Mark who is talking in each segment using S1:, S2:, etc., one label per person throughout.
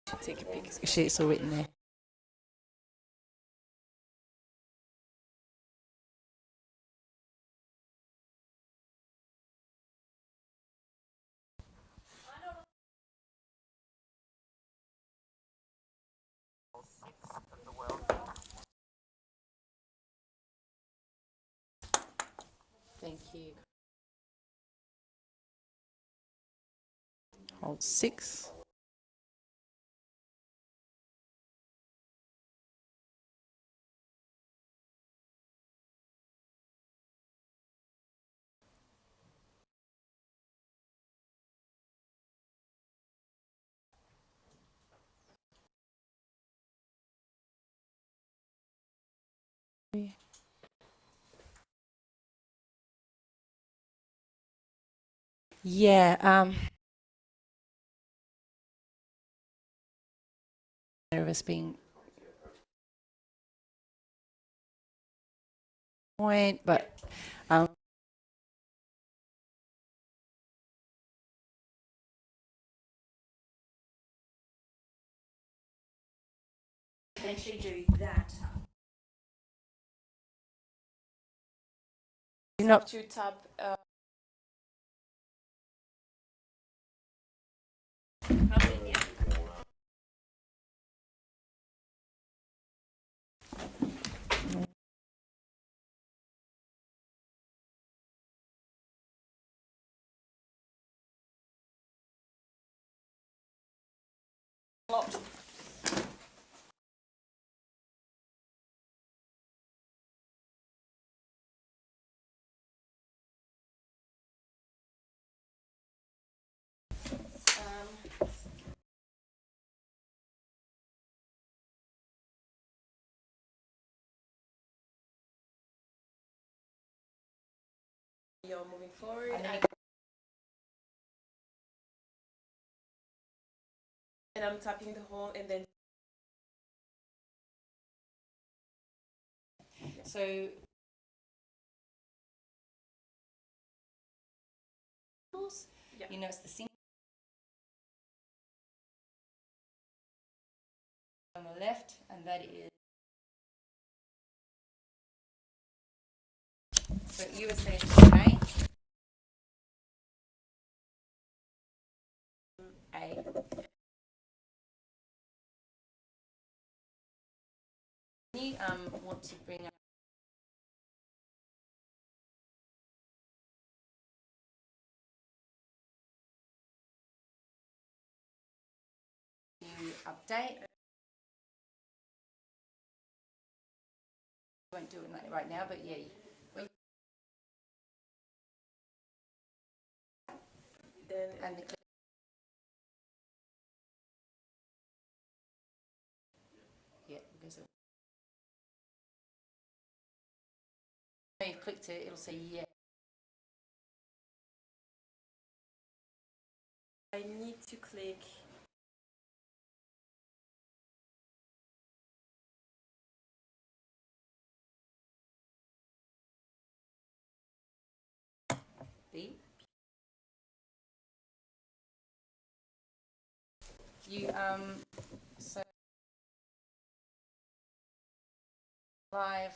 S1: Take a pic. It's all written there. Thank you. Hold 6. Yeah, nervous being point, but
S2: eventually do that.
S1: you're not
S2: To tap. You're moving forward. And I'm tapping the hole and then.
S1: so.
S2: Yeah.
S1: You know, it's the single on the left, and that is. So USA is A. A. You want to bring up you update. I won't do it right now, but yeah.
S2: Then
S1: And the yeah, because when you clicked it, it'll say yeah.
S2: I need to click.
S1: B. You so live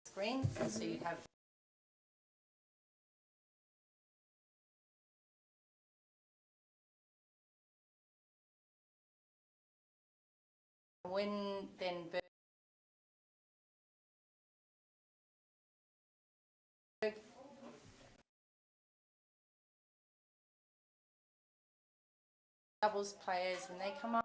S1: screen, so you have when then doubles players when they come up.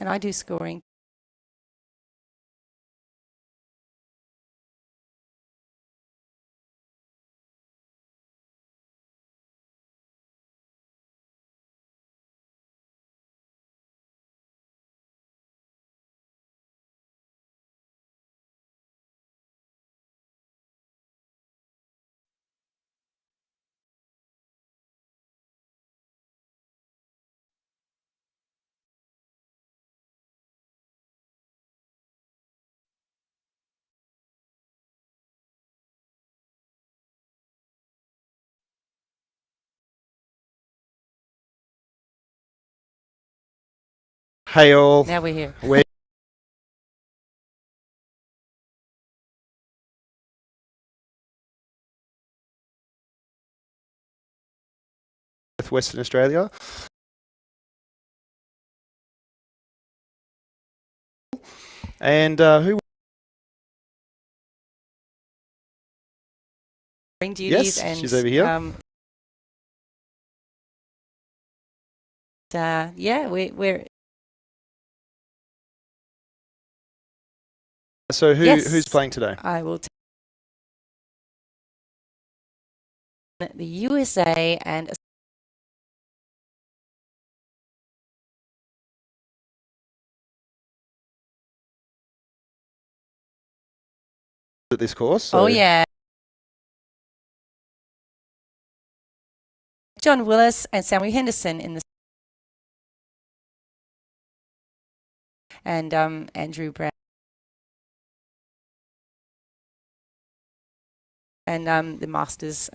S1: and I do scoring.
S3: Hey all,
S1: Now we're here.
S3: we're with Western Australia. And who?
S1: Duties
S3: Yes,
S1: and,
S3: she's over here.
S1: Yeah, we're.
S3: So
S1: Yes,
S3: who's playing today?
S1: I will. The USA and
S3: At this course. So.
S1: oh yeah, John Willis and Samuel Henderson in the and Andrew Brown and the Masters.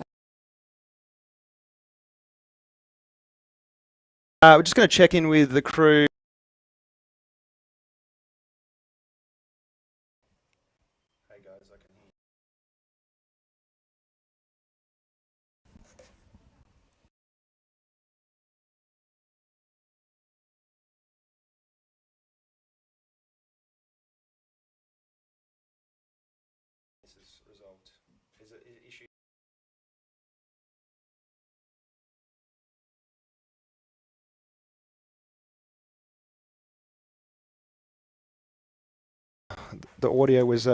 S3: We're just going to check in with the crew. Hey guys, I can hear you. This is resolved. Is it issue? The audio was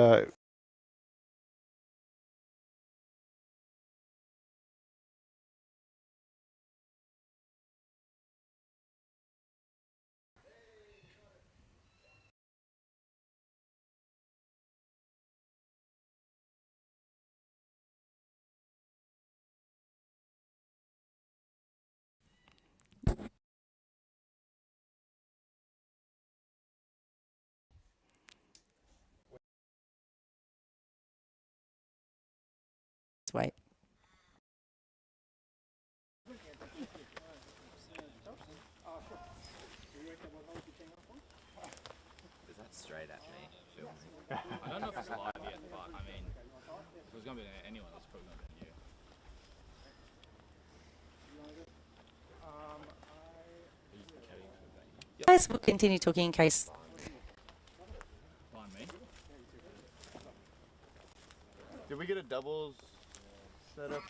S1: Wait.
S4: Is that straight at me? Filming. I don't know if it's live yet, but I mean, if it was going to be anyone, it's probably going to be you.
S1: Guys, we'll continue talking in case.
S4: Behind me.
S5: Did we get a doubles set up?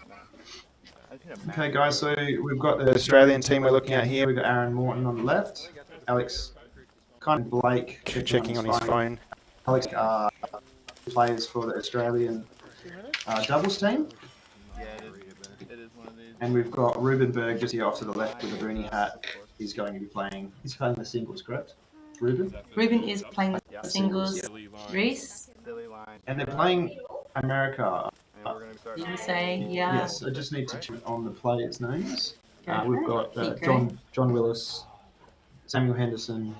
S3: Okay, guys. So we've got the Australian team we're looking at here. We've got Aaron Morton on the left, Alex, kind of Blake checking on his phone. Alex plays for the Australian doubles team.
S5: Yeah, it is one of these.
S3: And we've got Ruben Berg just here off to the left with a Bruni hat. He's going to be playing. He's playing the singles, correct? Ruben.
S1: Ruben is playing the
S5: Yeah.
S1: singles.
S3: Yeah.
S1: Reese,
S5: Silly line.
S3: And they're playing America.
S5: And we're gonna start.
S1: USA, yeah.
S3: Yes, I just need to check on the players' names.
S1: Go for
S3: We've
S1: it.
S3: got
S1: Keep going.
S3: John Willis, Samuel Henderson.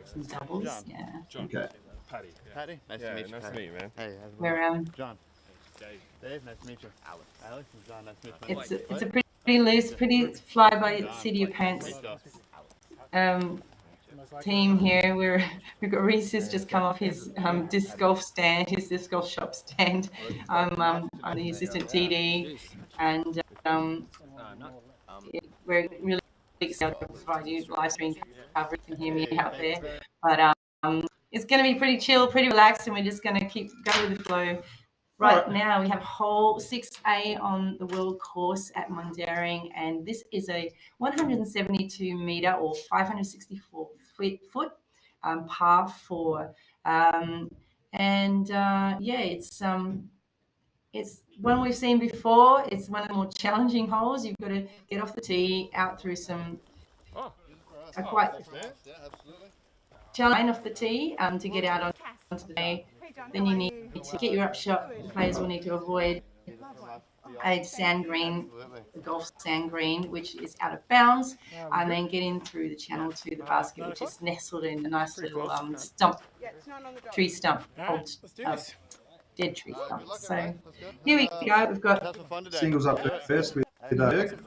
S1: Some doubles,
S5: John.
S1: yeah.
S3: Okay.
S6: Patty.
S5: Patty, nice
S6: Yeah,
S5: to meet you.
S6: nice to
S5: Patty.
S6: meet you, man.
S5: Hey, how's it
S1: We're
S5: going? John.
S6: Dave.
S5: Dave, nice to meet you. Alex and John, nice to meet you.
S1: It's a pretty loose, pretty fly by seat of your pants team here. We've got Reese has just come off his disc golf stand, his disc golf shop stand. I'm the assistant TD, and we're really excited to provide you live stream coverage and hear me out there. But it's going to be pretty chill, pretty relaxed, and we're just going to keep going with the flow. Right now, we have hole 6A on the world course at Mundaring, and this is a 172 meter or 564 foot, par 4. It's one we've seen before. It's one of the more challenging holes. You've got to get off the tee, out through some quite challenging off the tee to get out onto the day. Then you need to get your upshot. The players will need to avoid a sand green, a golf sand green, which is out of bounds, and then get in through the channel to the basket, which is nestled in a nice little tree stump, old dead tree stump. So here we go. We've got
S3: Singles up first with Berg.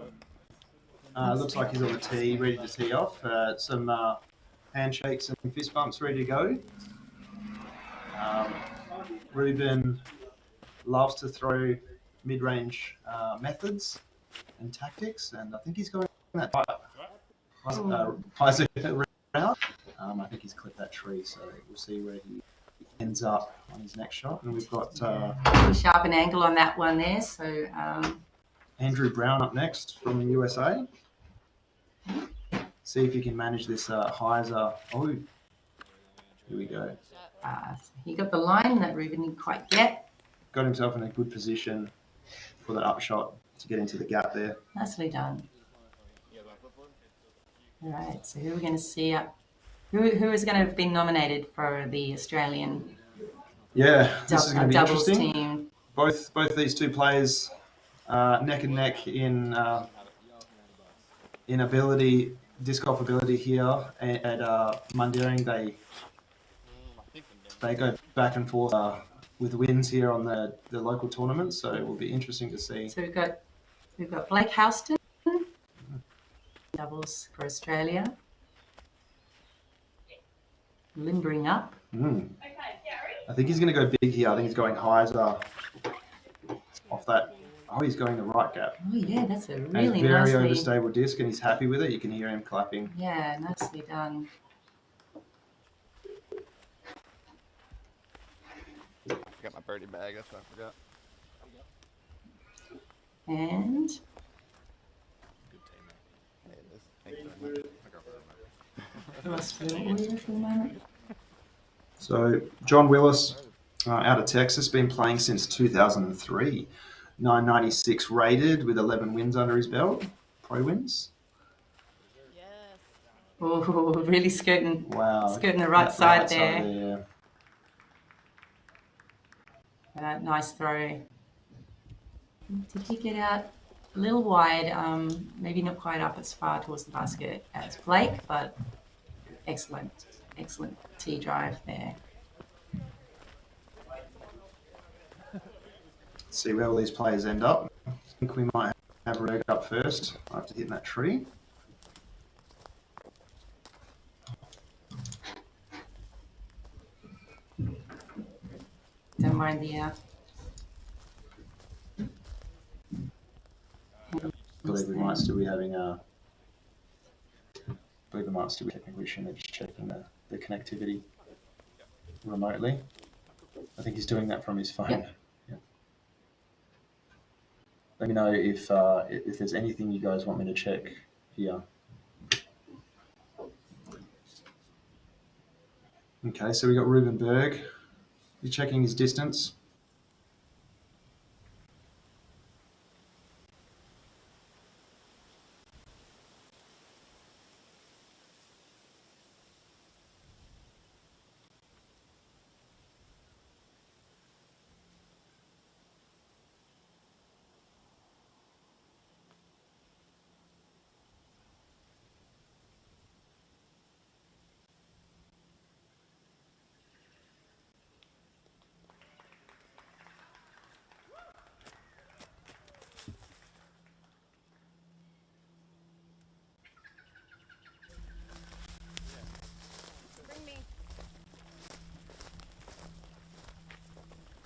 S3: Looks like he's on the tee, ready to tee off. Some handshakes and fist bumps ready to go. Ruben loves to throw mid-range methods and tactics, and I think he's going that Isaac route. I think he's clipped that tree, so we'll see where he ends up on his next shot. And we've got
S1: sharp an angle on that one there. So
S3: Andrew Brown up next from the USA. See if he can manage this hyzer. Oh, here we go.
S1: He got the line that Ruben didn't quite get.
S3: Got himself in a good position for the upshot to get into the gap there.
S1: Nicely done. All right, so who are we going to see up? Who is going to have been nominated for the Australian
S3: this is going to be
S1: doubles
S3: interesting.
S1: team?
S3: Both these two players neck and neck in ability, disc golf ability here at Mundaring. They go back and forth with wins here on the local tournaments, so it will be interesting to see.
S1: So we've got Blake Houston, doubles for Australia, limbering up.
S3: I think he's going to go big here. I think he's going hyzer off that. Oh, he's going the right gap.
S1: Oh yeah, that's a
S3: And
S1: really
S3: very
S1: nicely
S3: overstable disc, and he's happy with it. You can hear him clapping.
S1: Yeah, nicely done.
S5: I forgot my birdie bag. That's what I forgot.
S1: And
S5: Hey, this. Thank you very much.
S1: lost for the moment.
S3: So John Willis, out of Texas, been playing since 2003. 996 rated with 11 wins under his belt. Pro wins.
S1: Oh, really skirting.
S3: Wow.
S1: Skirting the right side there.
S3: Yeah.
S1: Nice throw. Did he get out a little wide? Maybe not quite up as far towards the basket as Blake, but excellent tee drive there.
S3: Let's see where all these players end up. I think we might have Reg up first after hitting that tree.
S1: Don't mind the
S3: I believe we might still be having technical issue. They're just checking the connectivity remotely. I think he's doing that from his phone.
S1: Yep.
S3: Yeah. Let me know if there's anything you guys want me to check here. Okay, so we got Ruben Berg. He's checking his distance.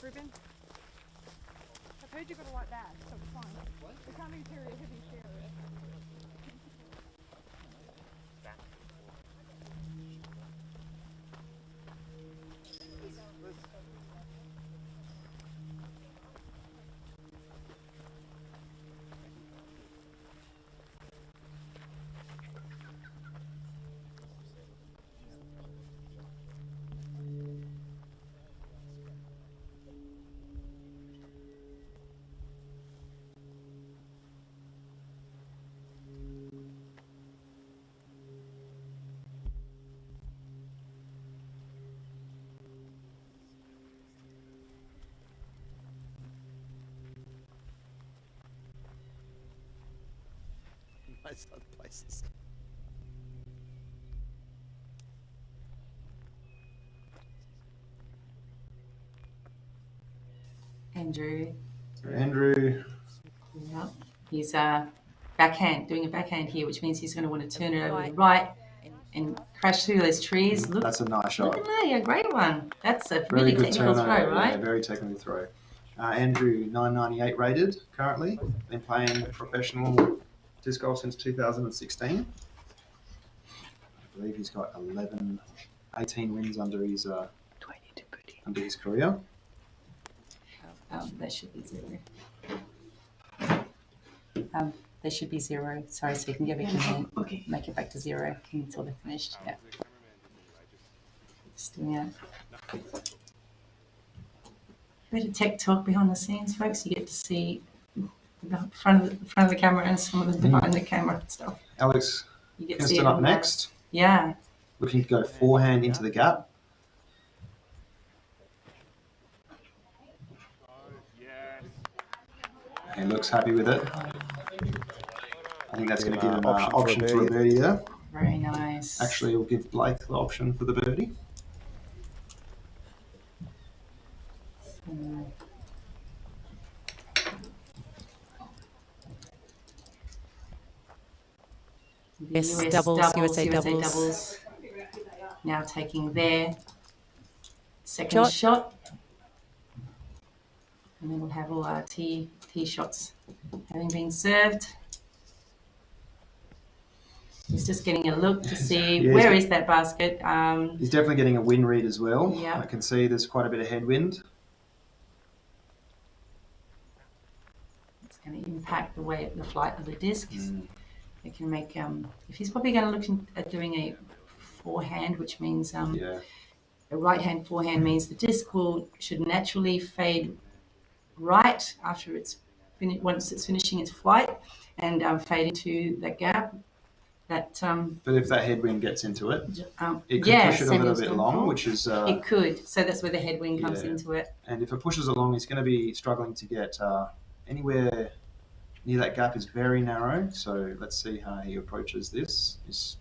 S6: Ruben, I've heard you got a white bag, so it's fine. We can't even carry a heavy share of it.
S5: nice other places.
S1: Andrew.
S3: Andrew.
S1: Yep. He's backhand, doing a backhand here, which means he's going to want to turn it over to the right and crash through those trees. Look,
S3: That's a nice shot.
S1: look at that, a great one. That's a
S3: Very
S1: really
S3: good
S1: technical
S3: turnover.
S1: throw, right?
S3: Yeah, very technical throw. Andrew, 998 rated currently. Been playing professional disc golf since 2016. I believe he's got 18 wins under his career.
S1: That should be zero. There should be zero. Sorry, so you can go back and make it back to zero until they're finished. Yeah. Just doing it. A bit of tech talk behind the scenes, folks. You get to see the front of the camera and some of the behind the camera stuff.
S3: Alex
S1: You get to see
S3: Kinston
S1: it
S3: up next.
S1: Yeah.
S3: Looking to go forehand into the gap. He looks happy with it. I think that's going to give him an option for a birdie there.
S1: Very nice.
S3: Actually, it'll give Blake the option for the birdie.
S1: US USA doubles. Now taking their second shot. And then we'll have all our tee shots having been served. He's just getting a look to see where is that basket.
S3: He's definitely getting a wind read as well.
S1: Yeah.
S3: I can see there's quite a bit of headwind.
S1: It's going to impact the flight of the discs. It can make if he's probably going to look at doing a forehand, which means a right hand forehand means the disc should naturally fade right after once it's finishing its flight and fade into that gap. But
S3: if that headwind gets into it, it could push it a little bit long, which is
S1: it could. So that's where the headwind comes into it.
S3: And if it pushes along, he's going to be struggling to get anywhere near that gap. Is very narrow. So let's see how he approaches this. He's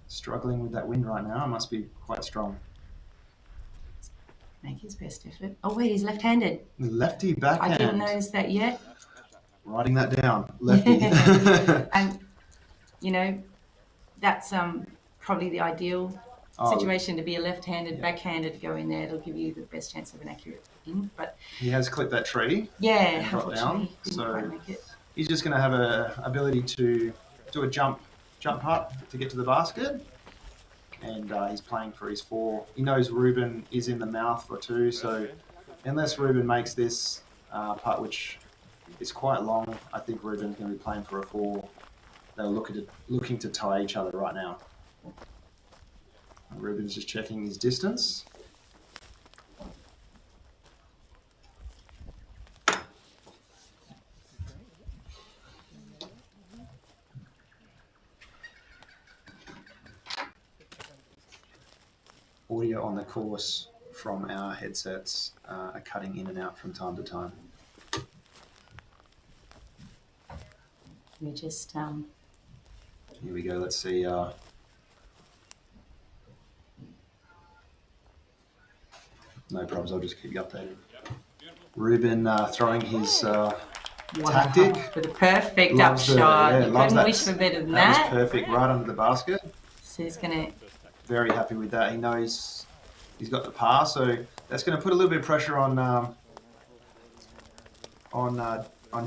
S3: struggling with that wind right now. It must be quite strong.
S1: Make his best effort. Oh wait, he's left-handed.
S3: Lefty backhand.
S1: I didn't notice that yet.
S3: Writing that down. Lefty.
S1: And you know, that's probably the ideal situation to be a left-handed backhander to go in there. It'll give you the best chance of an accurate in. But
S3: he has clipped that tree.
S1: Yeah,
S3: and dropped down. So
S1: make it.
S3: He's just going to have an ability to do a jump putt to get to the basket. And he's playing for his 4. He knows Ruben is in the mouth for 2. So unless Ruben makes this putt, which is quite long, I think Ruben's going to be playing for a 4. They're looking to tie each other right now. Ruben's just checking his distance. Audio on the course from our headsets are cutting in and out from time to time.
S1: We just
S3: Here we go. Let's see. No problems. I'll just keep you updated. Ruben throwing his tactic.
S1: With a perfect
S3: Loves
S1: upshot. You couldn't
S3: that.
S1: wish for better than
S3: That
S1: that.
S3: was perfect, right under the basket.
S1: So he's going to.
S3: Very happy with that. He knows he's got the par, so that's going to put a little bit of pressure on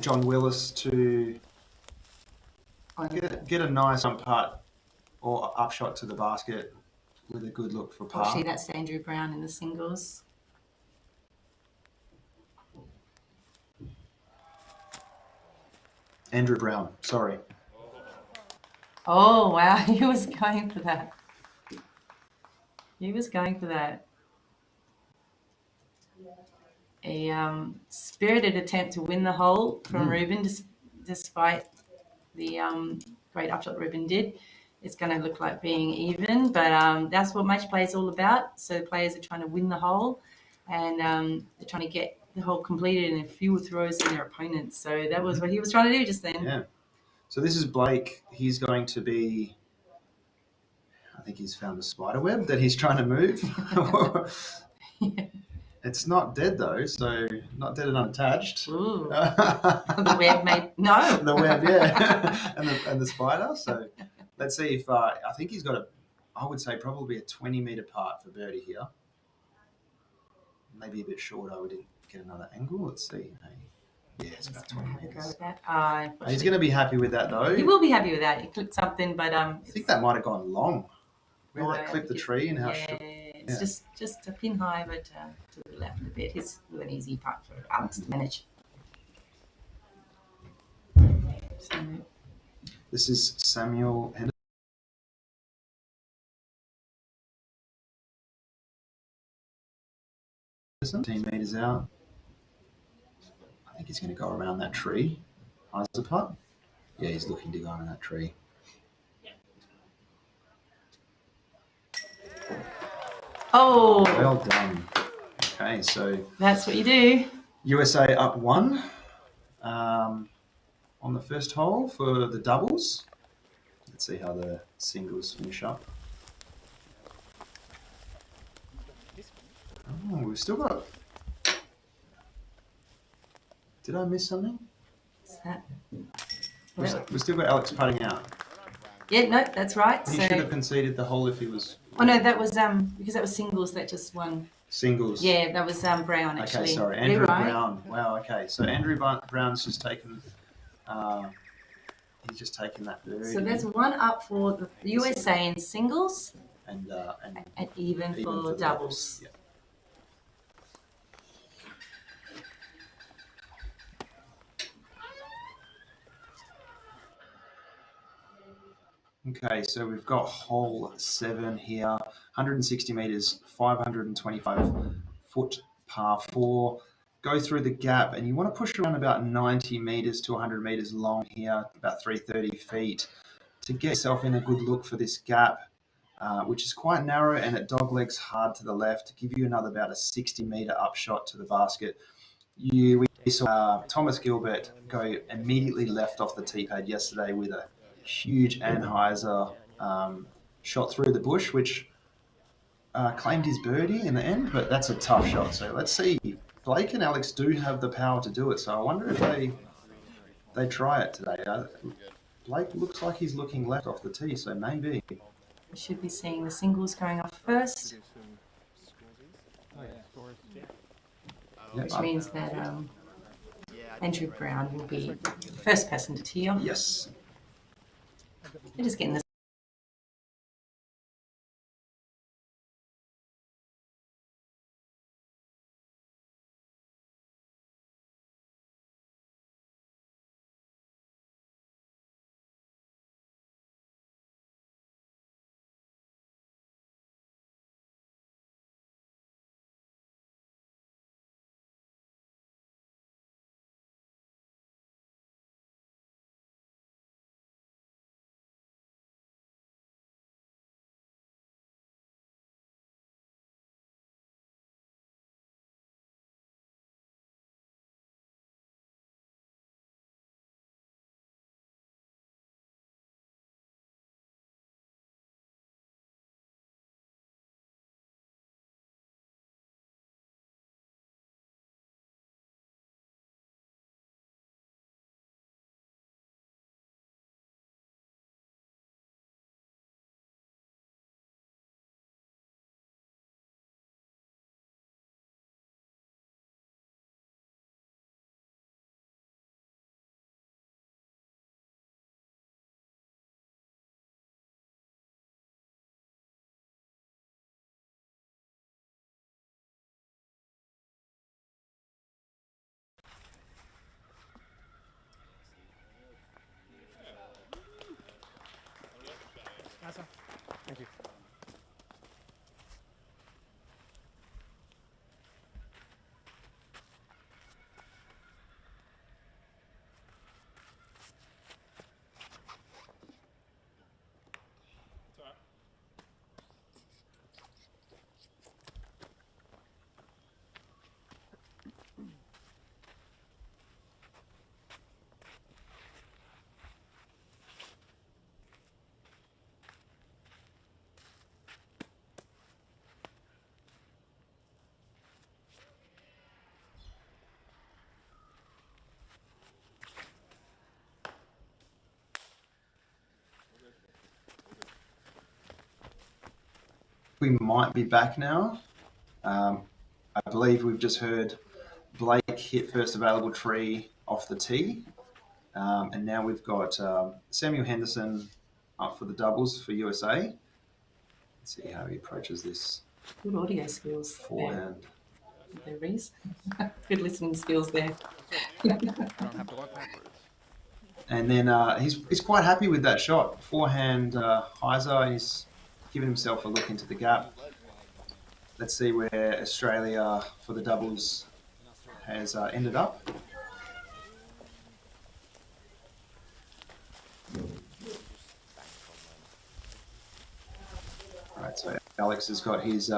S3: John Willis to get a nice putt or upshot to the basket with a good look for par.
S1: Actually, that's Andrew Brown in the singles.
S3: Andrew Brown, sorry.
S1: Oh, wow. He was going for that. He was going for that. A spirited attempt to win the hole from Ruben, despite the great upshot Ruben did. It's going to look like being even, but that's what match play is all about. So the players are trying to win the hole, and they're trying to get the hole completed in fewer throws than their opponents. So that was what he was trying to do just then.
S3: Yeah. So this is Blake. He's going to be. I think he's found a spider web that he's trying to move. It's not dead though, so not dead and unattached.
S1: Ooh. The web may no.
S3: The web, yeah, and the spider. So let's see if I think he's got I would say probably a 20-meter part for birdie here. Maybe a bit short. I would get another angle. Let's see. Yeah, it's about 20 meters. He's going to be happy with that though.
S1: He will be happy with that. He clipped something, but
S3: I think that might have gone long. Where
S1: no,
S3: that clipped the tree and how short.
S1: it's just a pin high, but to the left a bit. It's an easy putt for Alex to manage. So,
S3: This is Samuel Henderson. 10 meters out. I think he's going to go around that tree. How's the putt? Yeah, he's looking to go around that tree.
S1: oh,
S3: Well done. Okay, so
S1: that's what you do.
S3: USA up 1 on the first hole for the doubles. Let's see how the singles finish up. Oh, we've still got. Did I miss something?
S1: What's that?
S3: We've still got Alex putting out.
S1: Yeah, no, that's right.
S3: He should have conceded the hole if he was.
S1: Oh no, that was because that was singles that just won.
S3: Singles.
S1: Yeah, that was Brown actually.
S3: Okay, sorry, Andrew Brown. Wow. Okay, so Andrew Brown's just taken. He's just taken that birdie.
S1: So that's 1 up for the USA in singles
S3: and
S1: even for doubles.
S3: Yeah. Okay, so we've got hole 7 here, 160 meters, 525 foot par 4. Go through the gap, and you want to push around about 90 meters to 100 meters long here, about 330 feet, to get yourself in a good look for this gap, which is quite narrow and it doglegs hard to the left to give you another about a 60-meter upshot to the basket. We saw Thomas Gilbert go immediately left off the tee pad yesterday with a huge Anheuser shot through the bush, which claimed his birdie in the end, but that's a tough shot. So let's see. Blake and Alex do have the power to do it, so I wonder if they try it today. Blake looks like he's looking left off the tee, so maybe.
S1: We should be seeing the singles going off first, which means that Andrew Brown will be the first person to tee off.
S3: Yes.
S1: They're just getting the
S3: we might be back now. I believe we've just heard Blake hit first available tree off the tee. And now we've got Samuel Henderson up for the doubles for USA. Let's see how he approaches this
S1: Good audio skills
S3: forehand.
S1: there, Reese. Good listening skills there.
S4: I don't have to work backwards.
S3: And then he's quite happy with that shot. Forehand hyzer, he's given himself a look into the gap. Let's see where Australia for the doubles has ended up. Right, so Alex has got his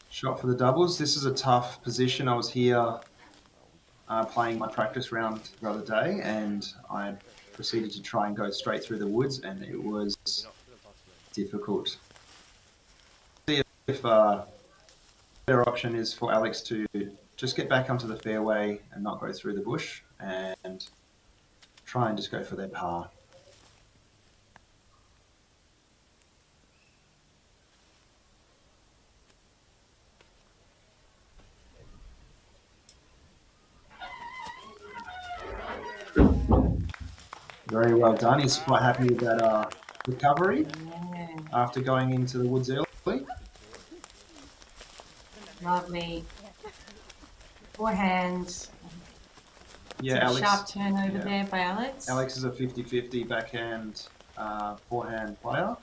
S3: shot for the doubles. This is a tough position. I was here playing my practice round the other day, and I proceeded to try and go straight through the woods, and it was difficult. See if better option is for Alex to just get back onto the fairway and not go through the bush, and try and just go for their par. Very well done. He's quite happy with that recovery after going into the woods early.
S1: Lovely. Forehand.
S3: Yeah,
S1: Some
S3: Alex.
S1: sharp turnover there by Alex.
S3: Alex is a 50-50 backhand forehand player.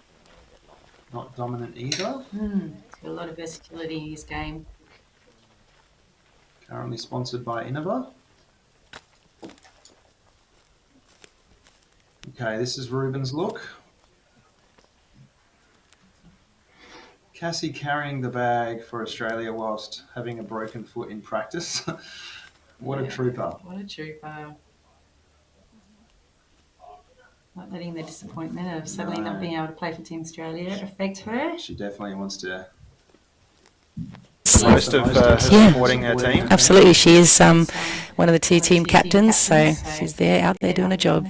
S3: Not dominant either.
S1: He's got a lot of versatility in his game.
S3: Currently sponsored by Innova. Okay, this is Ruben's look. Cassie carrying the bag for Australia whilst having a broken foot in practice. What a trooper.
S1: What a trooper. Not letting the disappointment of suddenly not being able to play for Team Australia affect her.
S3: She definitely wants to
S7: Most of her supporting her team.
S8: Absolutely, she is one of the two team captains, so she's there, out there doing a job.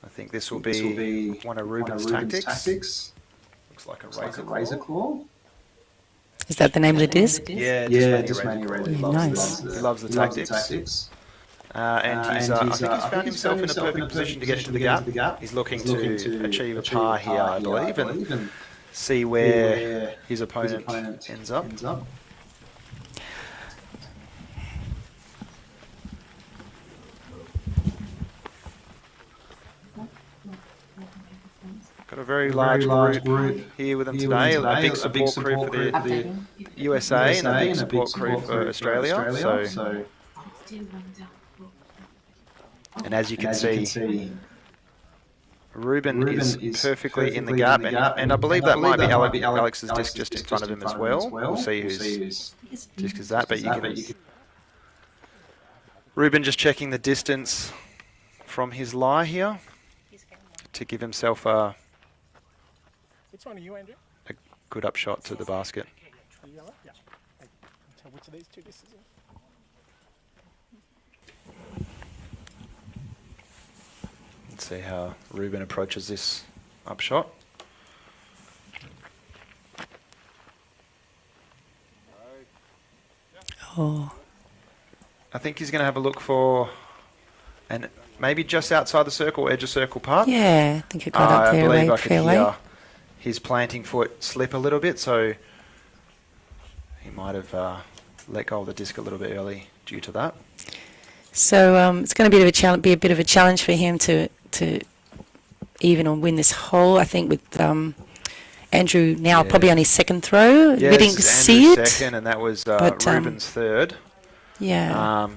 S7: I think this will be one of Ruben's tactics. Looks like a
S3: razor claw.
S8: Is that the name of the disc?
S7: Yeah,
S3: just mainly razor.
S8: Yeah, nice.
S7: He loves the tactics. And I think he's found himself in a perfect position to get into the gap. He's looking to achieve a par here, I believe, and see where his opponent ends up. Got a very large group here with them today. A big support crew for the USA and a big support crew for Australia. So, and as you can see, Ruben is perfectly in the gap, and I believe that might be Alex's disc just in front of him as well. We'll see whose disc is that, but you can. Ruben just checking the distance from his lie here to give himself a
S9: Which one are you, Andrew?
S7: good upshot to the basket.
S9: The yellow? Yeah. I can tell which of these two this is in.
S7: Let's see how Ruben approaches this upshot.
S8: Oh,
S7: I think he's going to have a look for, and maybe just outside the circle, edge of circle putt.
S8: yeah, I think it got up
S7: I
S8: there,
S7: believe I
S8: away,
S7: could
S8: fairway.
S7: hear his planting foot slip a little bit, so he might have let go of the disc a little bit early due to that.
S8: So it's going to be a bit of a challenge for him to even or win this hole. I think with Andrew now probably on his second throw.
S7: Yeah,
S8: we didn't
S7: this is
S8: see
S7: Andrew's
S8: it.
S7: second, and that was
S8: but,
S7: Ruben's third.
S8: Yeah.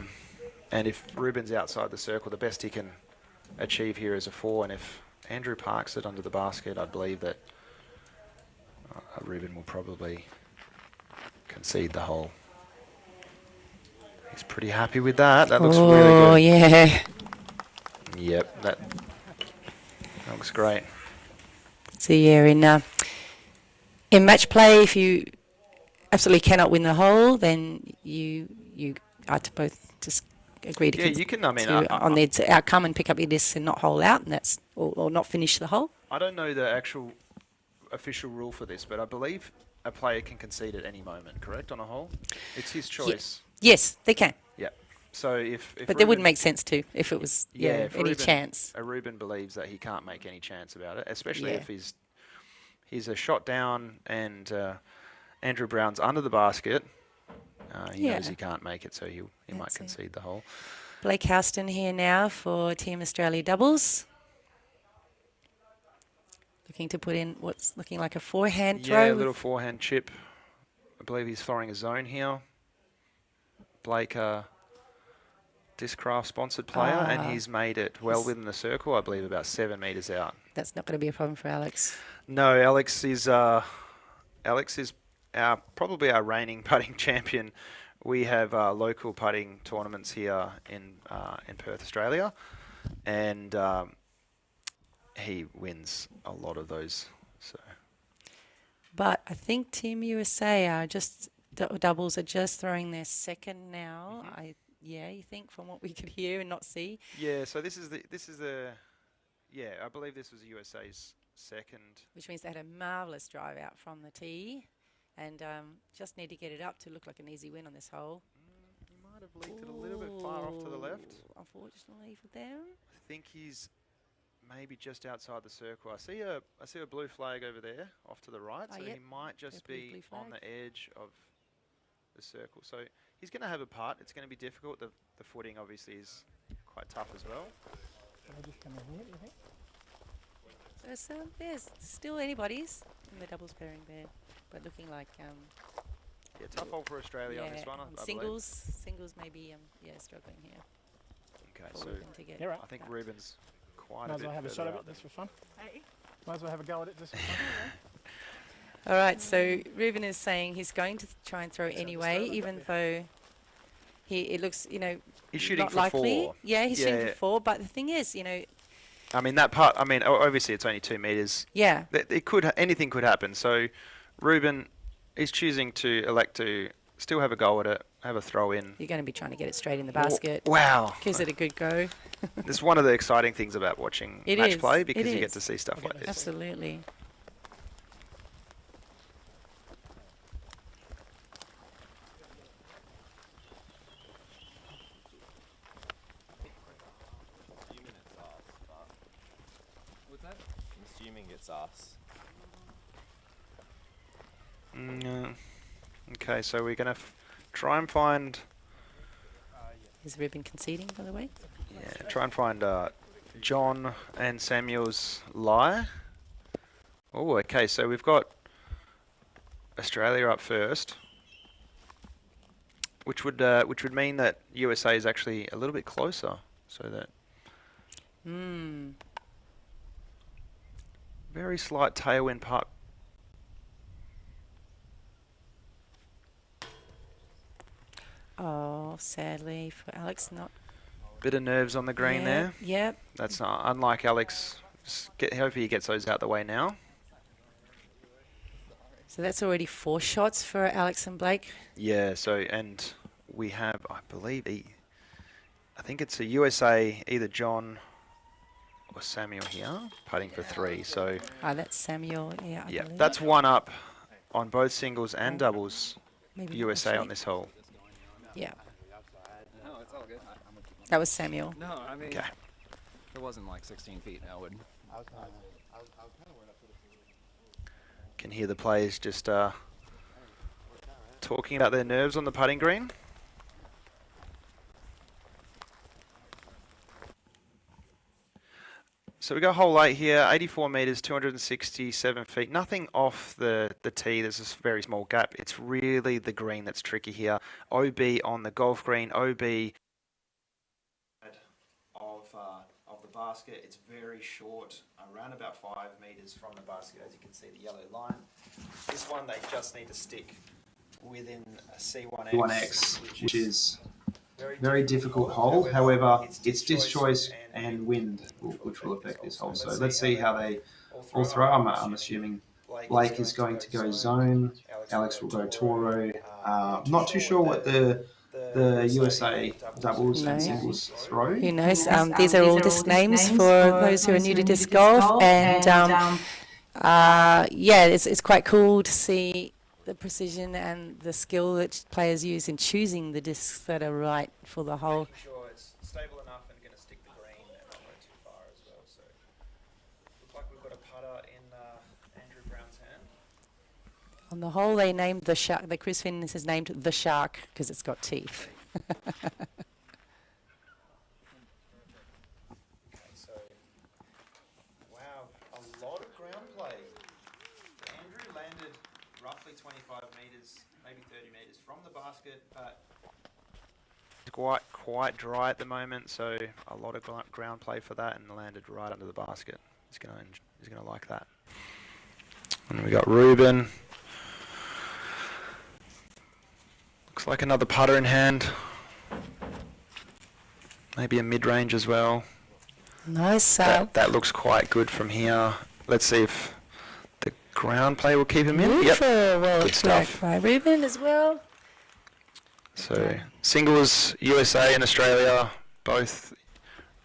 S7: And if Ruben's outside the circle, the best he can achieve here is a 4. And if Andrew parks it under the basket, I believe that Ruben will probably concede the hole. He's pretty happy with that. That looks really good.
S8: Oh, yeah.
S7: Yep, that looks great.
S8: So, yeah, in match play, if you absolutely cannot win the hole, then you are to both just agree to,
S7: Yeah, you can, I mean,
S8: on the outcome and pick up your discs and not hole out, and that's or not finish the hole.
S7: I don't know the actual official rule for this, but I believe a player can concede at any moment, correct, on a hole? It's his choice.
S8: Yes, they can.
S7: Yeah. So if
S8: But that wouldn't make sense to if it was
S7: if
S8: any
S7: Ruben,
S8: chance.
S7: Ruben believes that he can't make any chance about it, especially
S8: Yeah.
S7: if he's a shot down and Andrew Brown's under the basket. He knows he can't make it, so he might concede the hole.
S8: Blake Houston here now for Team Australia doubles. Looking to put in what's looking like a forehand throw.
S7: Yeah, a little forehand chip. I believe he's throwing a zone here. Blake, Discraft sponsored player, and he's made it well within the circle, I believe about 7 metres out.
S8: That's not going to be a problem for Alex.
S7: No, Alex is probably our reigning putting champion. We have local putting tournaments here in Perth, Australia, and he wins a lot of those. So,
S8: but I think Team USA are just doubles are just throwing their second now. You think from what we could hear and not see.
S7: Yeah, so this is the I believe this was USA's second.
S8: Which means they had a marvellous drive out from the tee, and just need to get it up to look like an easy win on this hole.
S7: He might have leaked it a little bit far off to the left.
S8: Unfortunately for them.
S7: I think he's maybe just outside the circle. I see a blue flag over there off to the right, so he might just be on the edge of the circle. So he's going to have a putt. It's going to be difficult. The footing obviously is quite tough as well.
S8: So there's still anybody's in the doubles pairing there, but looking like
S7: tough hole for Australia on this one. I
S8: singles maybe struggling here.
S7: Okay, so I think Ruben's quite
S9: Might
S7: a
S9: as
S7: bit
S9: well have a shot at it just for fun. Might as well have a go at it just for fun.
S8: All right, so Ruben is saying he's going to try and throw anyway, even though it looks,
S7: he's shooting
S8: not
S7: for
S8: likely.
S7: 4.
S8: Yeah, he's shooting for 4, but the thing is,
S7: I mean, that putt, obviously it's only 2 metres.
S8: Yeah.
S7: Anything could happen. So Ruben is choosing to elect to still have a go at it, have a throw in.
S8: You're going to be trying to get it straight in the basket.
S7: Wow.
S8: Gives it a good go.
S7: It's one of the exciting things about watching match play, because you get to see stuff like this.
S8: Absolutely.
S10: Assuming it's us.
S7: Okay, so we're going to try and find...
S8: Is Ruben conceding, by the way?
S7: Yeah, try and find John and Samuel's lie. Oh, okay, so we've got Australia up first, which would mean that USA is actually a little bit closer, so that... Very slight tailwind putt.
S8: Oh, sadly for Alex, not.
S7: Bit of nerves on the green there.
S8: Yep.
S7: That's not unlike Alex. Hope he gets those out the way now.
S8: So that's already 4 shots for Alex and Blake.
S7: Yeah. So and we have, I believe, I think it's a USA, either John or Samuel here, putting for 3. So.
S8: That's Samuel. Yeah.
S7: Yeah, that's 1 up on both singles and doubles.
S8: Maybe
S7: USA on this hole.
S8: Yeah.
S4: No, it's all good.
S8: That was Samuel.
S4: No, I mean,
S7: Okay.
S4: it wasn't like 16 feet. I would.
S7: Can hear the players just talking about their nerves on the putting green. So we got hole 8 here, 84 metres, 267 feet. Nothing off the tee. There's this very small gap. It's really the green that's tricky here. OB on the golf green. OB of the basket. It's very short, around about 5 metres from the basket, as you can see the yellow line. This one they just need to stick within a C1X, which is very difficult hole. However, it's disc choice and wind which will affect this hole. So let's see how they all throw. I'm assuming Blake is going to go zone. Alex will go Toro. Not too sure what the USA doubles and singles throw.
S8: Who knows? These are all disc names for those who are new to disc golf, and it's quite cool to see the precision and the skill that players use in choosing the discs that are right for the hole.
S7: Making sure it's stable enough and going to stick the green and not go too far as well. So, looks like we've got a putter in Andrew Brown's hand.
S8: On the hole, they named the shark. The Chris Finn has named the shark because it's got teeth.
S7: Okay, so wow, a lot of ground play. Andrew landed roughly 25 metres, maybe 30 metres from the basket, but it's quite dry at the moment, so a lot of ground play for that, and landed right under the basket. He's gonna like that. And we got Ruben. Looks like another putter in hand. Maybe a mid-range as well.
S8: Nice.
S7: That looks quite good from here. Let's see if the ground play will keep him in.
S8: Beautiful.
S7: Yep.
S8: Well,
S7: Good
S8: it's
S7: stuff.
S8: by Ruben as well.
S7: So singles, USA and Australia, both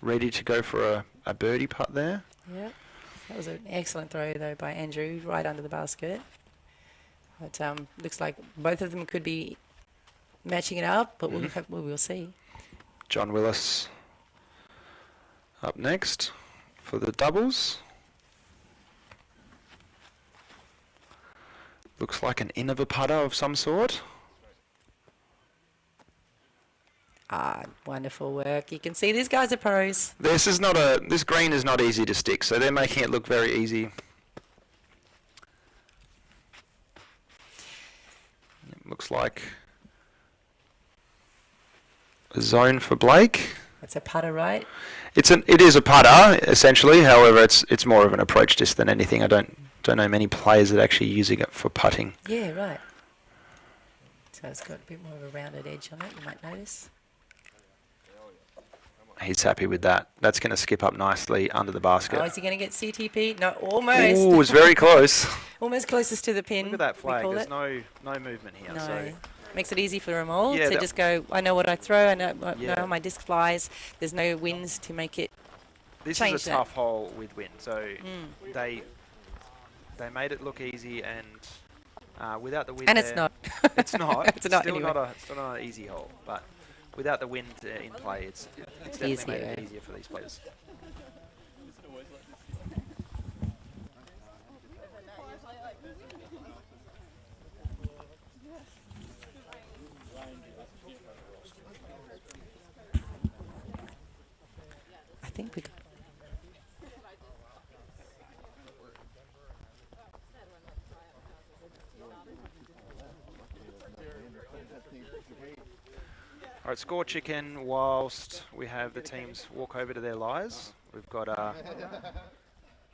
S7: ready to go for a birdie putt there.
S8: Yep. That was an excellent throw though by Andrew, right under the basket. But looks like both of them could be matching it up, but we'll see.
S7: John Willis up next for the doubles. Looks like an in of a putter of some sort.
S8: Wonderful work. You can see these guys are pros.
S7: This green is not easy to stick, so they're making it look very easy. It looks like a zone for Blake.
S8: That's a putter, right?
S7: It is a putter essentially. However, it's more of an approach disc than anything. I don't know many players that are actually using it for putting.
S8: Yeah, right. So it's got a bit more of a rounded edge on it, you might notice.
S7: He's happy with that. That's going to skip up nicely under the basket.
S8: Oh, is he going to get CTP? No, almost.
S7: Ooh, it's very close.
S8: Almost closest to the pin.
S7: Look at that flag.
S8: we call
S7: There's
S8: it.
S7: no movement here.
S8: No.
S7: So
S8: Makes it easy for them all
S7: Yeah,
S8: to
S7: that-
S8: just go, I know what I throw, I know
S7: Yeah.
S8: how my disc flies. There's no winds to make it.
S7: this
S8: change
S7: is a
S8: that.
S7: tough hole with wind. So they made it look easy, and without the wind,
S8: And it's not.
S7: It's not.
S8: It's not
S7: still
S8: anyway.
S7: still not an easy hole, but without the wind in play, it's definitely made it
S8: Easier.
S7: easier for these players.
S8: I think we got.
S7: All right, score chicken whilst we have the teams walk over to their lies. We've got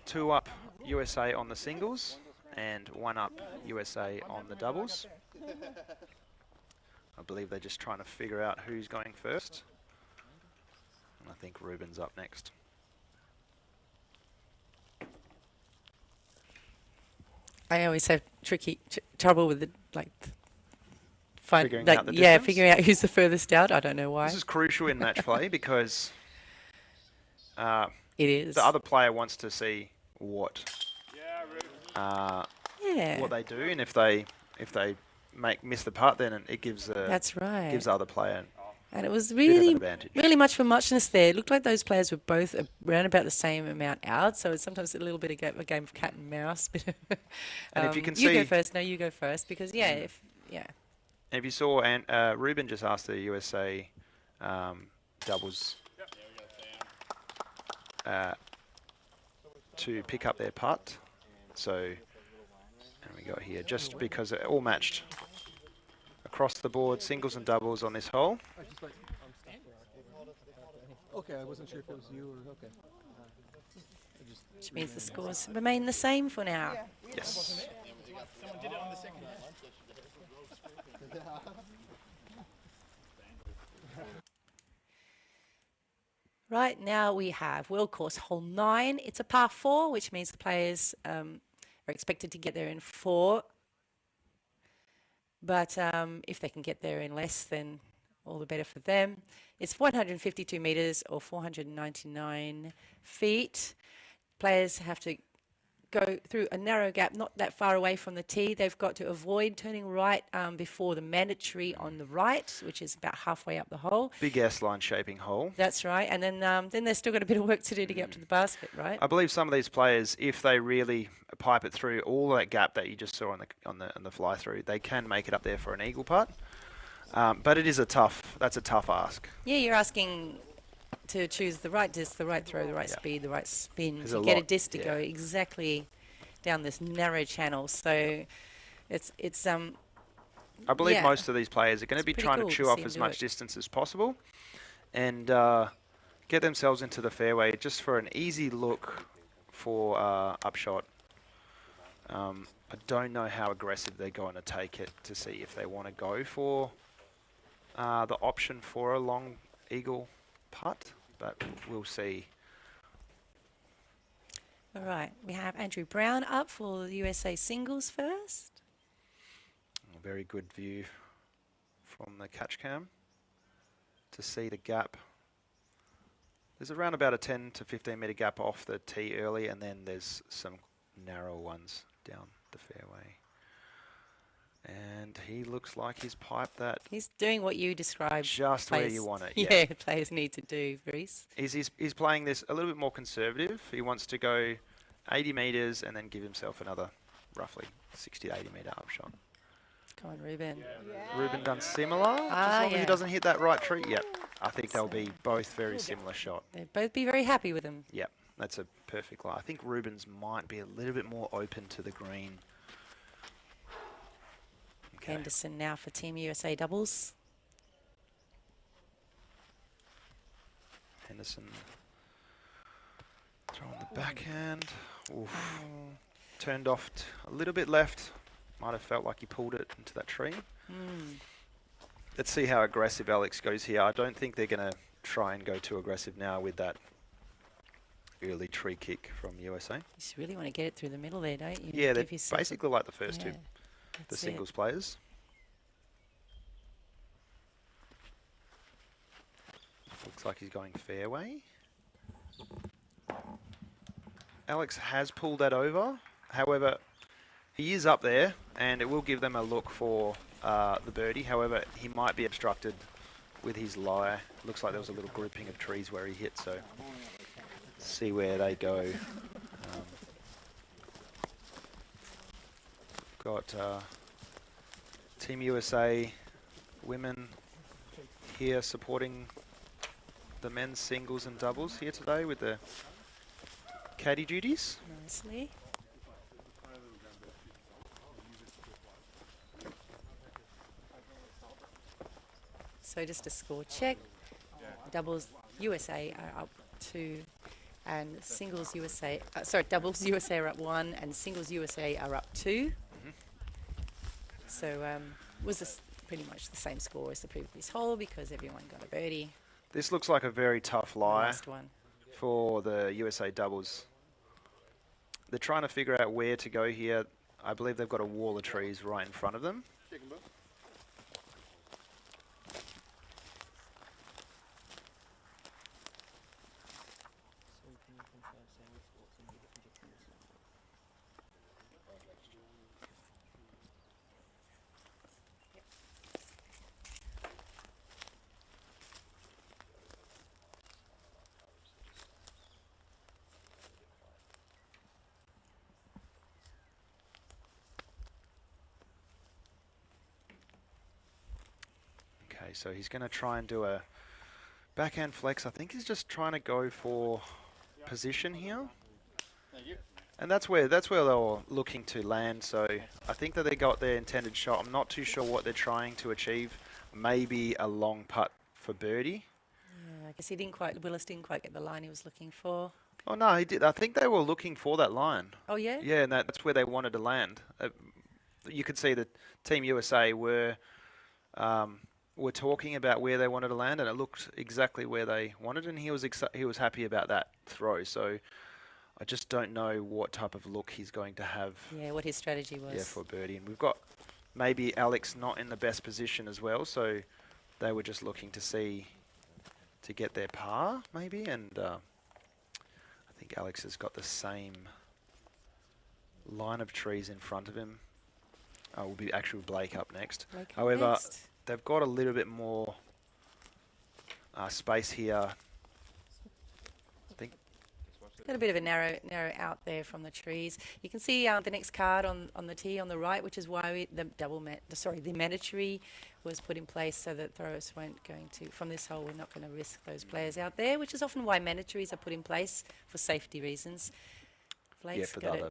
S7: 2 up USA on the singles and 1 up USA on the doubles. I believe they're just trying to figure out who's going first. And I think Ruben's up next.
S8: I always have trouble with the
S7: Figuring out the
S8: yeah,
S7: distance?
S8: figuring out who's the furthest out. I don't know why.
S7: This is crucial in match play because
S8: It is.
S7: the other player wants to see what
S8: Yeah.
S7: what they do, and if they miss the putt, then it gives
S8: That's right.
S7: gives the other player
S8: And it was
S7: bit of an
S8: really,
S7: advantage.
S8: really much for muchness there. It looked like those players were both around about the same amount out, so it's sometimes a little bit of a game of cat and mouse.
S7: And if you can
S8: you go
S7: see-
S8: first. No, you go first because
S7: And if you saw, Ruben just asked the USA doubles to pick up their putt. So, and we got here, just because it all matched across the board, singles and doubles on this hole.
S9: Okay, I wasn't sure if it was you or okay.
S8: which means the scores remain the same for now.
S7: Yes.
S9: Someone did it on the second.
S8: Right, now we have World Course Hole 9. It's a par 4, which means the players are expected to get there in 4. But if they can get there in less, then all the better for them. It's 152 metres or 499 feet. Players have to go through a narrow gap, not that far away from the tee. They've got to avoid turning right before the mandatory on the right, which is about halfway up the hole.
S7: Big S-line shaping hole.
S8: That's right. And then they've still got a bit of work to do to get up to the basket, right?
S7: I believe some of these players, if they really pipe it through all that gap that you just saw on the fly through, they can make it up there for an eagle putt. But it is that's a tough ask.
S8: Yeah, you're asking to choose the right disc, the right throw, the right speed, the right spin
S7: There's
S8: to
S7: a
S8: get a
S7: lot,
S8: disc to go exactly down this narrow channel. So it's
S7: I believe
S8: yeah,
S7: most of these players are going to be
S8: pretty
S7: trying
S8: cool
S7: to
S8: to
S7: chew
S8: see
S7: off
S8: them
S7: as
S8: do
S7: much
S8: it.
S7: distance as possible and get themselves into the fairway just for an easy look for upshot. I don't know how aggressive they're going to take it to see if they want to go for the option for a long eagle putt, but we'll see.
S8: all right. We have Andrew Brown up for the USA singles first.
S7: A very good view from the catch cam to see the gap. There's around about a 10 to 15 metre gap off the tee early, and then there's some narrow ones down the fairway. And he looks like he's piped that.
S8: He's doing what you described.
S7: Just where you want it,
S8: yeah. Players need to do, Reese.
S7: He's playing this a little bit more conservative. He wants to go 80 metres and then give himself another roughly 60 to 80 metre upshot.
S8: Come on, Ruben.
S7: Ruben done similar. As long as he doesn't hit that right tree. Yep. I think they'll be both very similar shot.
S8: They'd both be very happy with him.
S7: Yep. That's a perfect lie. I think Ruben's might be a little bit more open to the green. Okay.
S8: Anderson now for Team USA doubles.
S7: Henderson throwing the backhand. Oof. Turned off a little bit left. Might have felt like he pulled it into that tree. Let's see how aggressive Alex goes here. I don't think they're going to try and go too aggressive now with that early tree kick from USA.
S8: You just really want to get it through the middle there, don't you?
S7: Yeah, they're basically like the first two, the singles players. Looks like he's going fairway. Alex has pulled that over. However, he is up there, and it will give them a look for the birdie. However, he might be obstructed with his lie. Looks like there was a little grouping of trees where he hit, so see where they go. Got Team USA women here supporting the men's singles and doubles here today with the caddy duties.
S8: Nicely. So just a score check. Doubles USA are up 2 and singles USA, doubles USA are up 1 and singles USA are up 2. So was this pretty much the same score as the previous hole because everyone got a birdie.
S7: This looks like a very tough lie
S8: Last one.
S7: for the USA doubles. They're trying to figure out where to go here. I believe they've got a wall of trees right in front of them. Okay, so he's going to try and do a backhand flex. I think he's just trying to go for position here. And that's where they were looking to land. So I think that they got their intended shot. I'm not too sure what they're trying to achieve. Maybe a long putt for birdie.
S8: Yeah, I guess Willis didn't quite get the line he was looking for.
S7: Oh no, he did. I think they were looking for that line.
S8: Oh yeah?
S7: Yeah, and that's where they wanted to land. You could see that Team USA were talking about where they wanted to land, and it looked exactly where they wanted, and he was happy about that throw. So I just don't know what type of look he's going to have.
S8: Yeah, what his strategy was.
S7: Yeah, for birdie. And we've got maybe Alex not in the best position as well, so they were just looking to get their par, maybe, and I think Alex has got the same line of trees in front of him. Will be actually Blake up next.
S8: Blake up
S7: However,
S8: next.
S7: they've got a little bit more space here.
S8: Got a bit of a narrow out there from the trees. You can see the next card on the tee on the right, which is why the mandatory was put in place so that throwers weren't going to, from this hole, we're not going to risk those players out there, which is often why mandatories are put in place for safety reasons. Blake's
S7: For the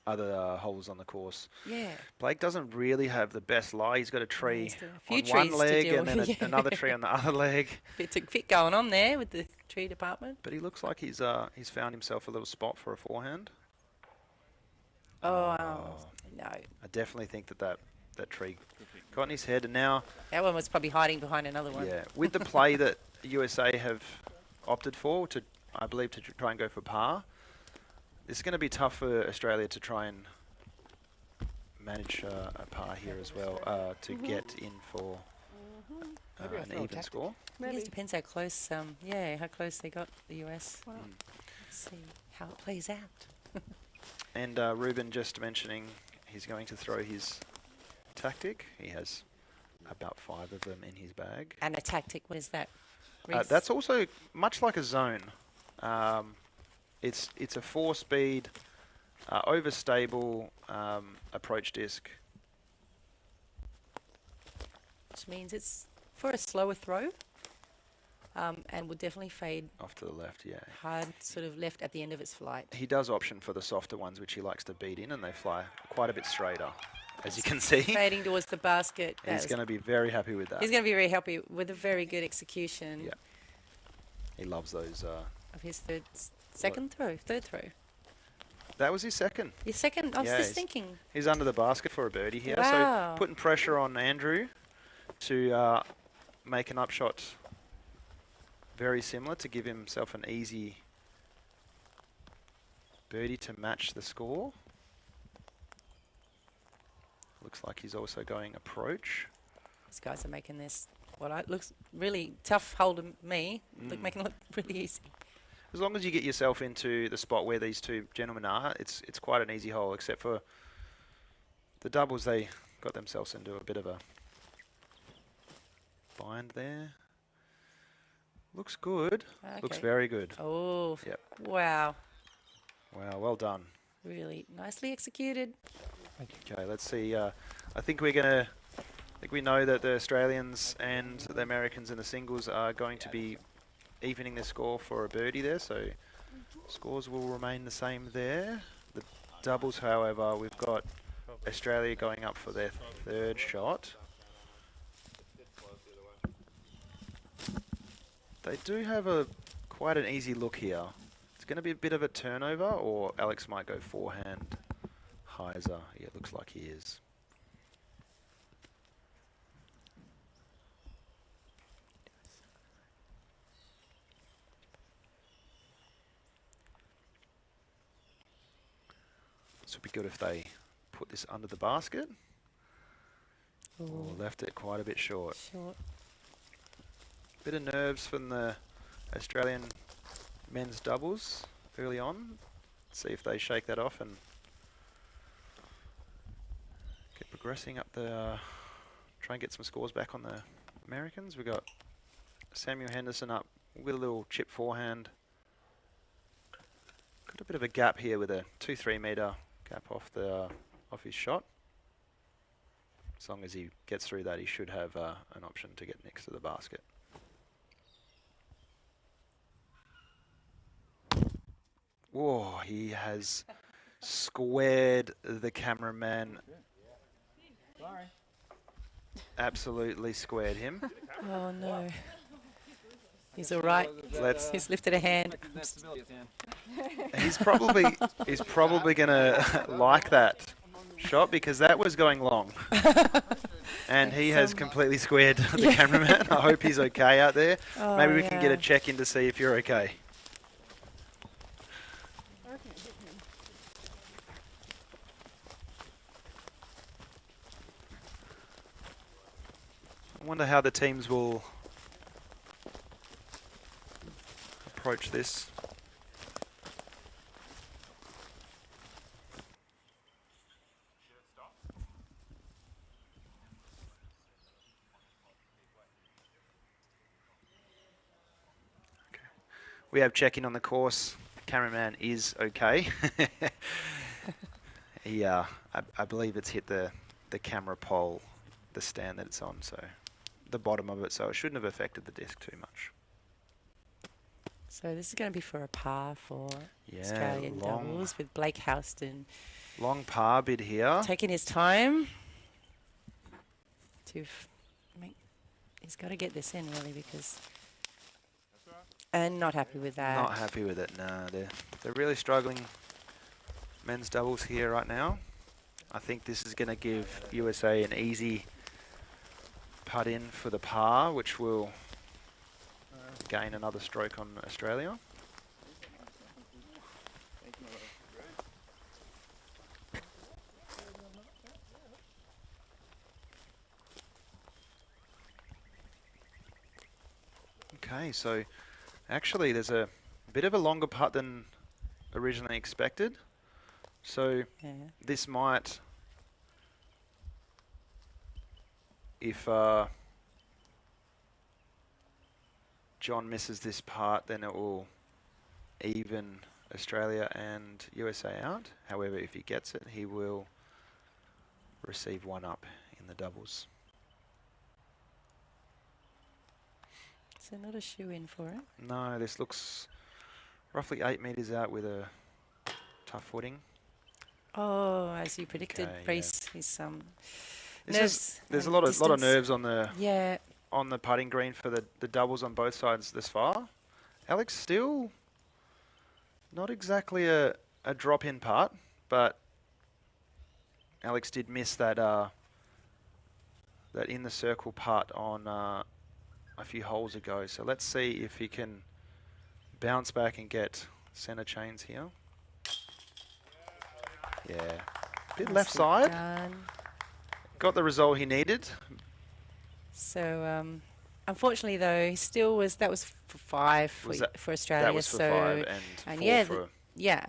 S7: other holes on the course.
S8: Yeah.
S7: Blake doesn't really have the best lie. He's got a tree
S8: He's got a few
S7: on
S8: trees
S7: one leg
S8: to
S7: and then
S8: deal with.
S7: another tree on the other leg.
S8: Bit going on there with the tree department.
S7: But he looks like he's found himself a little spot for a forehand.
S8: Oh, no.
S7: I definitely think that tree got in his head, and now
S8: That one was probably hiding behind another one.
S7: yeah, with the play that USA have opted for I believe to try and go for par. It's going to be tough for Australia to try and manage a par here as well to get in for an even score.
S8: I guess it depends how close, how close they got the US. Let's see how it plays out.
S7: And Ruben just mentioning he's going to throw his tactic. He has about 5 of them in his bag.
S8: And a tactic, what is that? Reese?
S7: That's also much like a zone. It's a 4-speed, overstable approach disc.
S8: Which means it's for a slower throw, and will definitely fade
S7: Off to the left, yeah.
S8: hard, sort of left at the end of its flight.
S7: He does option for the softer ones, which he likes to beat in, and they fly quite a bit straighter, as you can see.
S8: Fading towards the basket.
S7: He's going to be very happy with that.
S8: He's going to be very happy with a very good execution
S7: Yeah. He loves those.
S8: of his third throw.
S7: That was his second.
S8: His second, I was
S7: Yeah,
S8: just thinking.
S7: He's under the basket for a birdie here.
S8: Wow.
S7: So putting pressure on Andrew to make an upshot very similar to give himself an easy birdie to match the score. Looks like he's also going approach.
S8: These guys are making this, looks really tough hole to me, making it look really easy.
S7: As long as you get yourself into the spot where these two gentlemen are, it's quite an easy hole, except for the doubles. They got themselves into a bit of a bind there. Looks good. Looks
S8: Okay.
S7: very good.
S8: Oh,
S7: Yep.
S8: wow.
S7: Wow, well done.
S8: Really nicely executed.
S7: Okay, let's see. I think we know that the Australians and the Americans in the singles are going to be evening the score for a birdie there, so scores will remain the same there. The doubles, however, we've got Australia going up for their third shot. They do have quite an easy look here. It's going to be a bit of a turnover, or Alex might go forehand. Heiser, yeah, it looks like he is. This would be good if they put this under the basket. Or left it quite a bit short. Bit of nerves from the Australian men's doubles early on. See if they shake that off and get progressing up the... try and get some scores back on the Americans. We've got Samuel Henderson up with a little chip forehand. Got a bit of a gap here with a 2-3 metre gap off his shot. As long as he gets through that, he should have an option to get next to the basket. Whoa, he has squared the cameraman.
S9: Sorry.
S7: Absolutely squared him.
S8: Oh no. He's all right. He's lifted a hand.
S7: He's probably gonna like that shot because that was going long. And he has completely squared the cameraman. I hope he's okay out there.
S8: Oh,
S7: Maybe we can get a check in to see if you're okay. I wonder how the teams will approach this. We have check-in on the course. Cameraman is okay. He, I believe it's hit the camera pole, the stand that it's on, so the bottom of it, so it shouldn't have affected the disc too much.
S8: So this is going to be for a par for
S7: Yeah,
S8: Australian doubles with Blake Houston.
S7: Long par bid here.
S8: Taking his time to make. He's got to get this in really because. And not happy with that.
S7: Not happy with it. No, they're really struggling. Men's doubles here right now. I think this is going to give USA an easy putt in for the par, which will gain another stroke on Australia. Okay, so actually there's a bit of a longer putt than originally expected. So this might, if John misses this part, then it will even Australia and USA out. However, if he gets it, he will receive one up in the doubles.
S8: So not a shoe-in for it?
S7: No, this looks roughly 8 metres out with a tough footing.
S8: Oh, as you predicted,
S7: Okay,
S8: Reece, he's
S7: there's
S8: nerves.
S7: a lot of nerves on the
S8: Yeah.
S7: on the putting green for the doubles on both sides this far. Alex still not exactly a drop-in putt, but Alex did miss that that in the circle putt on a few holes ago. So let's see if he can bounce back and get centre chains here. Yeah, bit left side. Got the result he needed.
S8: So unfortunately, though, he still was. That was for 5 for Australia.
S7: That was for 5 and 4
S8: yeah,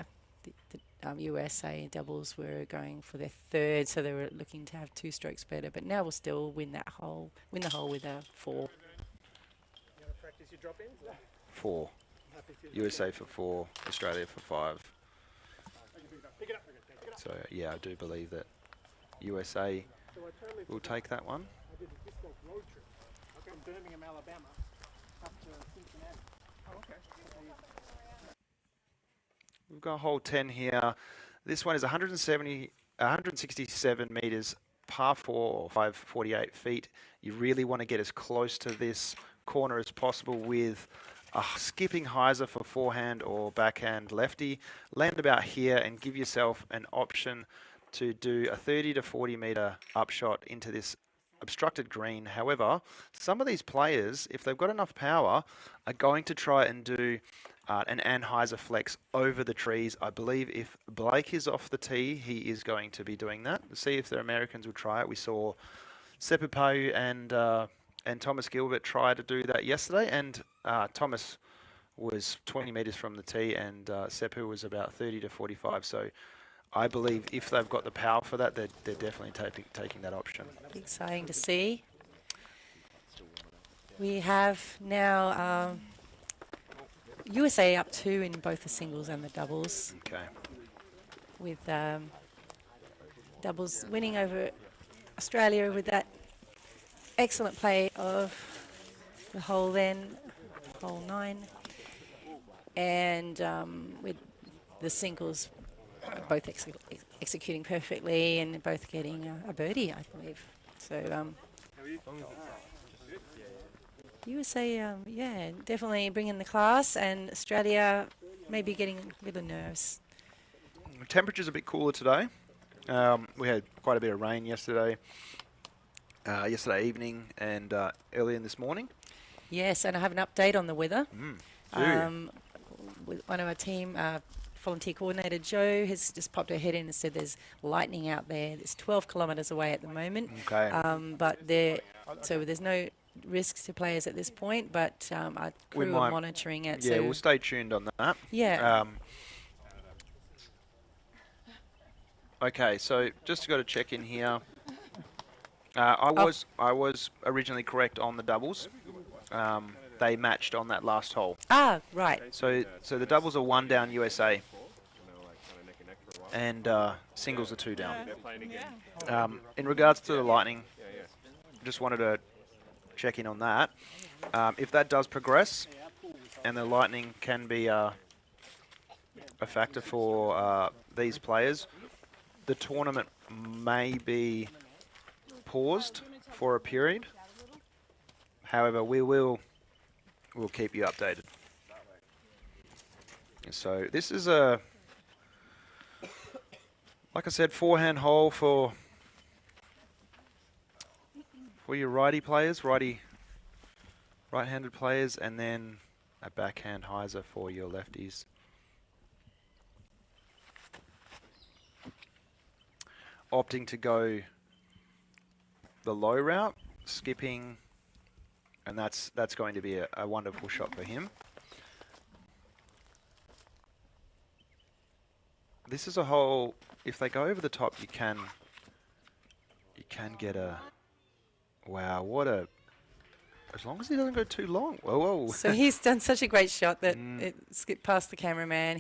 S7: for
S8: the USA doubles were going for their 3rd, so they were looking to have 2 strokes better. But now we'll still win the hole with a 4.
S9: You want to practice your drop-ins?
S7: 4. USA for 4, Australia for 5.
S9: Pick it up.
S7: So yeah, I do believe that USA will take that one.
S9: I did a disc golf road trip from Birmingham, Alabama, up to Cincinnati. Oh, okay.
S7: We've got hole 10 here. This one is 167 metres, par 4 or 548 feet. You really want to get as close to this corner as possible with a skipping hyzer for forehand or backhand lefty. Land about here and give yourself an option to do a 30 to 40 metre upshot into this obstructed green. However, some of these players, if they've got enough power, are going to try and do an anhyzer flex over the trees. I believe if Blake is off the tee, he is going to be doing that. Let's see if the Americans will try it. We saw Sepupau and Thomas Gilbert try to do that yesterday, and Thomas was 20 metres from the tee and Sepu was about 30 to 45. So I believe if they've got the power for that, they're definitely taking that option.
S8: Exciting to see. We have now USA up 2 in both the singles and the doubles.
S7: Okay.
S8: With doubles winning over Australia with that excellent play of the hole then, hole 9. And with the singles both executing perfectly and both getting a birdie, I believe. So USA, yeah, definitely bringing the class, and Australia maybe getting a bit of nerves.
S7: The temperature's a bit cooler today. We had quite a bit of rain yesterday evening and early in this morning.
S8: Yes, and I have an update on the weather. With one of our team, volunteer coordinator Jo has just popped her head in and said there's lightning out there. It's 12 kilometres away at the moment.
S7: Okay.
S8: But so there's no risks to players at this point, but our crew are monitoring it.
S7: Yeah,
S8: so
S7: we'll stay tuned on that.
S8: Yeah.
S7: Okay, so just got to check in here. I was originally correct on the doubles. That they matched on that last hole.
S8: Ah, right.
S7: So the doubles are 1 down USA, and singles are 2 down. In regards to the Lightning, just wanted to check in on that. If that does progress, and the Lightning can be a factor for these players, the tournament may be paused for a period. However, we'll keep you updated. So this is a, like I said, forehand hole for your righty players, right-handed players, and then a backhand hyzer for your lefties. Opting to go the low route, skipping, and that's going to be a wonderful shot for him. This is a hole, if they go over the top, you can get a, wow, what a, as long as he doesn't go too long. Whoa, whoa.
S8: So he's done such a great shot that it skipped past the cameraman.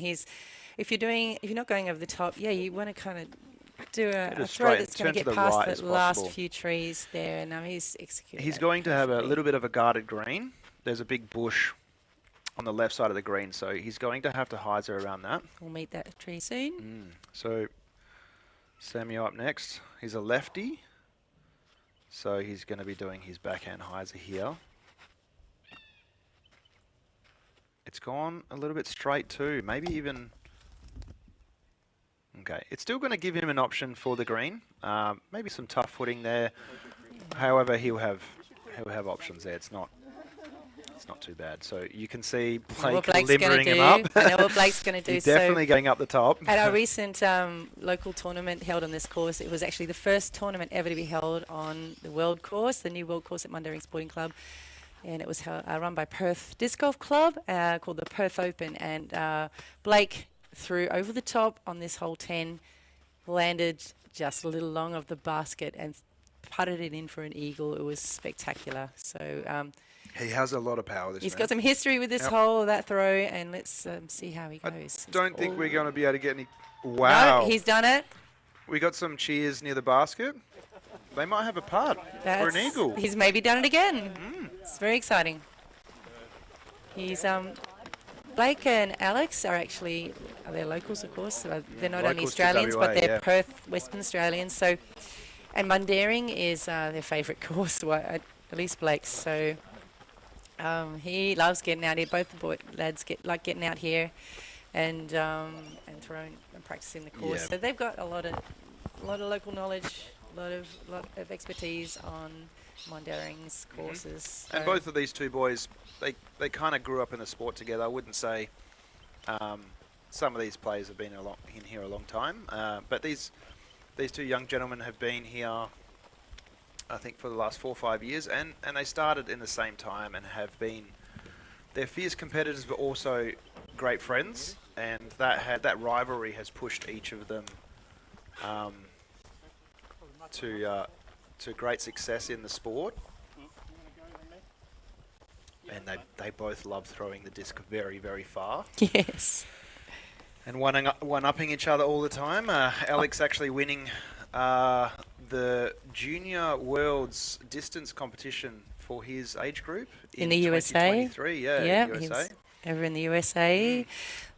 S8: If you're not going over the top, yeah, you want to kind of do a throw that's going to get past the last few trees there, and he's executed.
S7: He's going to have a little bit of a guarded green. There's a big bush on the left side of the green, so he's going to have to hyzer around that.
S8: We'll meet that tree soon.
S7: So Samuel up next. He's a lefty, so he's going to be doing his backhand hyzer here. It's gone a little bit straight too, maybe even. Okay, it's still going to give him an option for the green. Maybe some tough footing there. However, he'll have options there. It's not too bad. So you can see Blake limbering him up.
S8: I know what Blake's going to do.
S7: He's definitely getting up the top.
S8: At our recent local tournament held on this course, it was actually the first tournament ever to be held on the world course, the new world course at Mundaring Sporting Club. And it was run by Perth Disc Golf Club called the Perth Open. And Blake threw over the top on this hole 10, landed just a little long of the basket and putted it in for an eagle. It was spectacular. So
S7: he has a lot of power.
S8: He's got some history with this hole, that throw, and let's see how he goes.
S7: I don't think we're going to be able to get any. Wow.
S8: No, he's done it.
S7: We got some cheers near the basket. They might have a putt for an eagle.
S8: He's maybe done it again. It's very exciting. He's Blake and Alex are they're locals, of course. They're not only Australians, but they're Perth, Western Australians. So, and Mundaring is their favourite course, at least Blake's. So he loves getting out here. Both the lads like getting out here and throwing and practicing the course.
S7: Yeah.
S8: So they've got a lot of local knowledge, a lot of expertise on Mundaring's courses.
S7: And both of these two boys, they kind of grew up in the sport together. I wouldn't say some of these players have been in here a long time, but these two young gentlemen have been here, I think, for the last 4 or 5 years, and they started in the same time and have been, they're fierce competitors but also great friends, and that rivalry has pushed each of them to great success in the sport. And they both love throwing the disc very, very far.
S8: Yes.
S7: And one-upping each other all the time. Alex actually winning the Junior Worlds distance competition for his age group
S8: in the USA.
S7: 2023,
S8: yeah,
S7: USA.
S8: He was over in the USA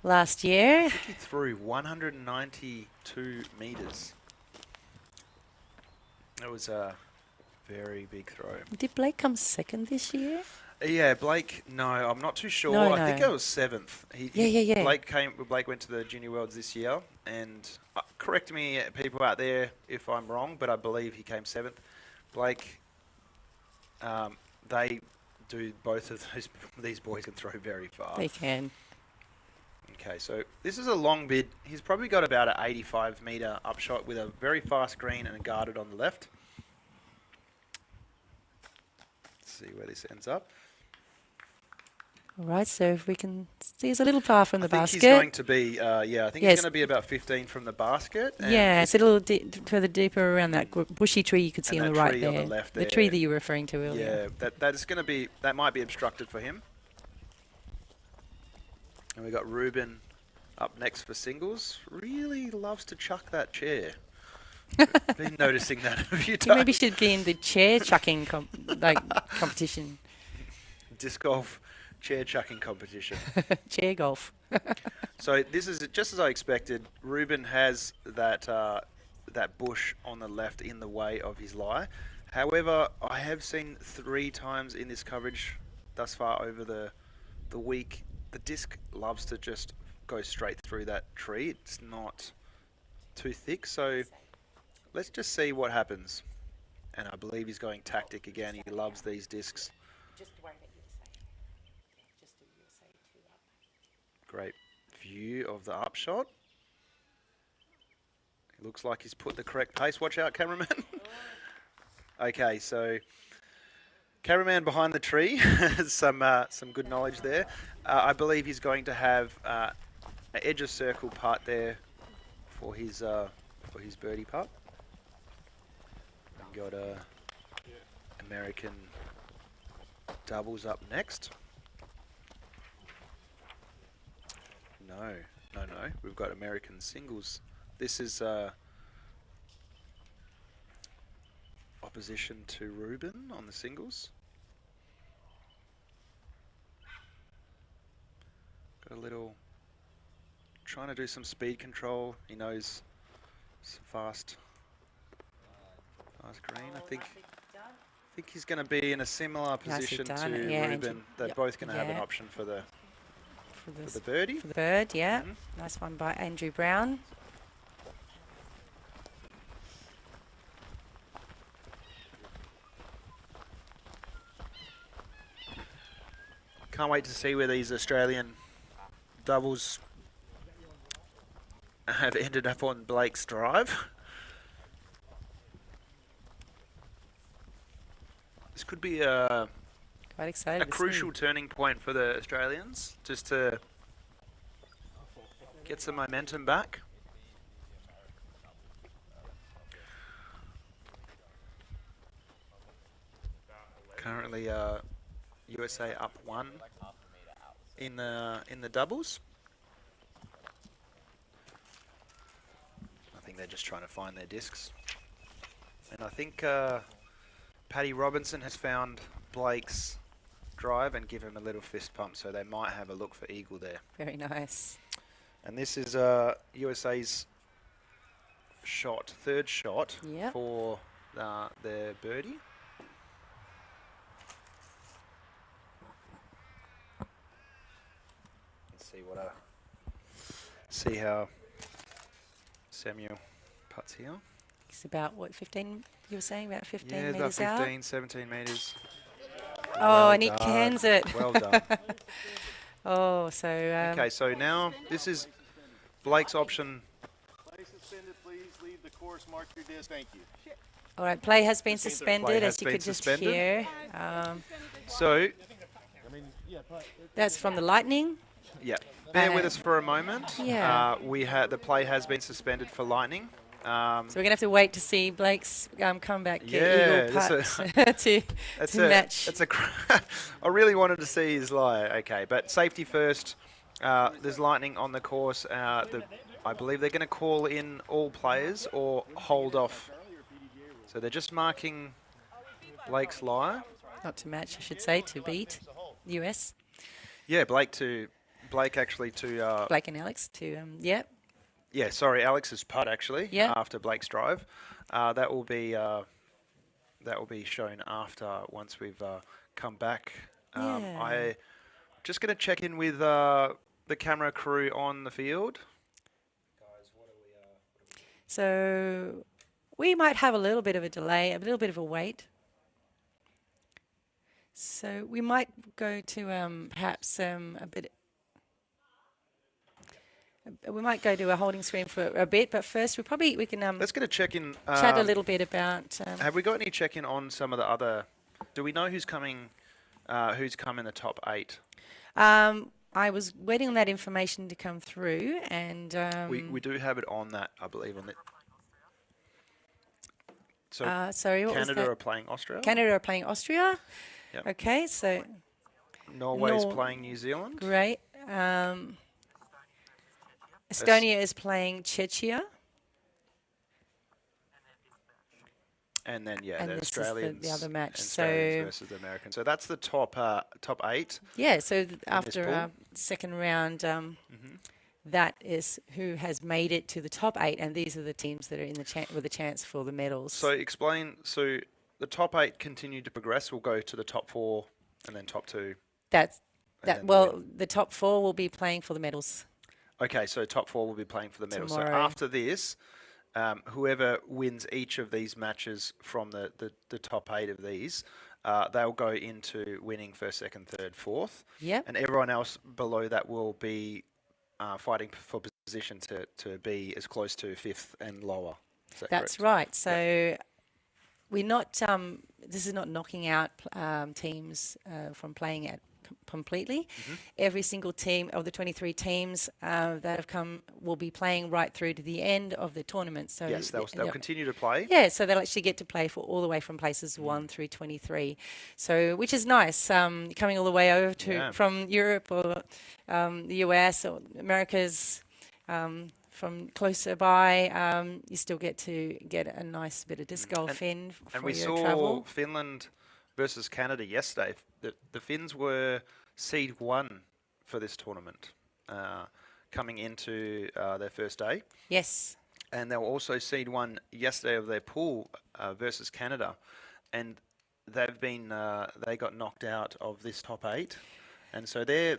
S8: last year.
S7: I think he threw 192 meters. That was a very big throw.
S8: Did Blake come second this year?
S7: Yeah, Blake. No, I'm not too sure.
S8: No.
S7: I think I was 7th.
S8: Yeah.
S7: Blake went to the Junior Worlds this year, and correct me, people out there, if I'm wrong, but I believe he came 7th. Blake. They do both of these boys can throw very far.
S8: They can.
S7: Okay, so this is a long bid. He's probably got about an 85 meter upshot with a very fast green and a guarded on the left. Let's see where this ends up.
S8: All right, so if we can see, he's a little far from the basket.
S7: I think he's going to be, I think he's going to be about 15 from the basket.
S8: Yeah, it's a little further deeper around that bushy tree you could see on the right there.
S7: On the left
S8: the tree that you were referring to earlier.
S7: Yeah, that is going to be, that might be obstructed for him. And we got Ruben up next for singles. Really loves to chuck that chair. Been noticing that a few
S8: You
S7: times.
S8: maybe should be in the chair chucking competition.
S7: Disc golf chair chucking competition.
S8: Chair golf.
S7: So this is just as I expected. Ruben has that that bush on the left in the way of his lie. However, I have seen 3 times in this coverage thus far over the week, the disc loves to just go straight through that tree. It's not too thick, so let's just see what happens. And I believe he's going tactic again. He loves these discs.
S8: Just worry about USA. Just do USA 2 up.
S7: Great view of the upshot. It looks like he's put the correct pace. Watch out, cameraman. Okay, so cameraman behind the tree. some good knowledge there. I believe he's going to have an edge of circle putt there for his birdie putt. Got American doubles up next. No. We've got American singles. This is opposition to Ruben on the singles. Got a little trying to do some speed control. He knows some fast green. I think he's going to be in a similar position to Ruben. They're both going to have an option for the birdie.
S8: For the bird, yeah. Nice one by Andrew Brown.
S7: Can't wait to see where these Australian doubles have ended up on Blake's drive. This could be a crucial turning point for the Australians, just to get some momentum back. Currently, USA up 1 in the doubles. I think they're just trying to find their discs, and I think Paddy Robinson has found Blake's drive and give him a little fist pump, so they might have a look for eagle there.
S8: Very nice.
S7: And this is USA's shot, third shot for their birdie. Let's see how Samuel puts here.
S8: He's about, what, 15, you were saying? About 15
S7: metres
S8: metres
S7: out?
S8: out?
S7: 15, 17 metres.
S8: Oh,
S7: Well
S8: and he
S7: done.
S8: cans it.
S7: Well done.
S8: Oh, so...
S7: okay, so now this is Blake's option.
S5: Play suspended, please leave the course, mark your disc, thank you.
S8: all right, play has been suspended,
S7: Play has
S8: as you
S7: been
S8: could just
S7: suspended.
S8: hear.
S7: So,
S8: That's from the Lightning.
S7: yeah, bear with us for a moment.
S8: Yeah.
S7: The play has been suspended for Lightning.
S8: So we're going to have to wait to see Blake's comeback
S7: Yeah,
S8: eagle
S7: that's
S8: putt to match.
S7: I really wanted to see his lie. Okay, but safety first. There's Lightning on the course. I believe they're going to call in all players or hold off. So they're just marking Blake's lie.
S8: Not to match, I should say, to beat US.
S7: Yeah, Blake actually to...
S8: Blake and Alex to, yeah.
S7: Yeah, sorry, Alex's putt actually.
S8: Yeah.
S7: After Blake's drive, that will be shown after once we've come back. I just going to check in with the camera crew on the field. Guys, what are we?
S8: So we might have a little bit of a delay, a little bit of a wait. So we might go to perhaps a bit. We might go to a holding screen for a bit, but first we can
S7: Let's get a check-in.
S8: Chat a little bit about.
S7: Have we got any check-in on some of the other? Do we know who's coming? Who's come in the top 8?
S8: I was waiting on that information to come through, and
S7: we do have it on that, I believe, on it. So
S8: sorry, what was
S7: Canada
S8: that?
S7: are playing Austria.
S8: Canada are playing Austria.
S7: Yep.
S8: Okay, so
S7: Norway's playing New Zealand.
S8: Great. Estonia is playing Czechia.
S7: And then
S8: And
S7: the
S8: this is
S7: Australians,
S8: the other match.
S7: Australians
S8: So
S7: versus the Americans. So that's the top 8.
S8: yeah, so
S7: this
S8: after
S7: pool.
S8: our second round, that is who has made it to the top 8, and these are the teams that are in the with a chance for the medals.
S7: So explain. So the top 8 continue to progress. We'll go to the top 4 and then top 2.
S8: That's
S7: and
S8: that.
S7: then
S8: Well, the top 4 will be playing for the medals.
S7: Okay, so top 4 will be playing for the medals. So
S8: Tomorrow.
S7: after this, whoever wins each of these matches from the top 8 of these, they'll go into winning first, second, third, fourth.
S8: Yep.
S7: And everyone else below that will be fighting for position to be as close to 5th and lower. Is that
S8: That's
S7: correct?
S8: right. So we're not. This is not knocking out teams from playing it completely. Every single team of the 23 teams that have come will be playing right through to the end of the tournament. So
S7: Yes, they'll continue to play.
S8: Yeah, so they'll actually get to play for all the way from places 1 through 23. So, which is nice. Coming all the way over to from Europe or the US or Americas. From closer by, you still get to get a nice bit of disc golf in for
S7: And we
S8: your
S7: saw
S8: travel.
S7: Finland versus Canada yesterday. The Finns were seed 1 for this tournament, coming into their first day.
S8: Yes.
S7: And they were also seed 1 yesterday of their pool versus Canada, and they got knocked out of this top 8. And so their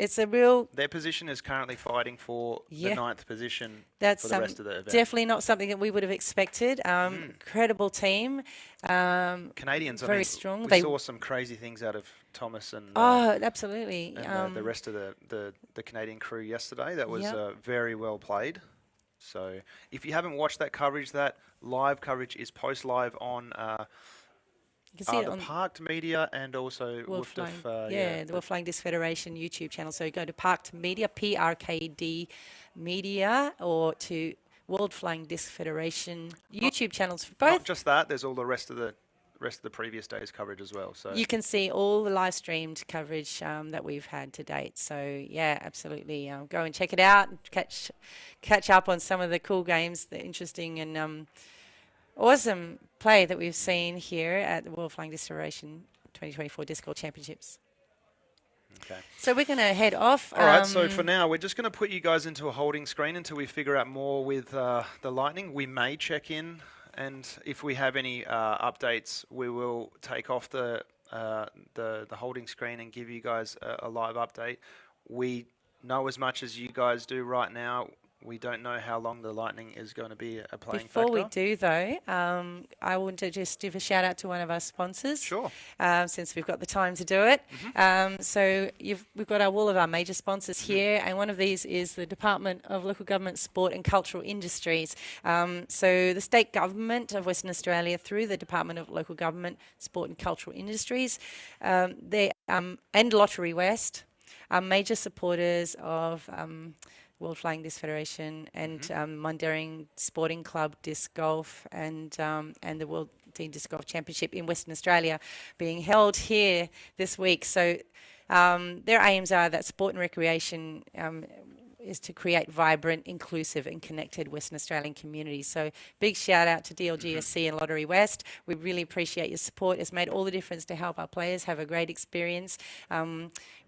S7: position is currently fighting for the 9th position for the rest of the event.
S8: Definitely not something that we would have expected. Incredible team.
S7: Canadians,
S8: very strong.
S7: We saw some crazy things out of Thomas and
S8: absolutely.
S7: And the rest of the Canadian crew yesterday. That was very well played. So if you haven't watched that coverage, that live coverage is post live on.
S8: You can see it
S7: the
S8: on
S7: Parked Media and also
S8: the World Flying Disc Federation YouTube channel. So go to Parked Media, PRKD Media, or to World Flying Disc Federation YouTube channels for both.
S7: Not just that, there's all the rest of the previous day's coverage as well. So
S8: you can see all the live streamed coverage that we've had to date. So yeah, absolutely, go and check it out. Catch up on some of the cool games, the interesting and awesome play that we've seen here at the World Flying Disc Federation 2024 Disc Golf Championships.
S7: Okay.
S8: So we're going to head off.
S7: All right, so for now, we're just going to put you guys into a holding screen until we figure out more with the Lightning. We may check in, and if we have any updates, we will take off the holding screen and give you guys a live update. We know as much as you guys do right now. We don't know how long the Lightning is going to be a playing factor.
S8: Before we do, though, I want to just give a shout out to one of our sponsors.
S7: Sure.
S8: Since we've got the time to do it. So we've got all of our major sponsors here, and one of these is the Department of Local Government, Sport and Cultural Industries. So the state government of Western Australia, through the Department of Local Government, Sport and Cultural Industries, and Lottery West are major supporters of World Flying Disc Federation and Mundaring Sporting Club Disc Golf and the World Team Disc Golf Championship in Western Australia being held here this week. So their aims are that sport and recreation is to create vibrant, inclusive and connected Western Australian communities. So big shout out to DLGSC and Lottery West. We really appreciate your support. It's made all the difference to help our players have a great experience.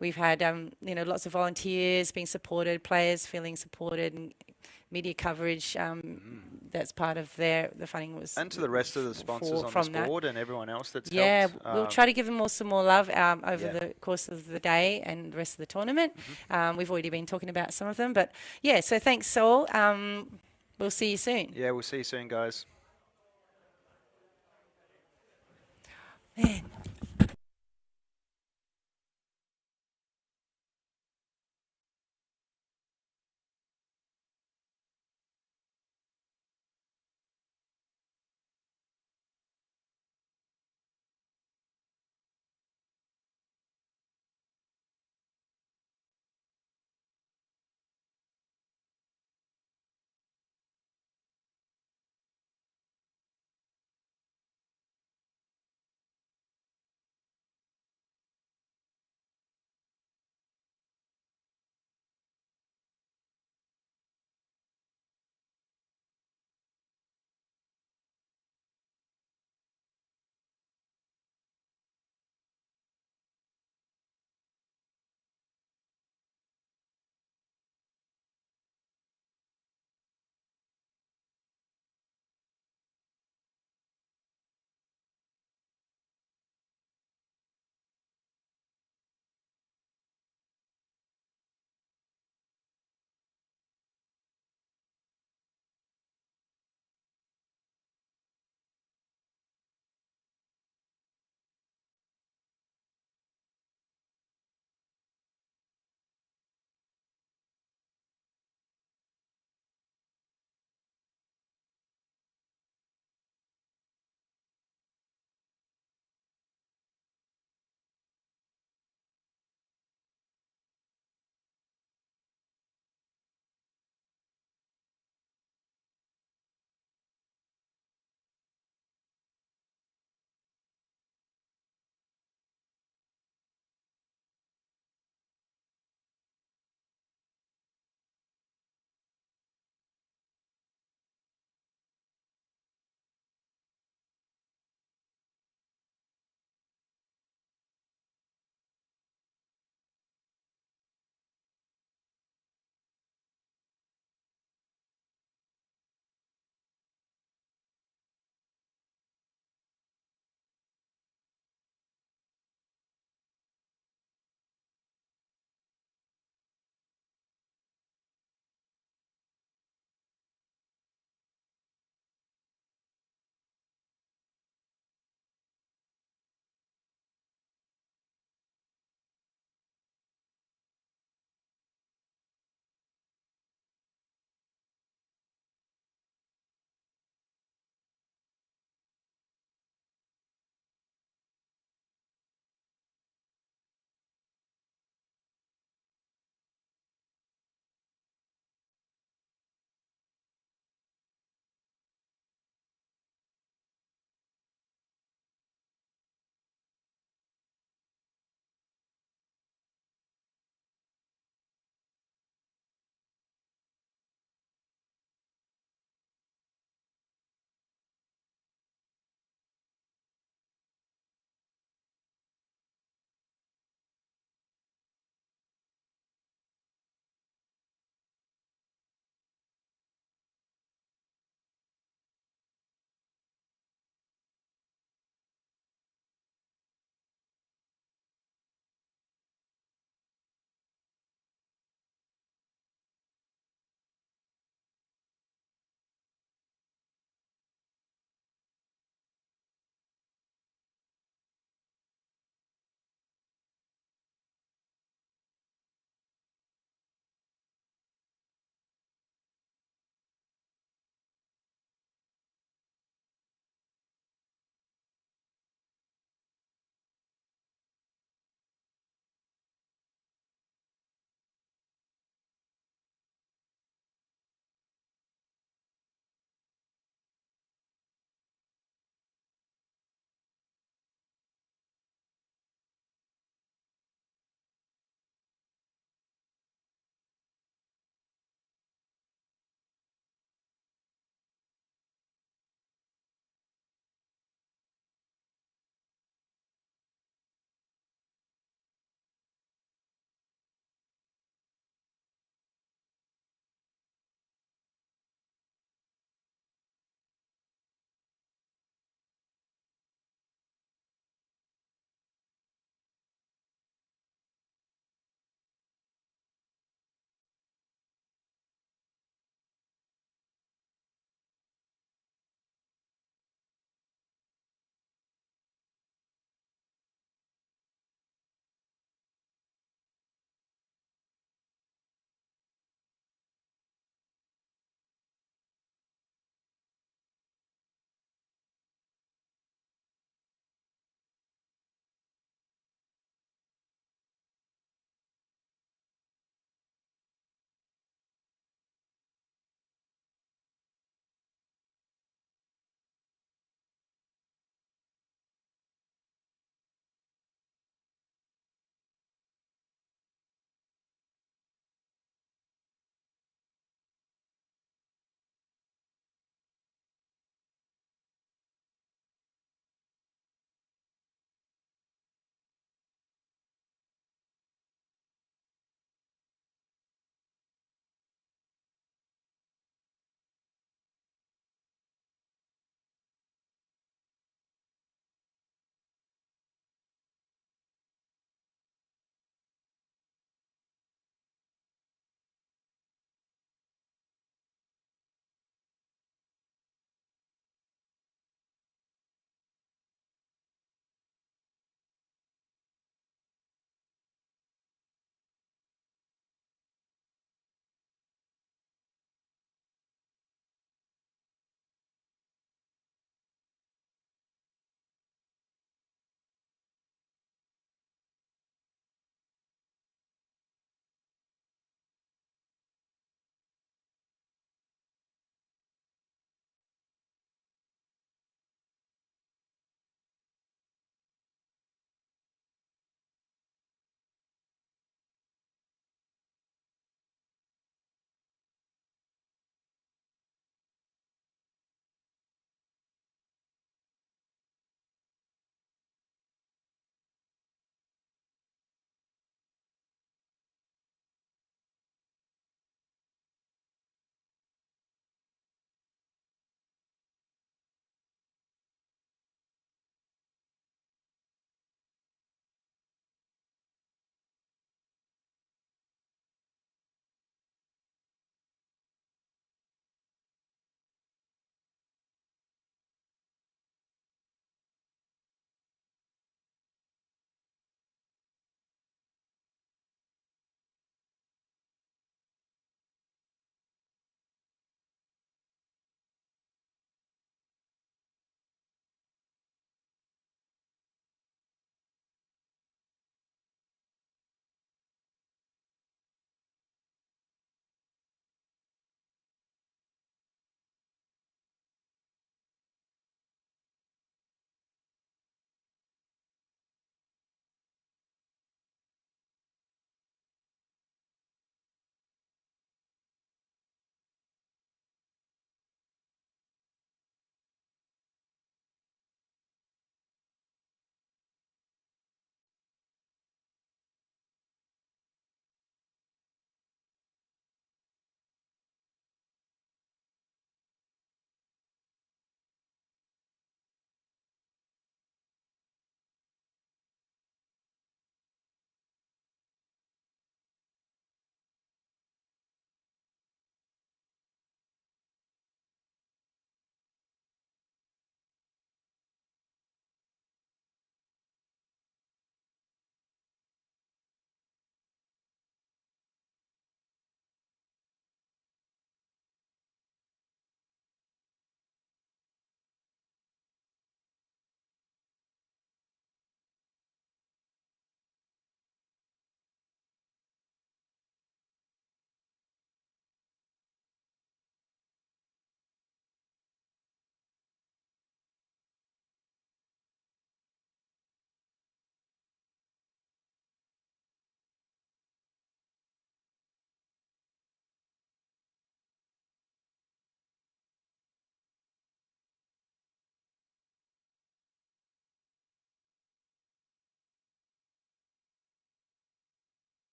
S8: We've had lots of volunteers being supported, players feeling supported, and media coverage that's part of the funding was.
S7: And to the rest of the sponsors on this board and everyone else that's
S8: helped.
S7: Yeah,
S8: we'll try to give them some more love over the course of the day and the rest of the tournament. We've already been talking about some of them, but yeah, so thanks, Saul. We'll see you soon.
S7: Yeah, we'll see you soon, guys.
S8: Man.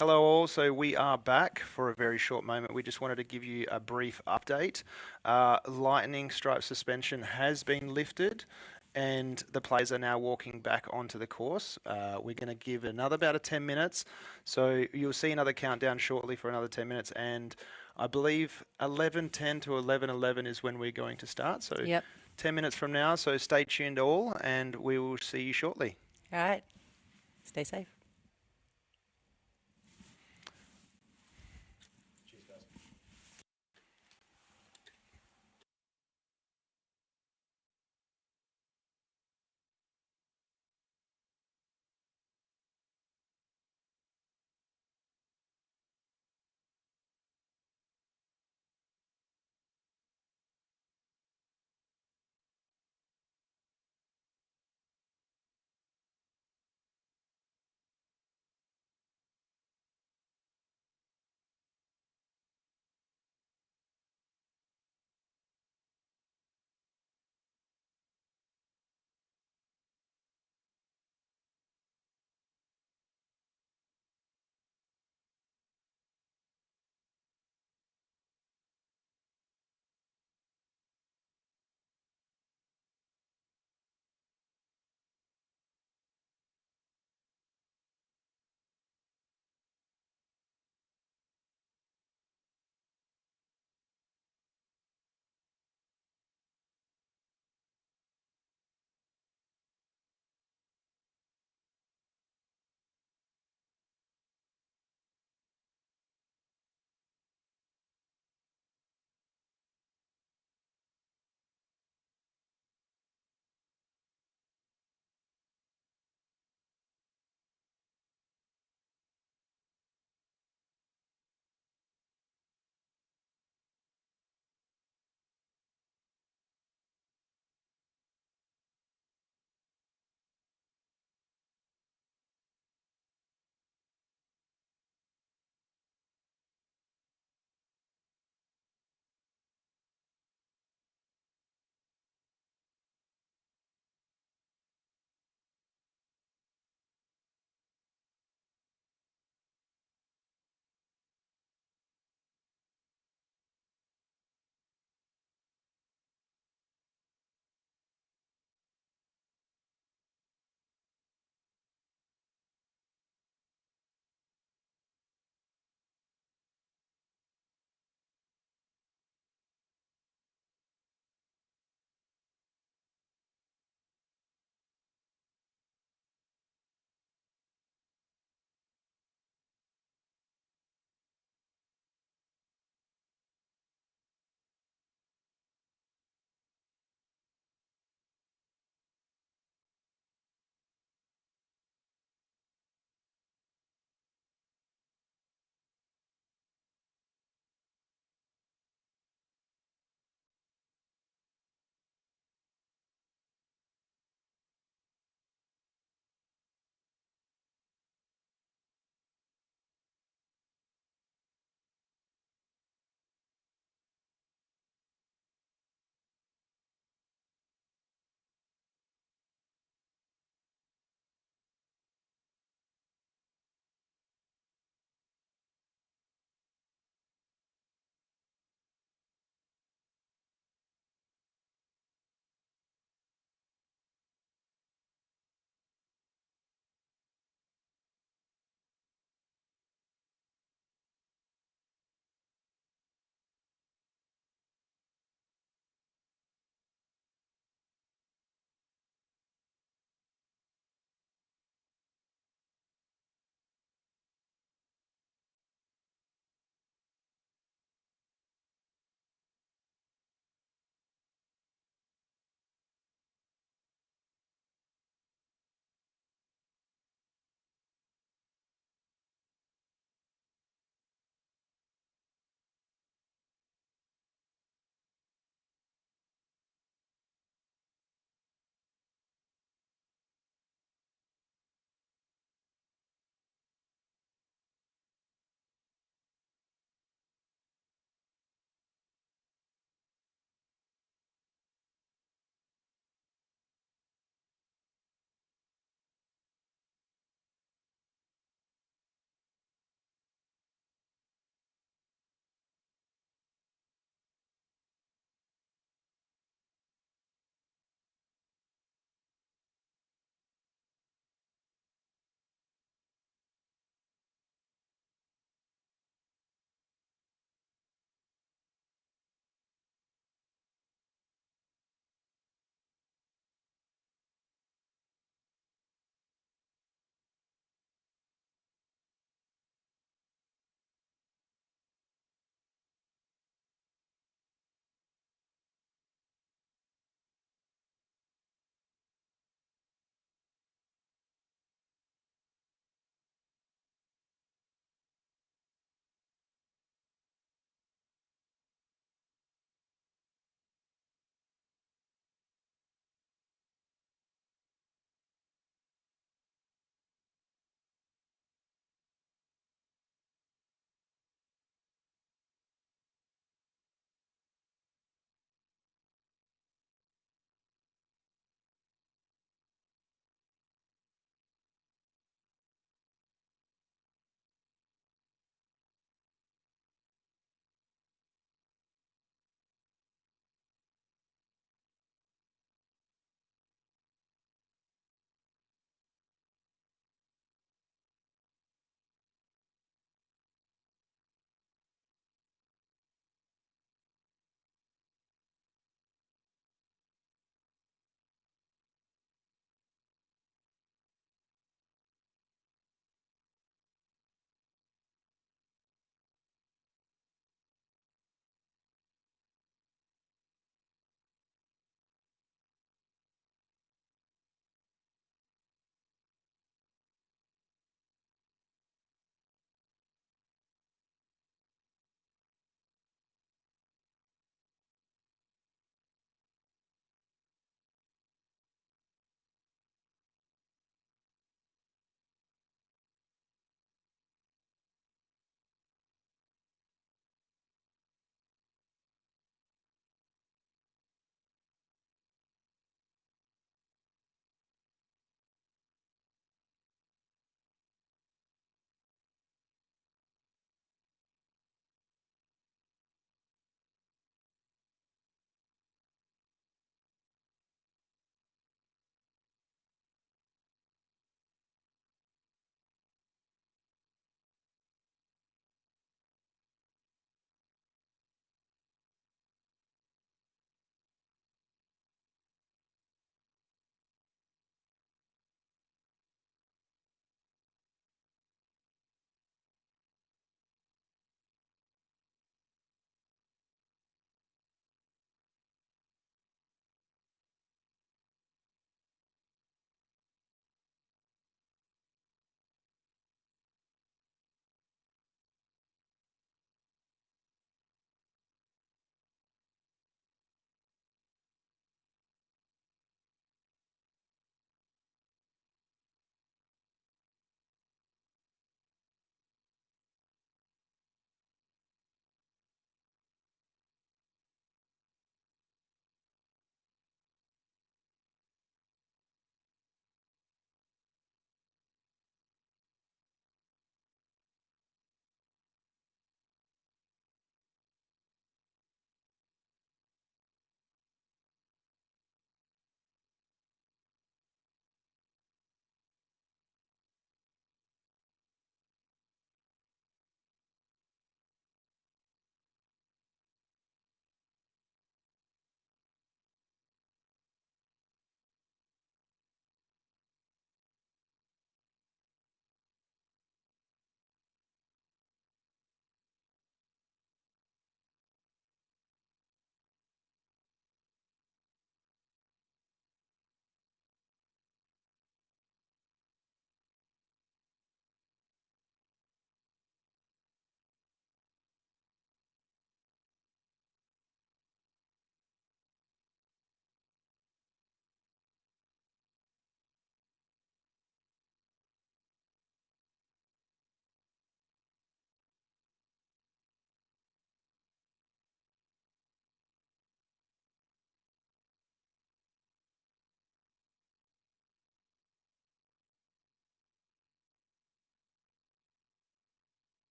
S7: Hello all, so we are back for a very short moment. We just wanted to give you a brief update. Lightning stripe suspension has been lifted and the players are now walking back onto the course. We're going to give another about 10 minutes, so you'll see another countdown shortly for another 10 minutes, and I believe 11:10 to 11:11 is when we're going to start, so
S8: Yep.
S7: 10 minutes from now, so stay tuned all and we will see you shortly.
S8: All right. Stay safe.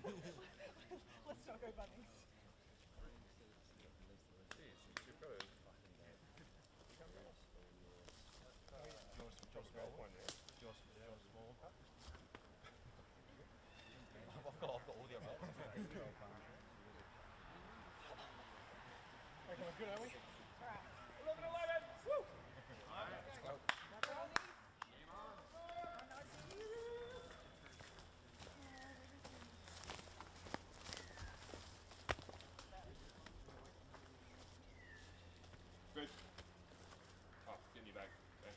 S6: Let's not go Bunnings.
S9: Okay, we're good, are we?
S6: Alright.
S9: 11-11! Woo!
S10: Good. Oh, get in your bag. Okay.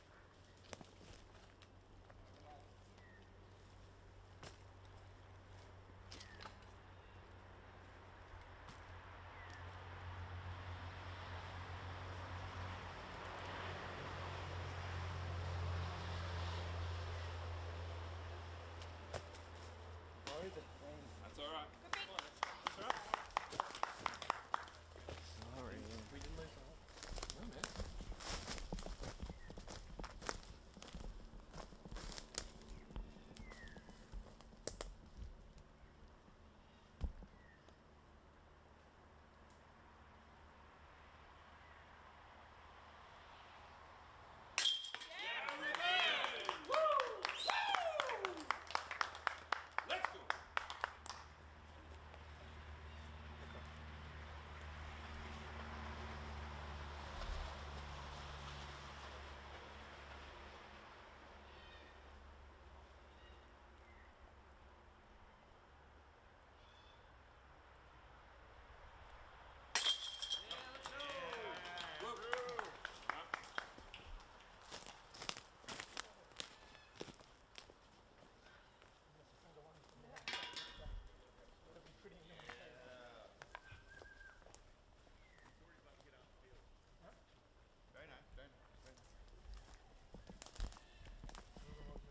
S10: That's all right. That's all right.
S5: Sorry. We didn't lose
S10: No, man.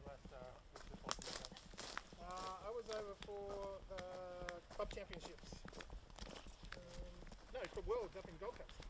S10: Let's go.
S9: I was over for the club championships. No, for Worlds up in Gold Coast.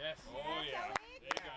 S10: Yes. Oh yeah. There you go.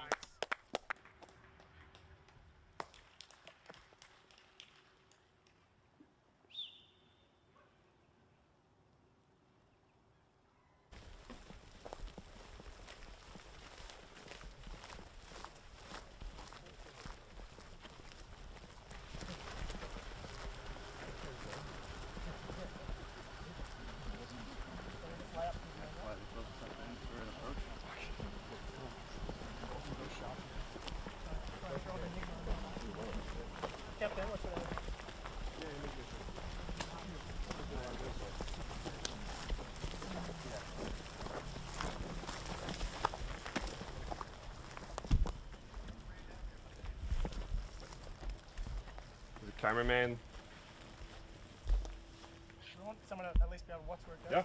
S9: Captain, what's your name?
S10: The cameraman.
S9: We want someone to at least be able to watch where it goes.
S10: Yeah.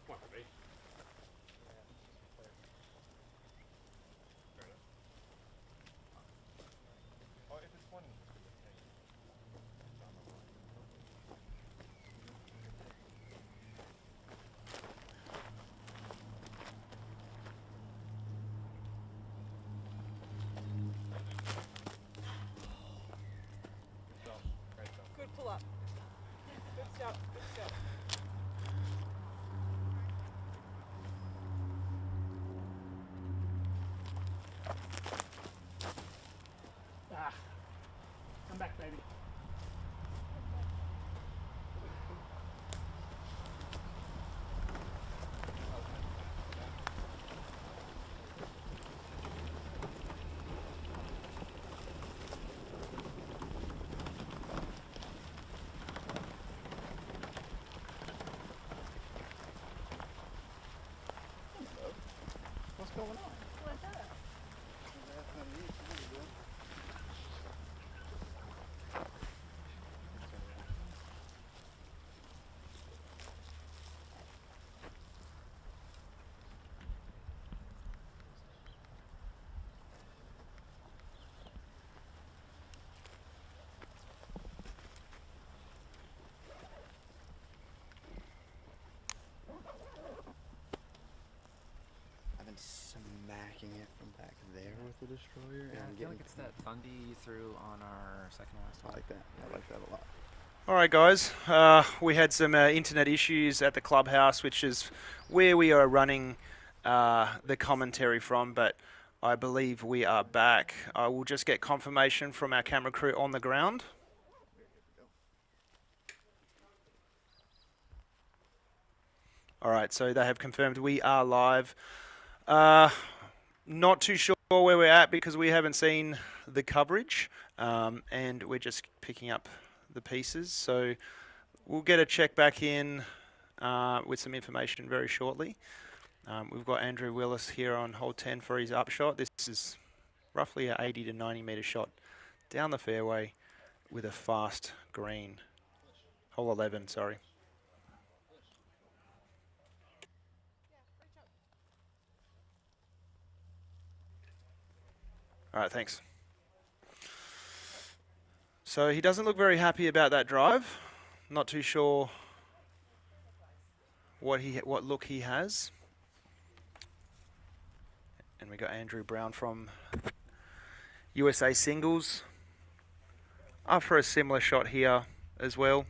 S10: Might be. Fair enough. Oh, if it's one. Good job. Great job.
S6: Good pull up. Good stuff. Good stuff.
S9: Ah. Come back, baby. What's going on?
S5: I've been smacking it from back there with the destroyer, and
S4: Yeah,
S5: I'm
S4: I feel
S5: getting.
S4: like it's that Fundy you threw on our second last
S5: I
S4: one.
S5: like that. I like that a lot.
S7: All right, guys. We had some internet issues at the clubhouse, which is where we are running the commentary from, but I believe we are back. I will just get confirmation from our camera crew on the ground. All right, so they have confirmed we are live. Not too sure where we're at because we haven't seen the coverage, and we're just picking up the pieces. So we'll get a check back in with some information very shortly. We've got Andrew Willis here on hole 10 for his upshot. This is roughly an 80 to 90 metre shot down the fairway with a fast green. Hole 11, sorry. All right, thanks. So he doesn't look very happy about that drive. Not too sure what look he has. And we got Andrew Brown from USA Singles up for a similar shot here as well.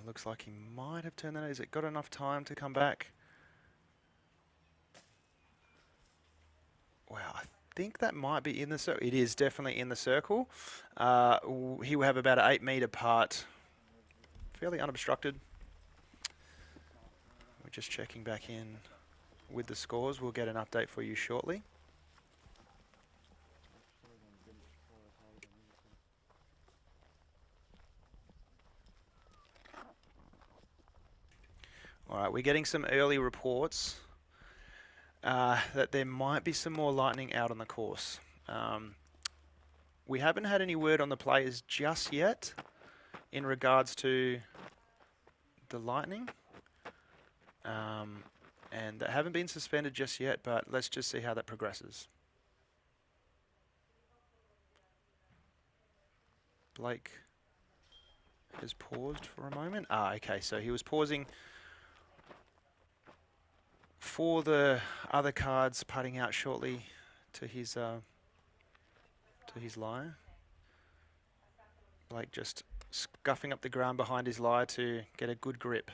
S7: Looks like he might have turned that. Has it got enough time to come back? Wow, I think that might be in the circle. It is definitely in the circle. He will have about an 8 metre part, fairly unobstructed. We're just checking back in with the scores. We'll get an update for you shortly. All right, we're getting some early reports that there might be some more lightning out on the course. We haven't had any word on the players just yet in regards to the lightning. And they haven't been suspended just yet, but let's just see how that progresses. Blake has paused for a moment. Okay, so he was pausing for the other cards, putting out shortly to his lie. Blake just scuffing up the ground behind his lie to get a good grip.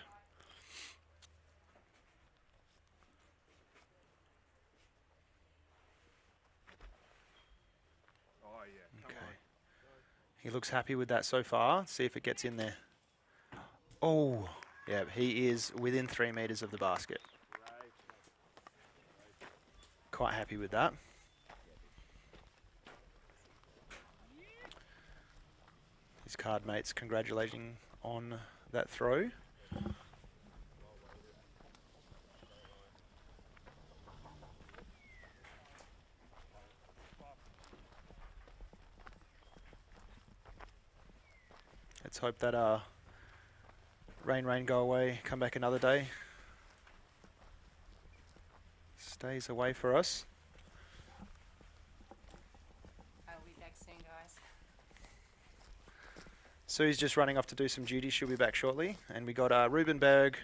S10: Oh yeah, come on.
S7: He looks happy with that so far. See if it gets in there. Oh, yeah, he is within 3 meters of the basket. Quite happy with that. His card mates congratulating on that throw. Let's hope that rain, go away, come back another day. Stays away for us.
S8: I'll be back soon, guys.
S7: Sue's just running off to do some duty. She'll be back shortly. And we got Ruben Berg,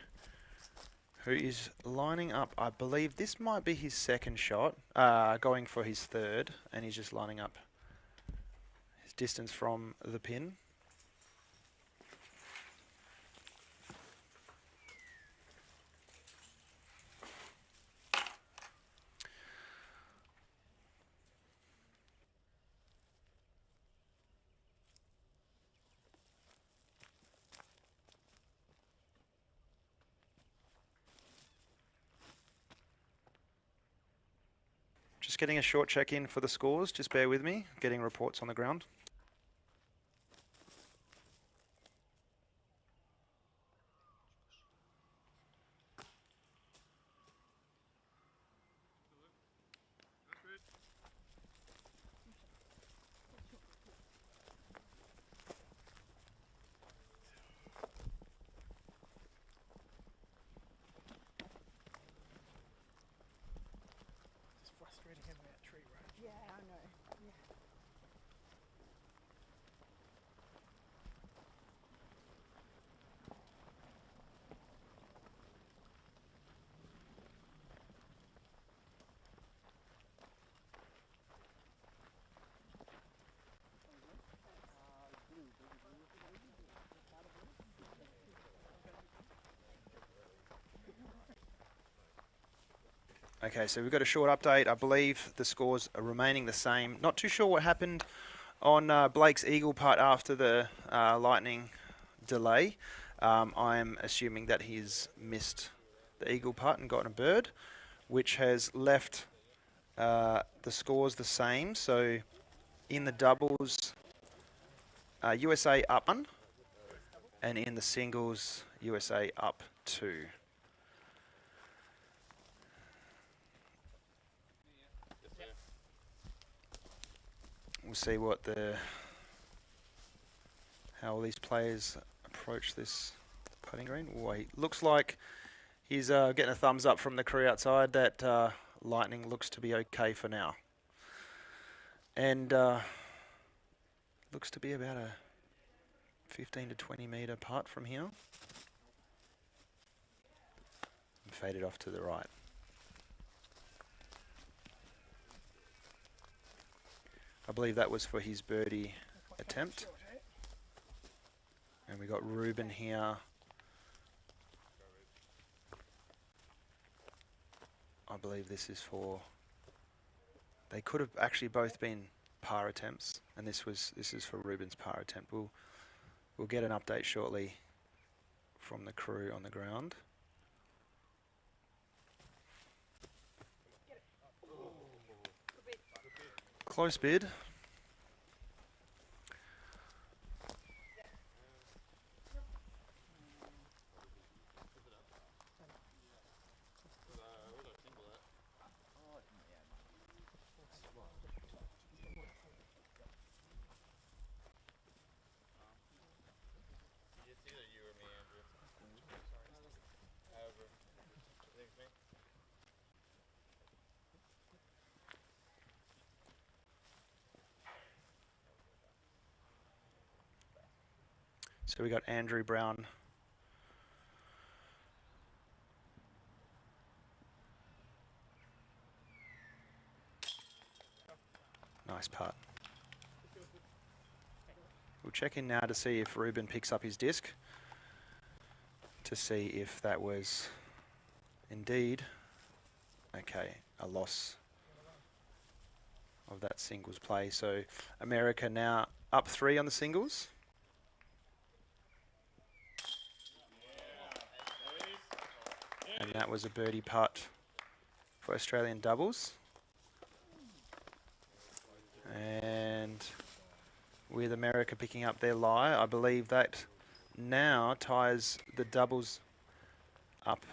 S7: who is lining up. I believe this might be his second shot, going for his third, and he's just lining up his distance from the pin. Just getting a short check-in for the scores. Just bear with me, getting reports on the ground.
S9: It's frustrating having that tree right.
S6: Yeah, I know. Yeah.
S7: Okay, so we've got a short update. I believe the scores are remaining the same. Not too sure what happened on Blake's eagle putt after the lightning delay. I'm assuming that he's missed the eagle putt and gotten a bird, which has left the scores the same. So in the doubles, USA up 1, and in the singles, USA up 2. We'll see what how all these players approach this putting green. Oh, he looks like he's getting a thumbs up from the crew outside that lightning looks to be okay for now. And looks to be about a 15 to 20 meter putt from here. And faded off to the right. I believe that was for his birdie attempt. And we got Ruben here. I believe this is for... They could have actually both been par attempts, and this is for Ruben's par attempt. We'll get an update shortly from the crew on the ground. Close bid.
S10: It's either you or me, Andrew. However, I think it's me.
S7: So we got Andrew Brown. Nice putt. We'll check in now to see if Ruben picks up his disc, to see if that was indeed, okay, a loss of that singles play. So America now up 3 on the singles. And that was a birdie putt for Australian doubles. And with America picking up their lie, I believe that now ties the doubles up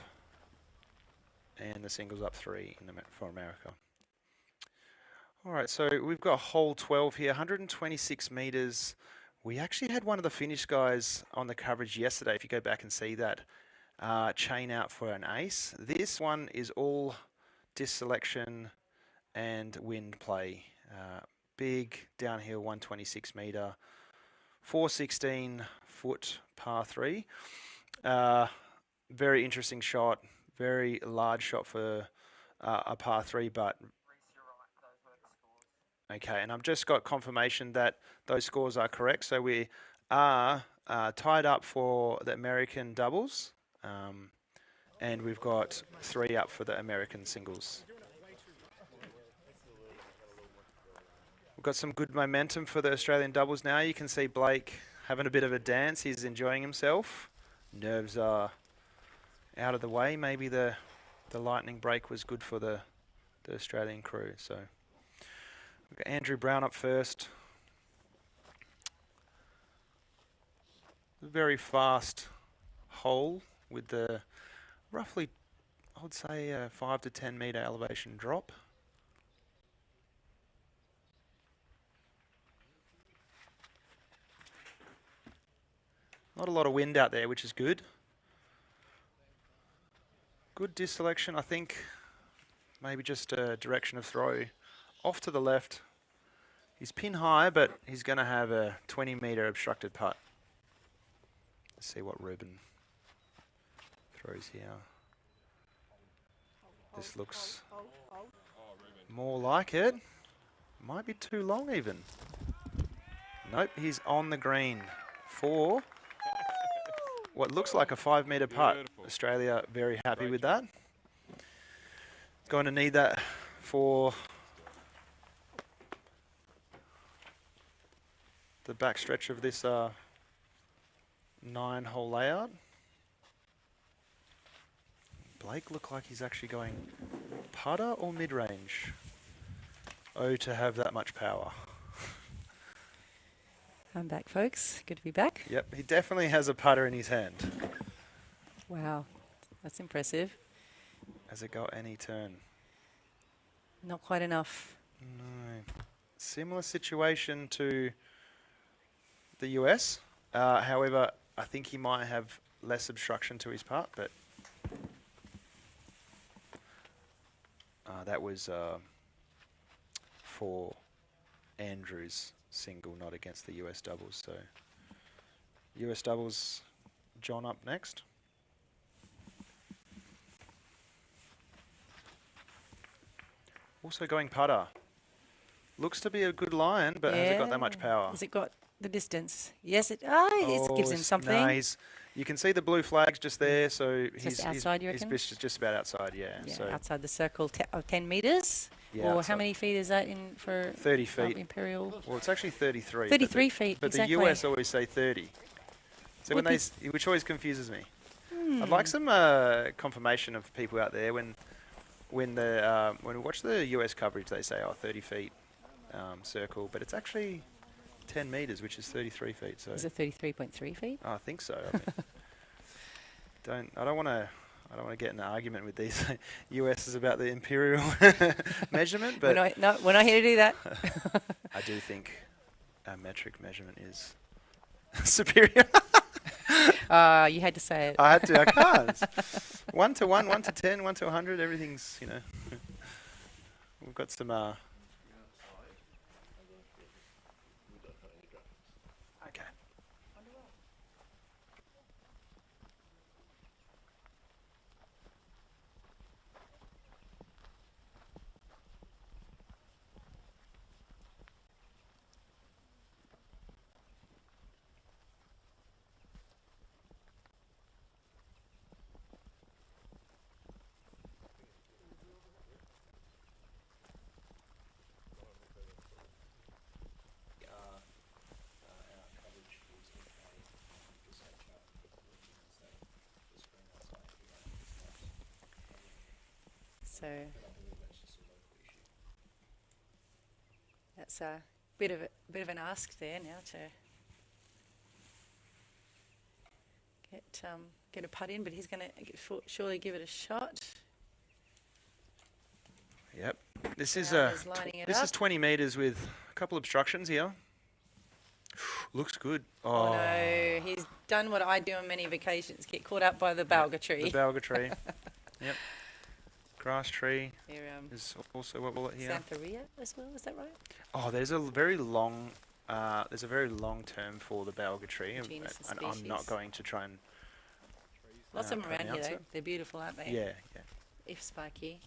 S7: and the singles up 3 for America. All right, so we've got hole 12 here, 126 meters. We actually had one of the Finnish guys on the coverage yesterday, if you go back and see that, chain out for an ace. This one is all disc selection and wind play. Big downhill 126 meter, 416 foot par 3. Very interesting shot, very large shot for a par 3, but okay, and I've just got confirmation that those scores are correct. So we are tied up for the American doubles, and we've got 3 up for the American singles. We've got some good momentum for the Australian doubles now. You can see Blake having a bit of a dance. He's enjoying himself. Nerves are out of the way. Maybe the lightning break was good for the Australian crew. So we've got Andrew Brown up first. A very fast hole with the roughly, I would say, 5 to 10 meter elevation drop. Not a lot of wind out there, which is good. Good disc selection, I think. Maybe just a direction of throw off to the left. He's pin high, but he's going to have a 20 meter obstructed putt. Let's see what Ruben throws here. This looks more like it. Might be too long even. Nope, he's on the green for what looks like a 5 meter putt.
S10: Beautiful.
S7: Australia very happy with that. Going to need that for the back stretch of this 9-hole layout. Blake looked like he's actually going putter or mid-range. Oh, to have that much power.
S8: I'm back, folks. Good to be back.
S7: Yep, he definitely has a putter in his hand.
S8: Wow, that's impressive.
S7: Has it got any turn?
S8: Not quite enough.
S7: No. Similar situation to the US. However, I think he might have less obstruction to his putt, but that was for Andrew's single, not against the US doubles. So US doubles, John up next. Also going putter. Looks to be a good line, but has it got that much power?
S8: Has it got the distance? Yes, it gives him something.
S7: No, you can see the blue flags just there, so
S8: Just outside, you reckon?
S7: he's just about outside, yeah.
S8: Yeah,
S7: So
S8: outside the circle of 10 metres?
S7: Yeah,
S8: or
S7: outside.
S8: how many feet is that in for
S7: 30 feet.
S8: Imperial?
S7: Well, it's actually 33.
S8: 33 feet,
S7: but
S8: exactly.
S7: the US always say 30. So
S8: Would
S7: when
S8: be
S7: which always confuses me. I'd
S8: Hmm.
S7: like some confirmation of people out there when we watch the US coverage, they say 30 feet circle, but it's actually 10 meters, which is 33 feet. So
S8: Is it 33.3 feet?
S7: I think so. I mean, I don't want to get in an argument with these USs about the imperial measurement, but
S8: we're not here to do that.
S7: I do think our metric measurement is superior.
S8: You had to say it.
S7: I had to. I can't. 1 to 1, 1 to 10, 1 to 100. Everything's, We've got some. Okay.
S8: So that's a bit of an ask there now to get a putt in, but he's going to surely give it a shot.
S7: Yep. This is
S8: Is lining it
S7: this
S8: up.
S7: is 20 metres with a couple of obstructions here. Looks good.
S8: Oh no, he's done what I do on many vacations, get caught up by the balga tree.
S7: The balga tree. Yep. Grass tree
S8: Here,
S7: is also what will it here.
S8: Xanthoria as well, is that right?
S7: Oh, there's a very long term for the balga tree, and
S8: Genus and
S7: I'm not
S8: species.
S7: going to try and
S8: Lots of them around here
S7: pronounce
S8: though.
S7: it.
S8: They're beautiful, aren't they?
S7: Yeah, yeah.
S8: If spiky.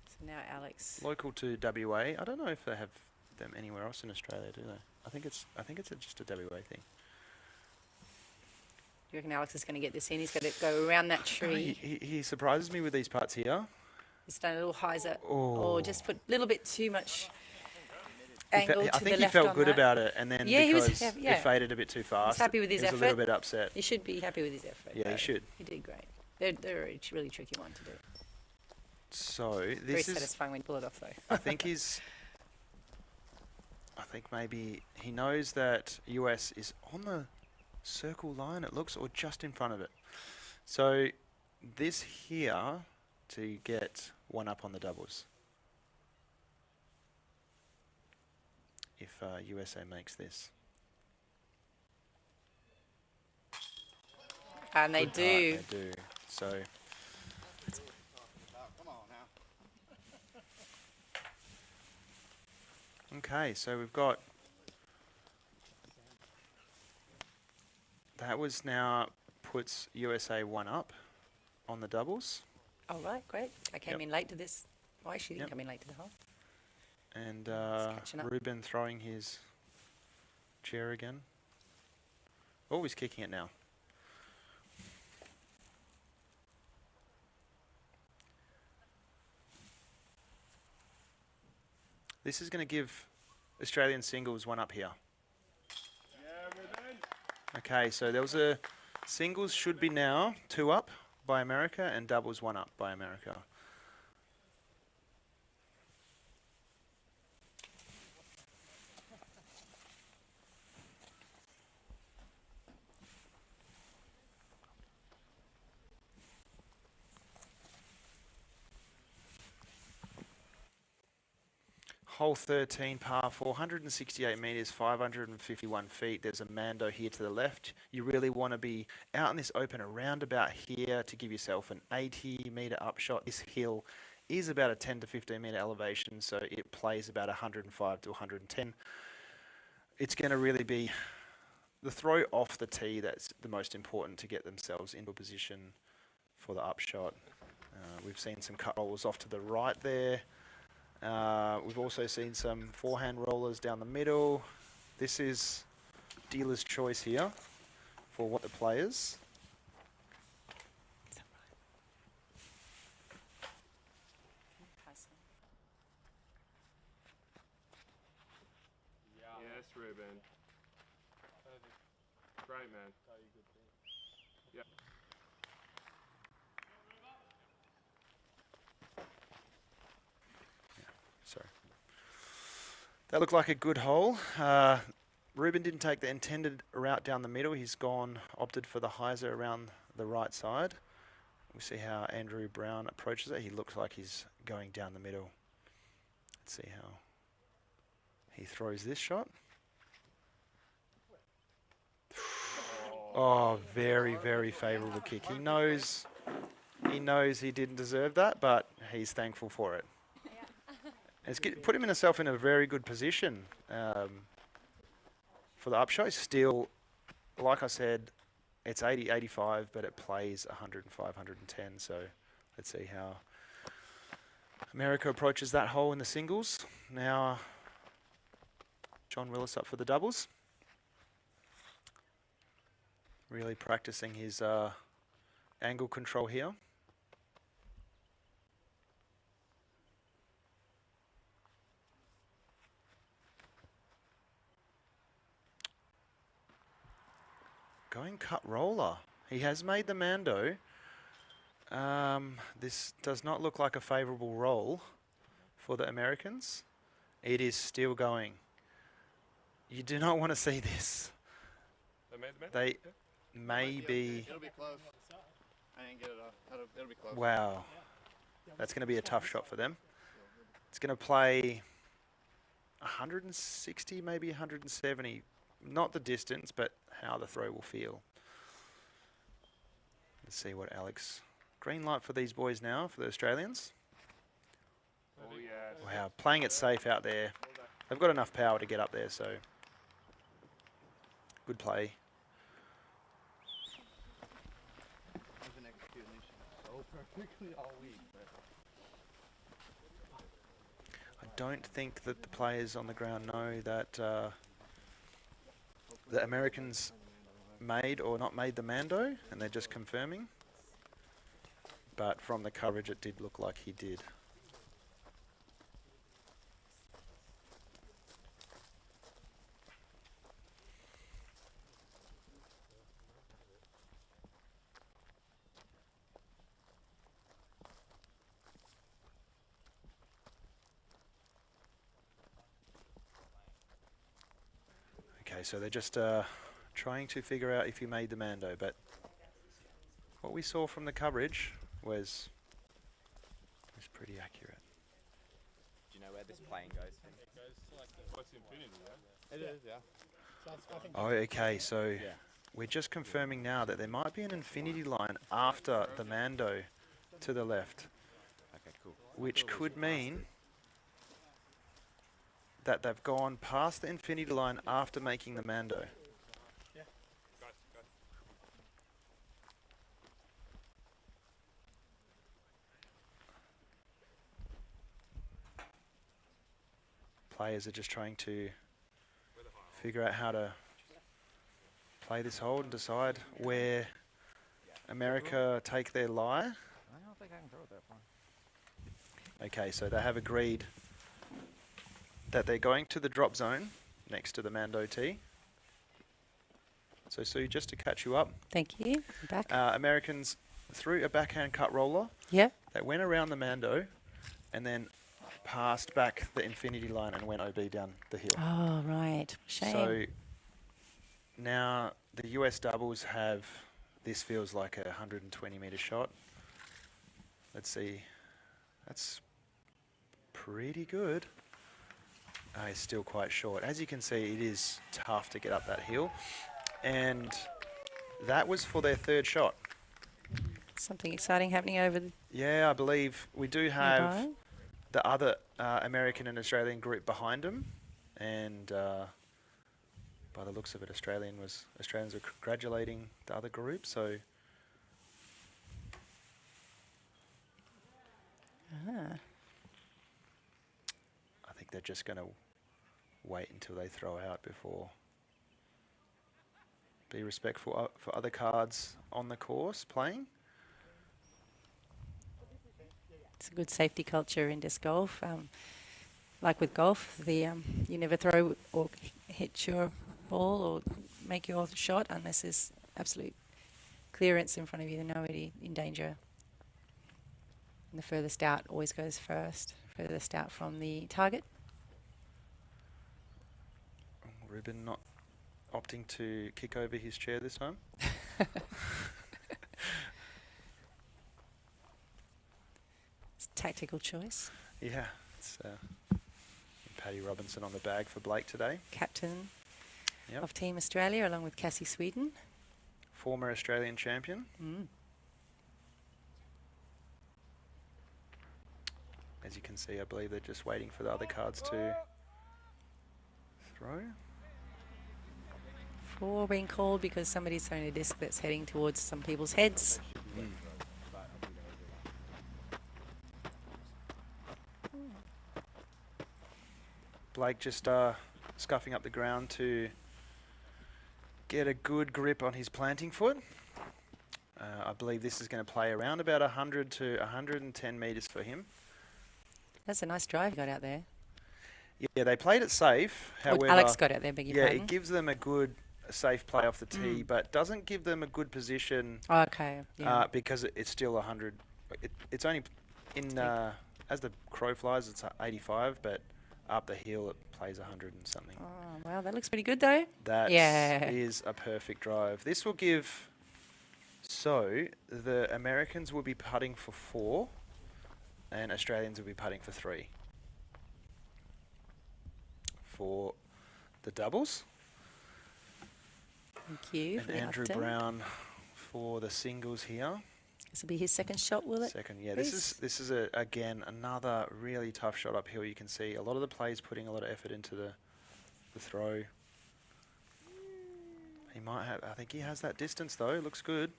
S8: So now Alex.
S7: Local to WA. I don't know if they have them anywhere else in Australia, do they? I think it's just a WA thing.
S8: Do you reckon Alex is going to get this in? He's got to go around that tree.
S7: He surprises me with these putts here.
S8: He's done a little hyzer.
S7: Oh.
S8: Or just put a little bit too much angle to
S7: I
S8: the
S7: think he
S8: left
S7: felt
S8: on
S7: good
S8: that.
S7: about it, and then
S8: Yeah, he was-
S7: because
S8: yeah.
S7: it faded a bit too fast,
S8: He's happy with his
S7: he was
S8: effort.
S7: a little bit upset.
S8: He should be happy with his effort.
S7: Yeah, he
S8: though.
S7: should.
S8: He did great. They're a really tricky one to do.
S7: So
S8: Very
S7: this is,
S8: satisfying when you pull it off though.
S7: I think maybe he knows that US is on the circle line, it looks, or just in front of it. So this here to get one up on the doubles. If USA makes this.
S8: And they
S7: Good
S8: do.
S7: putt, they do. So
S5: Come on now.
S7: okay, so we've got that was now puts USA one up on the doubles,
S8: All right, great. I came
S7: Yep.
S8: in late to this. Oh, actually didn't
S7: Yep.
S8: come in late to the hole.
S7: and
S8: catching up.
S7: Ruben throwing his chair again. Oh, he's kicking it now. This is going to give Australian singles one up here. Okay, so there was a singles should be now two up by America and doubles one up by America. Hole 13, par 468 metres, 551 feet. There's a Mando here to the left. You really want to be out in this open around about here to give yourself an 80 metre upshot. This hill is about a 10 to 15 metre elevation, so it plays about 105 to 110. It's going to really be the throw off the tee that's the most important to get themselves into a position for the upshot. We've seen some cut rollers off to the right there. We've also seen some forehand rollers down the middle. This is dealer's choice here for what the players.
S8: Is that right?
S10: Yes, Ruben. Great, man. Yeah.
S7: Sorry. That looked like a good hole. Ruben didn't take the intended route down the middle. He's opted for the hyzer around the right side. We'll see how Andrew Brown approaches it. He looks like he's going down the middle. Let's see how he throws this shot. Oh, very, very favourable kick. He knows he didn't deserve that, but he's thankful for it. It's put himself in a very good position for the upshot. Still, like I said, it's 80, 85, but it plays 105, 110. So let's see how America approaches that hole in the singles. Now, John Willis up for the doubles. Really practicing his angle control here. Going cut roller. He has made the Mando. This does not look like a favourable roll for the Americans. It is still going. You do not want to see this. They may be...
S5: It'll be close. I didn't get it off. It'll be close.
S7: Wow. That's going to be a tough shot for them. It's going to play 160, maybe 170. Not the distance, but how the throw will feel. Let's see what Alex... Green light for these boys now, for the Australians.
S10: Oh, yes.
S7: Wow, playing it safe out there. They've got enough power to get up there, so... Good play.
S5: I've been executing these so perfectly all week.
S7: I don't think that the players on the ground know that the Americans made or not made the Mando, and they're just confirming. But from the coverage, it did look like he did. Okay, so they're just trying to figure out if he made the Mando, but what we saw from the coverage was pretty accurate.
S4: Do you know where this plane goes?
S10: What's infinity, yeah?
S5: It is, yeah.
S7: Oh, okay, so we're just confirming now that there might be an infinity line after the Mando to the left.
S4: Okay, cool.
S7: Which could mean that they've gone past the infinity line after making the Mando. Players are just trying to figure out how to play this hold and decide where America take their lie.
S4: I don't think I can throw it that far.
S7: Okay, so they have agreed that they're going to the drop zone next to the Mando tee. So Sue, just to catch you up.
S8: Thank you. I'm back.
S7: Americans threw a backhand cut roller.
S8: Yep.
S7: That went around the Mando and then passed back the infinity line and went OB down the hill.
S8: Oh, right. Shame.
S7: So now the US doubles have, this feels like a 120 metre shot. Let's see. That's pretty good. It's still quite short. As you can see, it is tough to get up that hill. And that was for their third shot.
S8: Something exciting happening over the...
S7: Yeah, I believe we do have
S8: nearby.
S7: the other American and Australian group behind them. And by the looks of it, Australians were congratulating the other group. So I think they're just going to wait until they throw out before. Be respectful for other cards on the course playing.
S8: It's a good safety culture in disc golf. Like with golf, you never throw or hit your ball or make your shot unless there's absolute clearance in front of you, nobody in danger. And the furthest out always goes first, furthest out from the target.
S7: Ruben not opting to kick over his chair this time.
S8: It's a tactical choice.
S7: Yeah, it's Paddy Robinson on the bag for Blake today.
S8: Captain
S7: Yep.
S8: of Team Australia along with Cassie Sweden.
S7: Former Australian champion. As you can see, I believe they're just waiting for the other cards to throw.
S8: 4 being called because somebody's throwing a disc that's heading towards some people's heads.
S7: Blake just scuffing up the ground to get a good grip on his planting foot. I believe this is going to play around about 100 to 110 metres for him.
S8: That's a nice drive you got out there.
S7: Yeah, they played it safe. However,
S8: Alex got out there, beg your
S7: yeah,
S8: pardon.
S7: it gives them a good a safe play off the tee, but doesn't give them a good position.
S8: Okay. Yeah.
S7: Because it's still 100. It's only in as the crow flies, it's 85, but up the hill it plays 100 and something.
S8: Oh, wow, that looks pretty good though.
S7: That
S8: Yeah.
S7: is a perfect drive. This will give. So the Americans will be putting for 4, and Australians will be putting for 3. For the doubles.
S8: Thank you.
S7: And
S8: for the
S7: Andrew
S8: update.
S7: Brown for the singles here.
S8: This will be his second shot, will it?
S7: Second, yeah.
S8: Reece?
S7: This is again another really tough shot uphill. You can see a lot of the players putting a lot of effort into the throw. He might have. I think he has that distance though. Looks good.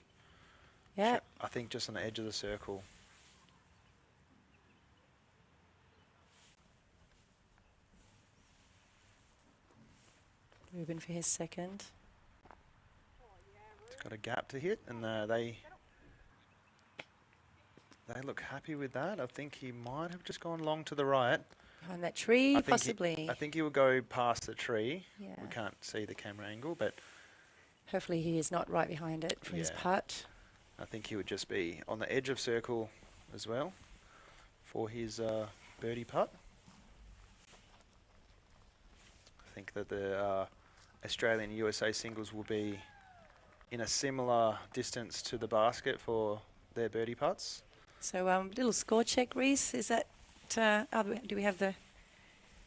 S8: Yeah.
S7: I think just on the edge of the circle.
S8: Ruben for his second.
S7: It's got a gap to hit, and they look happy with that. I think he might have just gone long to the right.
S8: Behind that tree, possibly.
S7: I think he will go past the tree.
S8: Yeah.
S7: We can't see the camera angle, but
S8: Hopefully he is not right behind it for his
S7: Yeah.
S8: putt.
S7: I think he would just be on the edge of circle as well for his birdie putt. I think that the Australian USA singles will be in a similar distance to the basket for their birdie putts.
S8: So little score check, Reece. Is that, do we have the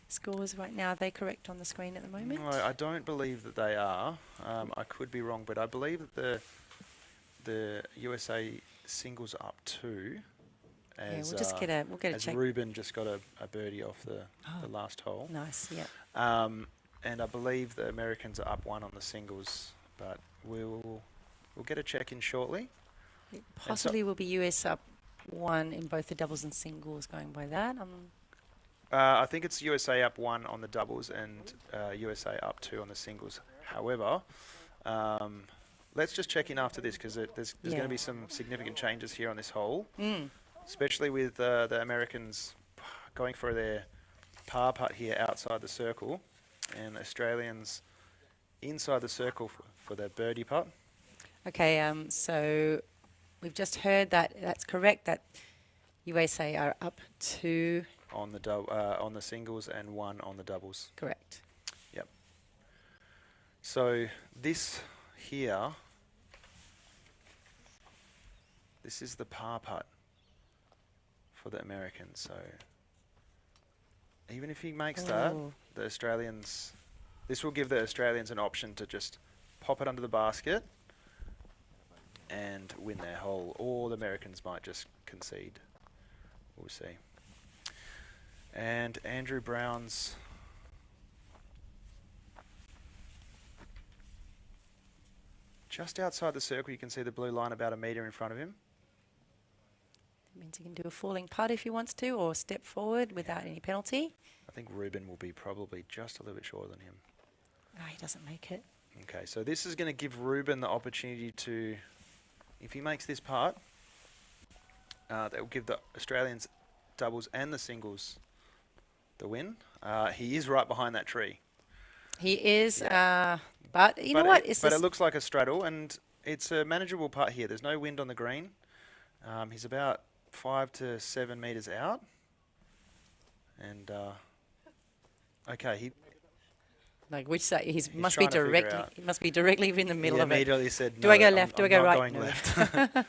S8: scores right now? Are they correct on the screen at the moment?
S7: No, I don't believe that they are. I could be wrong, but I believe that the USA singles are up 2.
S8: Yeah,
S7: As,
S8: we'll just we'll get a
S7: as
S8: check.
S7: Ruben just got a birdie off the last hole.
S8: Nice, yeah.
S7: And I believe the Americans are up 1 on the singles, but we'll get a check in shortly.
S8: It possibly will be US up 1 in both the doubles and singles, going by that.
S7: I think it's USA up 1 on the doubles and USA up 2 on the singles. However, let's just check in after this because there's going to be some significant changes here on this hole, especially with the Americans going for their par putt here outside the circle and Australians inside the circle for their birdie putt.
S8: Okay, so we've just heard that that's correct, that USA are up 2.
S7: On the singles and 1 on the doubles.
S8: Correct.
S7: Yep. So this here, this is the par putt for the Americans. So even if he makes that, the Australians, this will give the Australians an option to just pop it under the basket and win their hole, or the Americans might just concede. We'll see. And Andrew Brown's just outside the circle. You can see the blue line about a metre in front of him.
S8: That means he can do a falling putt if he wants to, or step forward without any penalty.
S7: I think Ruben will be probably just a little bit shorter than him.
S8: No, he doesn't make it.
S7: Okay, so this is going to give Ruben the opportunity to, if he makes this putt, that will give the Australians doubles and the singles the win. He is right behind that tree.
S8: He is, but you know what?
S7: But it looks like a straddle, and it's a manageable putt here. There's no wind on the green. He's about 5 to 7 metres out. And, okay, he...
S8: Like which side? He must
S7: trying
S8: be
S7: to figure
S8: directly.
S7: out.
S8: He must be directly in the middle of it.
S7: immediately said,
S8: Do I go
S7: "No,
S8: left? Do I
S7: I'm
S8: go
S7: not
S8: right?
S7: going
S8: No.
S7: left."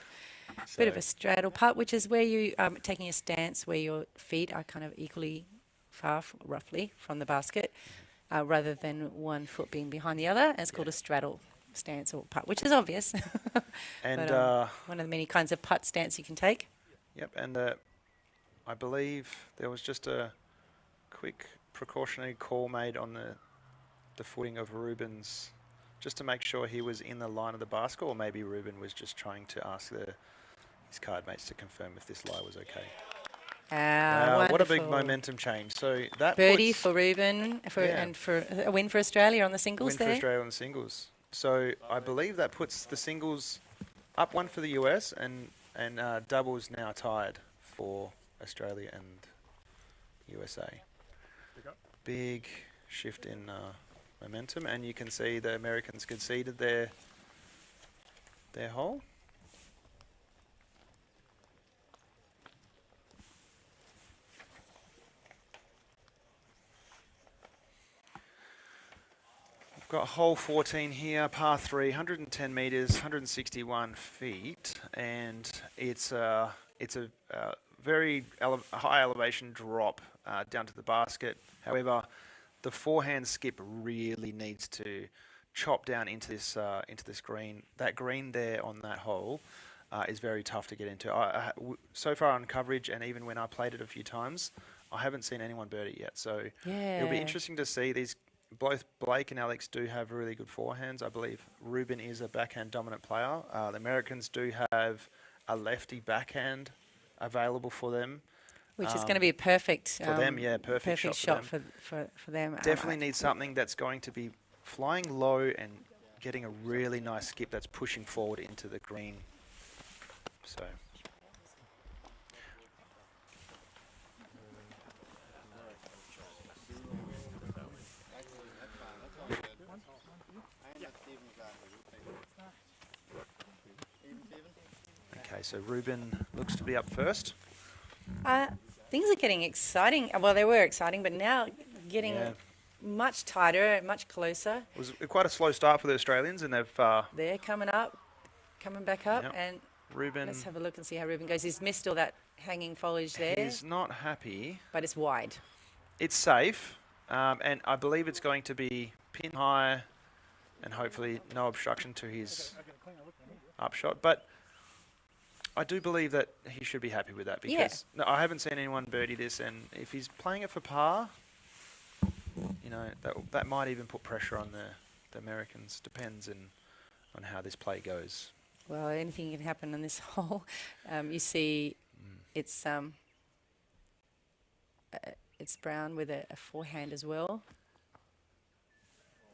S8: Bit of a straddle putt, which is where you taking a stance where your feet are kind of equally far, roughly, from the basket, rather than one foot being behind the other. And it's called a straddle stance or putt, which is obvious.
S7: And
S8: but, one of the many kinds of putt stance you can take.
S7: Yep, and I believe there was just a quick precautionary call made on the footing of Ruben's, just to make sure he was in the line of the basket, or maybe Ruben was just trying to ask his card mates to confirm if this lie was okay. What a big momentum change. So that
S8: birdie
S7: puts,
S8: for Ruben, and for a win for Australia on the singles
S7: win
S8: there.
S7: for Australia on the singles. So I believe that puts the singles up 1 for the US, and doubles now tied for Australia and USA. Big shift in momentum, and you can see the Americans conceded their hole. We've got hole 14 here, par 3, 110 metres, 161 feet, and it's a very high elevation drop down to the basket. However, the forehand skip really needs to chop down into this green. That green there on that hole is very tough to get into. So far on coverage, and even when I played it a few times, I haven't seen anyone bird it yet. So it'll be interesting to see. Both Blake and Alex do have really good forehands. I believe Ruben is a backhand dominant player. The Americans do have a lefty backhand available for them.
S8: Which is going to be a perfect
S7: for them, yeah, perfect
S8: shot for them.
S7: Definitely need something that's going to be flying low and getting a really nice skip that's pushing forward into the green. So. Okay, so Ruben looks to be up first.
S8: Things are getting exciting. Well, they were exciting, but now getting much tighter, much closer.
S7: It was quite a slow start for the Australians, and
S8: they're coming back up, and
S7: Ruben.
S8: Let's have a look and see how Ruben goes. He's missed all that hanging foliage there.
S7: He's not happy.
S8: But it's wide.
S7: It's safe, and I believe it's going to be pin high, and hopefully no obstruction to his upshot. But I do believe that he should be happy with that, because no, I haven't seen anyone birdie this, and if he's playing it for par, you know, that might even put pressure on the Americans. Depends on how this play goes.
S8: Well, anything can happen on this hole. You see, it's Brown with a forehand as well.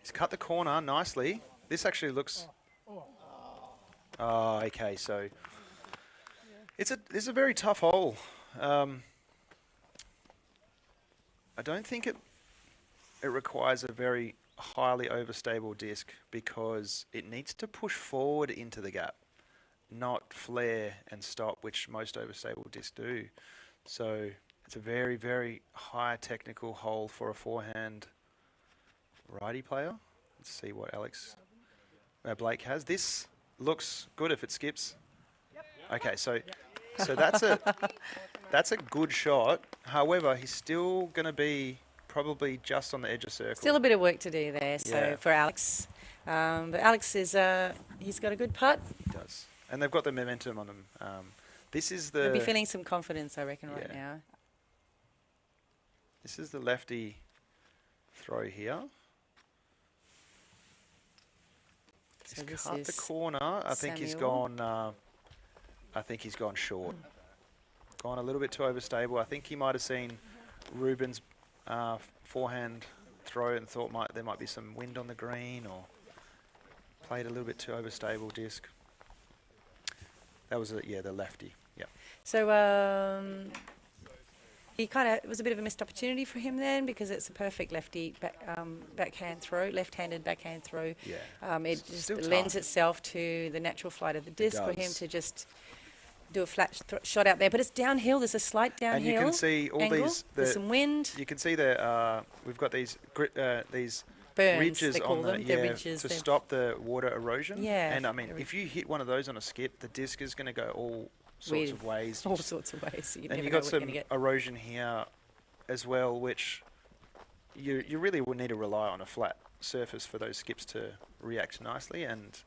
S7: He's cut the corner nicely. This actually looks. Oh, okay. So it's a very tough hole. I don't think it requires a very highly overstable disc, because it needs to push forward into the gap, not flare and stop, which most overstable discs do. So it's a very, very high technical hole for a forehand righty player. Let's see what Blake has. This looks good if it skips. Okay, so that's a good shot. However, he's still going to be probably just on the edge of circle.
S8: Still a bit of work to do there, so for Alex. But Alex is he's got a good putt.
S7: He does, and they've got the momentum on them. This is
S8: They'll be feeling some confidence, I reckon, right now.
S7: This is the lefty throw here.
S8: So
S7: He's cut the corner. I think he's gone. I think he's gone short. Gone a little bit too overstable. I think he might have seen Ruben's forehand throw and thought there might be some wind on the green, or played a little bit too overstable disc. That was the lefty. Yeah.
S8: So it was a bit of a missed opportunity for him then, because it's a perfect lefty backhand throw, left-handed backhand throw.
S7: Yeah.
S8: It just lends itself to the natural flight of the disc for him to just do a flat shot out there. But it's downhill. There's a slight downhill
S7: And you can see all
S8: angle. There's some wind.
S7: You can see we've got these
S8: Burns,
S7: ridges
S8: they call
S7: on
S8: them.
S7: to stop the water erosion.
S8: Yeah.
S7: And I mean, if you hit one of those on a skip, the disc is going to go all sorts of ways.
S8: All sorts of ways. So
S7: and you've got some erosion here as well, which you really would need to rely on a flat surface for those skips to react nicely. And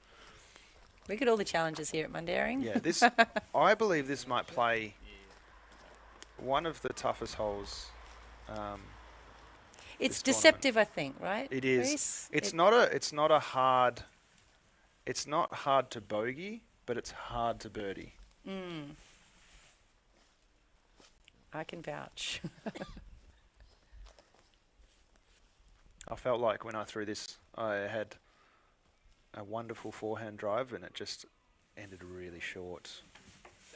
S8: look at all the challenges here at Mundaring.
S7: Yeah, I believe this might play one of the toughest holes.
S8: It's deceptive, I think, right?
S7: It is. It's not hard to bogey, but it's hard to birdie.
S8: I can vouch.
S7: I felt like when I threw this, I had a wonderful forehand drive, and it just ended really short.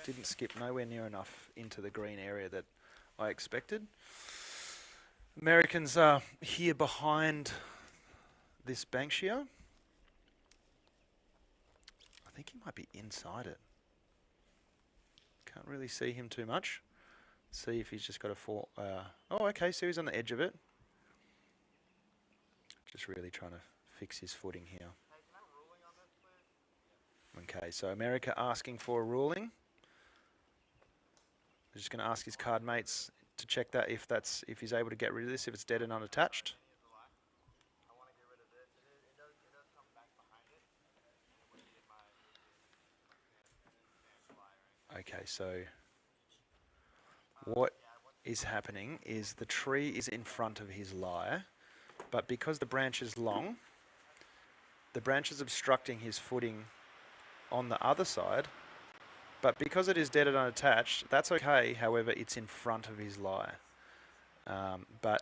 S7: Didn't skip nowhere near enough into the green area that I expected. Americans are here behind this Banksia. I think he might be inside it. Can't really see him too much. See if he's just got a four. Oh, okay, so he's on the edge of it. Just really trying to fix his footing here. Okay, so America asking for a ruling. I'm just going to ask his card mates to check that if he's able to get rid of this, if it's dead and unattached. Okay, so what is happening is the tree is in front of his lyre, but because the branch is long, the branch is obstructing his footing on the other side, but because it is dead and unattached, that's okay. However, it's in front of his lyre. But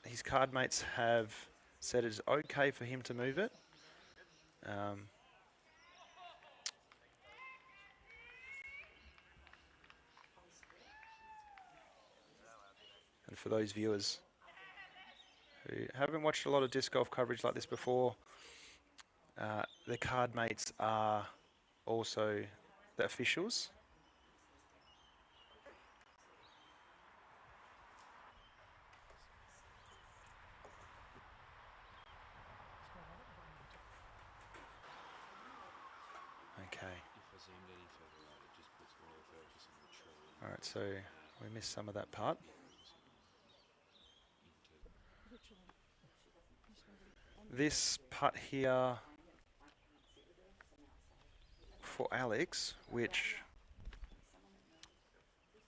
S7: his card mates have said it's okay for him to move it. And for those viewers who haven't watched a lot of disc golf coverage like this before, the card mates are also the officials. Okay. Alright, so we missed some of that part. This putt here for Alex, which...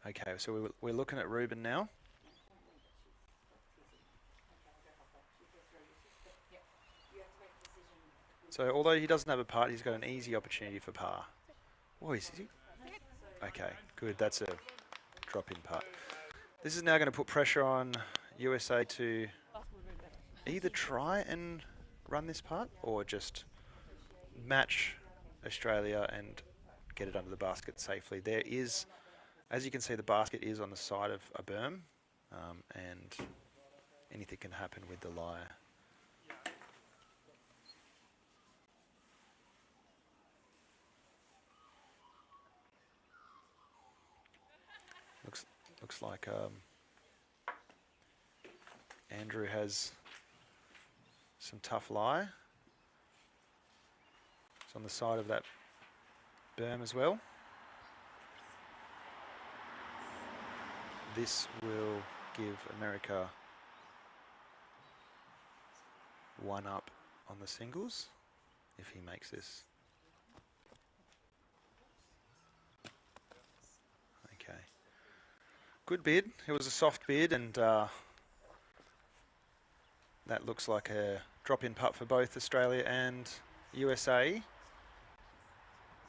S7: Okay, so we're looking at Ruben now. So although he doesn't have a putt, he's got an easy opportunity for par. Oh, is he? Okay, good. That's a drop-in putt. This is now going to put pressure on USA to either try and run this putt or just match Australia and get it under the basket safely. There is, as you can see, the basket is on the side of a berm, and anything can happen with the lyre. Looks like Andrew has some tough lie. It's on the side of that berm as well. This will give America one up on the singles if he makes this. Okay. Good bid. It was a soft bid, and that looks like a drop-in putt for both Australia and USA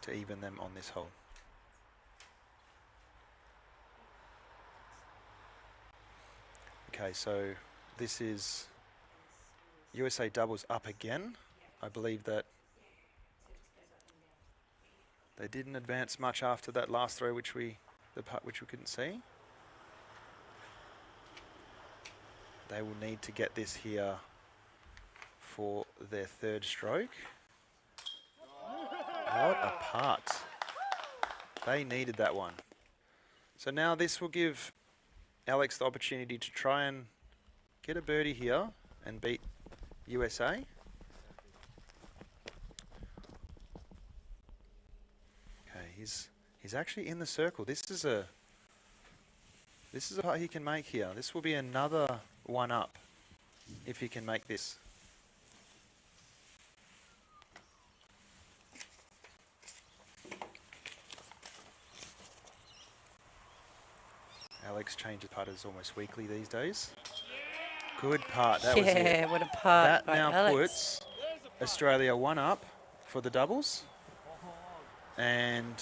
S7: to even them on this hole. Okay, so this is USA doubles up again. I believe that they didn't advance much after that last throw, the putt which we couldn't see. They will need to get this here for their third stroke. What a putt. They needed that one. So now this will give Alex the opportunity to try and get a birdie here and beat USA. Okay, he's actually in the circle. This is a putt he can make here. This will be another one up if he can make this. Alex changes putters almost weekly these days. Good putt. That was it.
S8: Yeah, what a putt
S7: That
S8: by
S7: now
S8: Alex.
S7: puts Australia one up for the doubles. And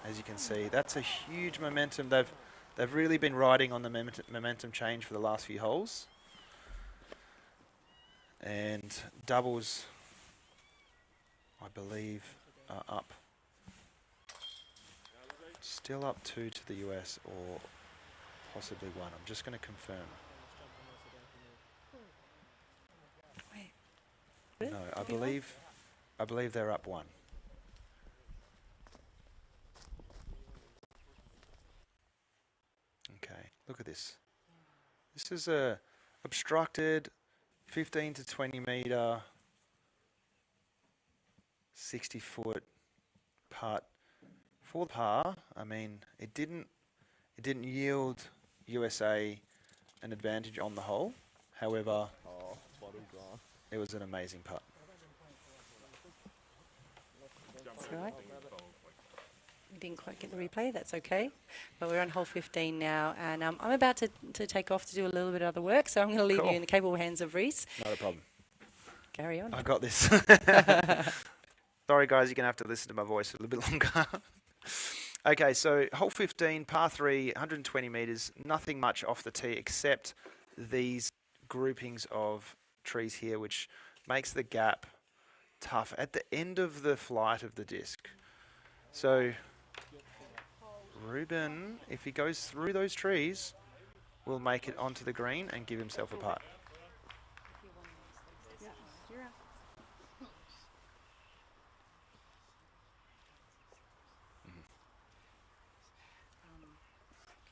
S7: as you can see, that's a huge momentum. They've really been riding on the momentum change for the last few holes. And doubles, I believe, are up. Still up 2 to the US, or possibly 1. I'm just going to confirm.
S8: Wait.
S7: No, I believe they're up 1. Okay, look at this. This is a obstructed 15 to 20 meter, 60-foot putt for par. I mean, it didn't yield USA an advantage on the hole. However, it was an amazing putt.
S8: That's all right. We didn't quite get the replay, that's okay. But we're on hole 15 now, and I'm about to take off to do a little bit of other work, so I'm going to leave you in the capable hands of Reese.
S7: Not a problem.
S8: Carry on.
S7: I got this. Sorry, guys, you're going to have to listen to my voice a little bit longer. Okay, so hole 15, par 3, 120 metres, nothing much off the tee except these groupings of trees here, which makes the gap tough at the end of the flight of the disc. So Ruben, if he goes through those trees, will make it onto the green and give himself a putt.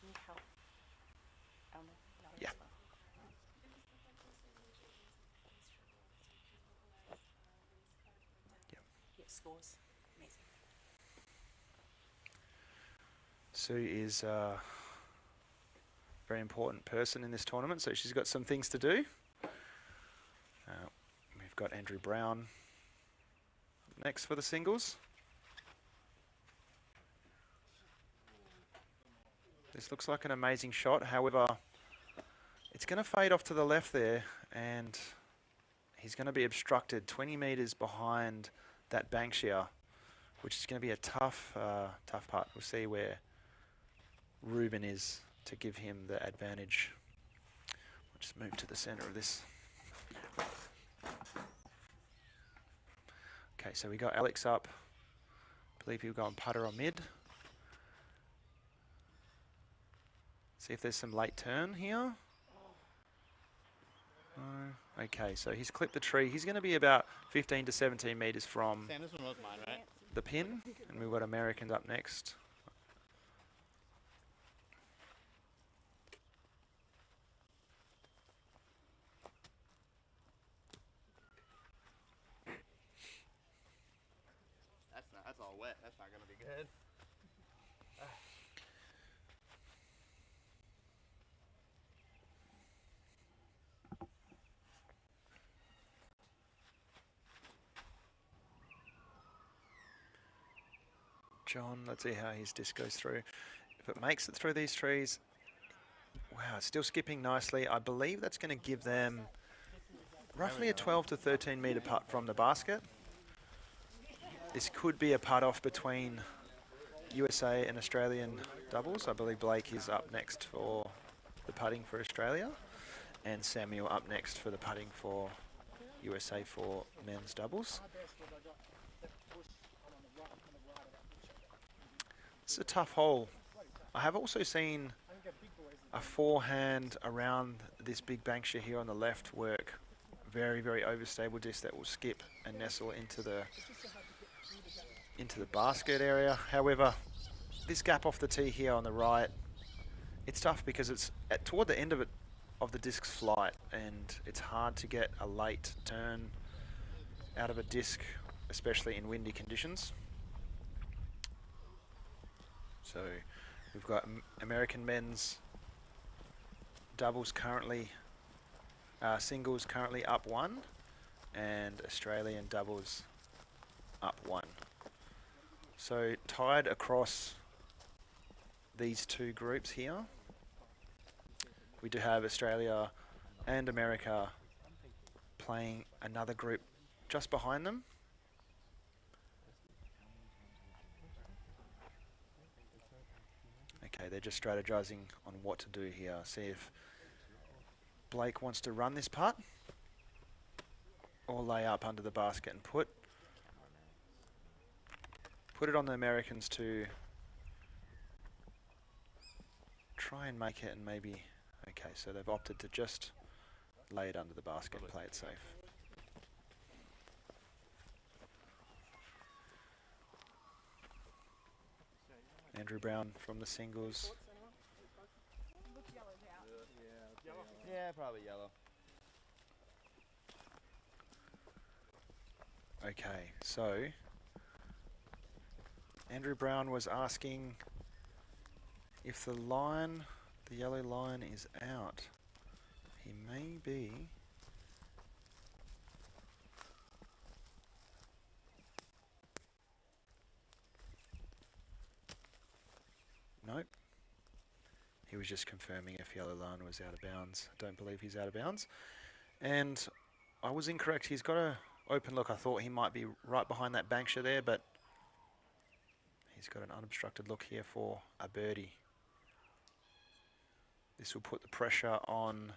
S8: Can you help Elmer?
S7: Yeah.
S8: Yeah, scores. Amazing.
S7: Sue is a very important person in this tournament, so she's got some things to do. We've got Andrew Brown next for the singles. This looks like an amazing shot. However, it's going to fade off to the left there, and he's going to be obstructed 20 metres behind that bank shear, which is going to be a tough putt. We'll see where Ruben is to give him the advantage. We'll just move to the centre of this. Okay, so we got Alex up. I believe he'll go on putter or mid. See if there's some late turn here. Okay, so he's clipped the tree. He's going to be about 15 to 17 metres from
S5: Sam, this one was mine, right?
S7: the pin, and we've got Americans up next.
S5: That's all wet. That's not gonna be good.
S7: John, let's see how his disc goes through. If it makes it through these trees, wow, it's still skipping nicely. I believe that's going to give them roughly a 12 to 13 metre putt from the basket. This could be a putt off between USA and Australian doubles. I believe Blake is up next for the putting for Australia, and Samuel up next for the putting for USA for men's doubles. It's a tough hole. I have also seen a forehand around this big bank shear here on the left work. Very, very overstable disc that will skip and nestle into the basket area. However, this gap off the tee here on the right, it's tough because it's toward the end of the disc's flight, and it's hard to get a late turn out of a disc, especially in windy conditions. So we've got American men's doubles currently, singles currently up 1, and Australian doubles up 1. So tied across these two groups here. We do have Australia and America playing another group just behind them. Okay, they're just strategizing on what to do here. See if Blake wants to run this putt or lay up under the basket and put it on the Americans to try and make it, and maybe, okay, so they've opted to just lay it under the basket and play it safe. Andrew Brown from the singles.
S6: Looks yellowed out.
S5: Yeah, probably yellow.
S7: Okay, so Andrew Brown was asking if the line, the yellow line is out. He may be. Nope. He was just confirming if yellow line was out of bounds. I don't believe he's out of bounds. And I was incorrect. He's got a open look. I thought he might be right behind that banksha there, but he's got an unobstructed look here for a birdie. This will put the pressure on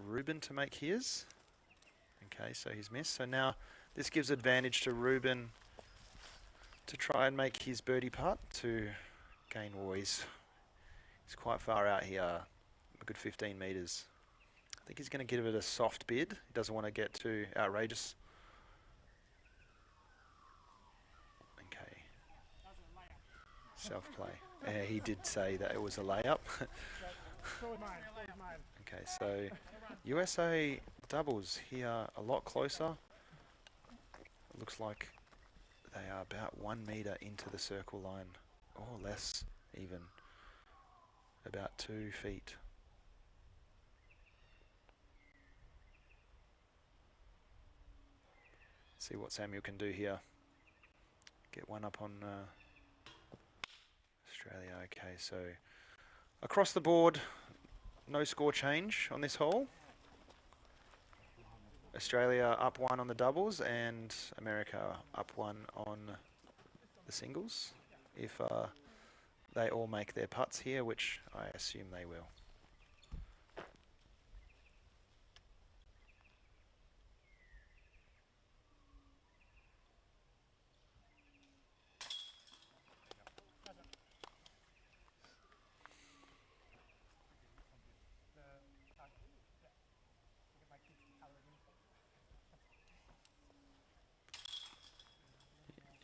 S7: Ruben to make his. Okay, so he's missed. So now this gives advantage to Ruben to try and make his birdie putt to gain. He's quite far out here, a good 15 metres. I think he's going to give it a soft bid. He doesn't want to get too outrageous. Okay. Self-play. He did say that it was a layup. Okay, so USA doubles here a lot closer. It looks like they are about 1 metre into the circle line, or less even, about 2 feet. See what Samuel can do here. Get one up on Australia. Okay, so across the board, no score change on this hole. Australia up 1 on the doubles and America up 1 on the singles. If they all make their putts here, which I assume they will.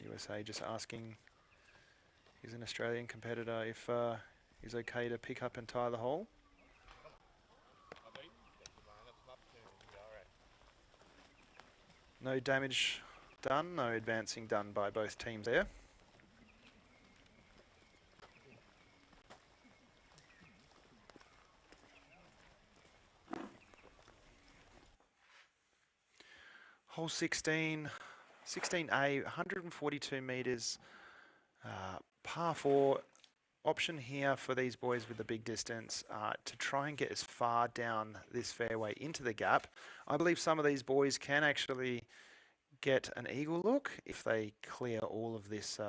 S7: USA just asking, he's an Australian competitor, if he's okay to pick up and tie the hole. No damage done, no advancing done by both teams there. Hole 16, 16A, 142 metres, par 4. Option here for these boys with the big distance to try and get as far down this fairway into the gap. I believe some of these boys can actually get an eagle look if they clear all of this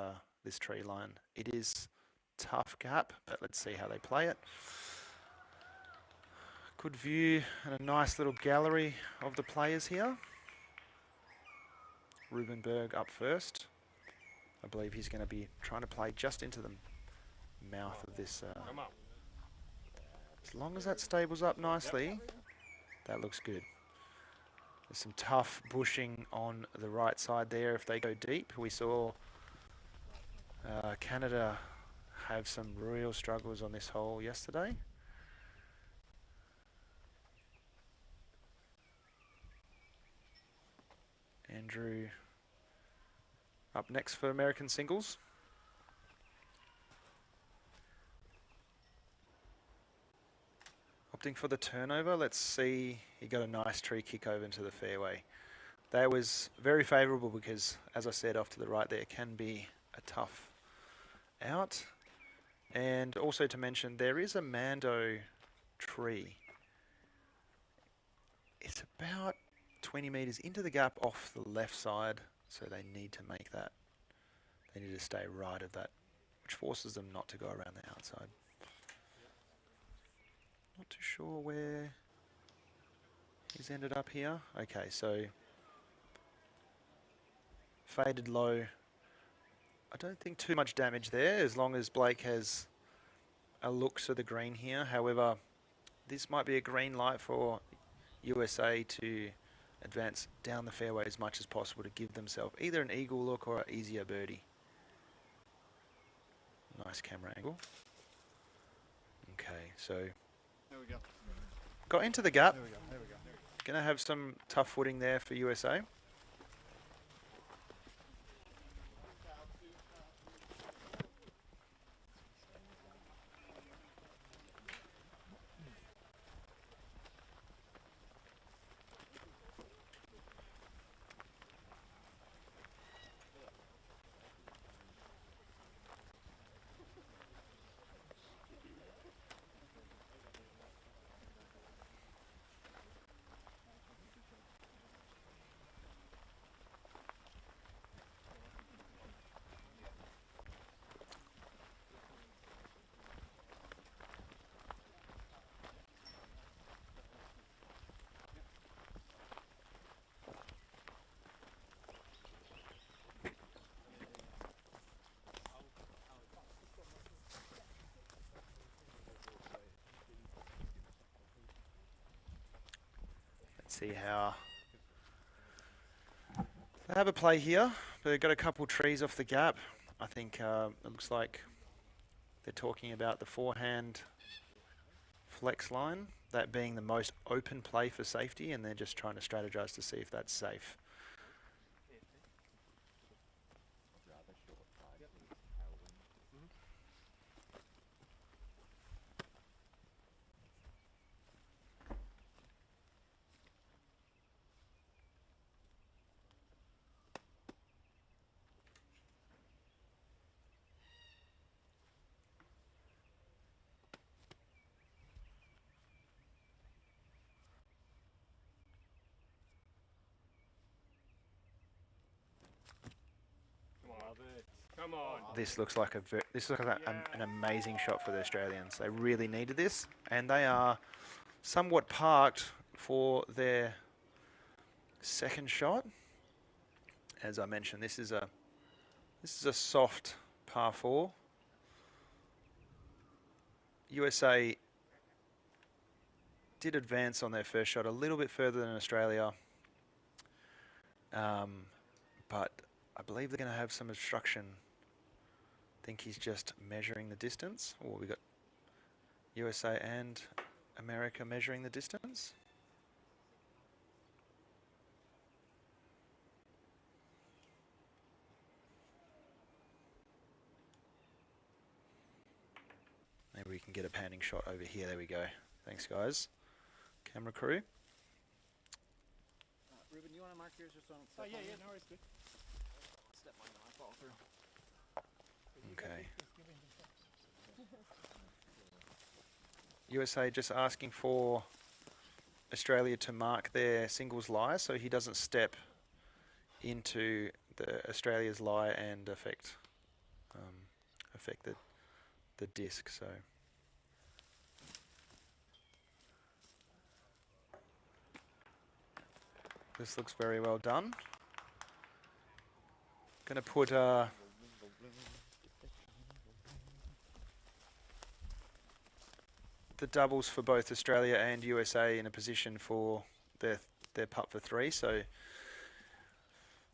S7: this tree line. It is tough gap, but let's see how they play it. Good view and a nice little gallery of the players here. Ruben Berg up first. I believe he's going to be trying to play just into the mouth of this. As long as that stables up nicely, that looks good. There's some tough bushing on the right side there if they go deep. We saw Canada have some real struggles on this hole yesterday. Andrew up next for American singles. Opting for the turnover. Let's see. He got a nice tree kick over into the fairway. That was very favourable because, as I said, off to the right there can be a tough out. And also to mention, there is a Mando tree. It's about 20 metres into the gap off the left side, so they need to make that. They need to stay right of that, which forces them not to go around the outside. Not too sure where he's ended up here. Okay, so faded low. I don't think too much damage there as long as Blake has a look to the green here. However, this might be a green light for USA to advance down the fairway as much as possible to give themselves either an eagle look or an easier birdie. Nice camera angle. Okay, so
S9: There we go.
S7: got into the gap.
S9: There we go. There we go.
S7: Going to have some tough footing there for USA. Let's see how they have a play here. They've got a couple trees off the gap. I think it looks like they're talking about the forehand flex line, that being the most open play for safety, and they're just trying to strategize to see if that's safe.
S10: Come on.
S7: This looks like an amazing shot for the Australians. They really needed this, and they are somewhat parked for their second shot. As I mentioned, this is a soft par 4. USA did advance on their first shot a little bit further than Australia, but I believe they're going to have some obstruction. I think he's just measuring the distance. Oh, we got USA and America measuring the distance. Maybe we can get a panning shot over here. There we go. Thanks, guys. Camera crew.
S9: Ruben, you want to mark yours just so I don't step on you? No worries, good. Step my knife all through.
S7: Okay. USA just asking for Australia to mark their singles lie so he doesn't step into the Australia's lie and affect the disc. So this looks very well done. Going to put the doubles for both Australia and USA in a position for their putt for 3. So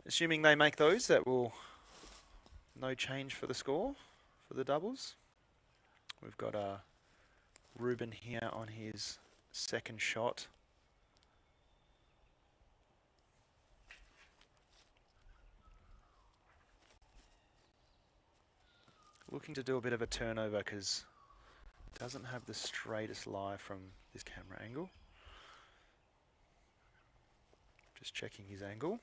S7: assuming they make those, that will no change for the score for the doubles. We've got Ruben here on his second shot. Looking to do a bit of a turnover because it doesn't have the straightest lie from this camera angle. Just checking his angle.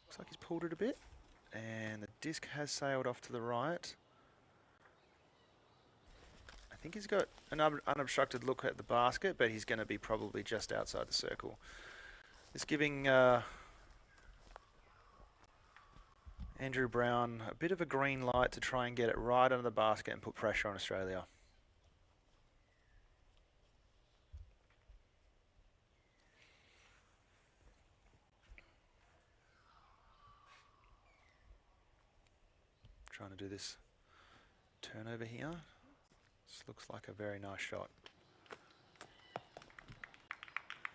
S7: Looks like he's pulled it a bit, and the disc has sailed off to the right. I think he's got an unobstructed look at the basket, but he's going to be probably just outside the circle. It's giving Andrew Brown a bit of a green light to try and get it right under the basket and put pressure on Australia. Trying to do this turnover here. This looks like a very nice shot.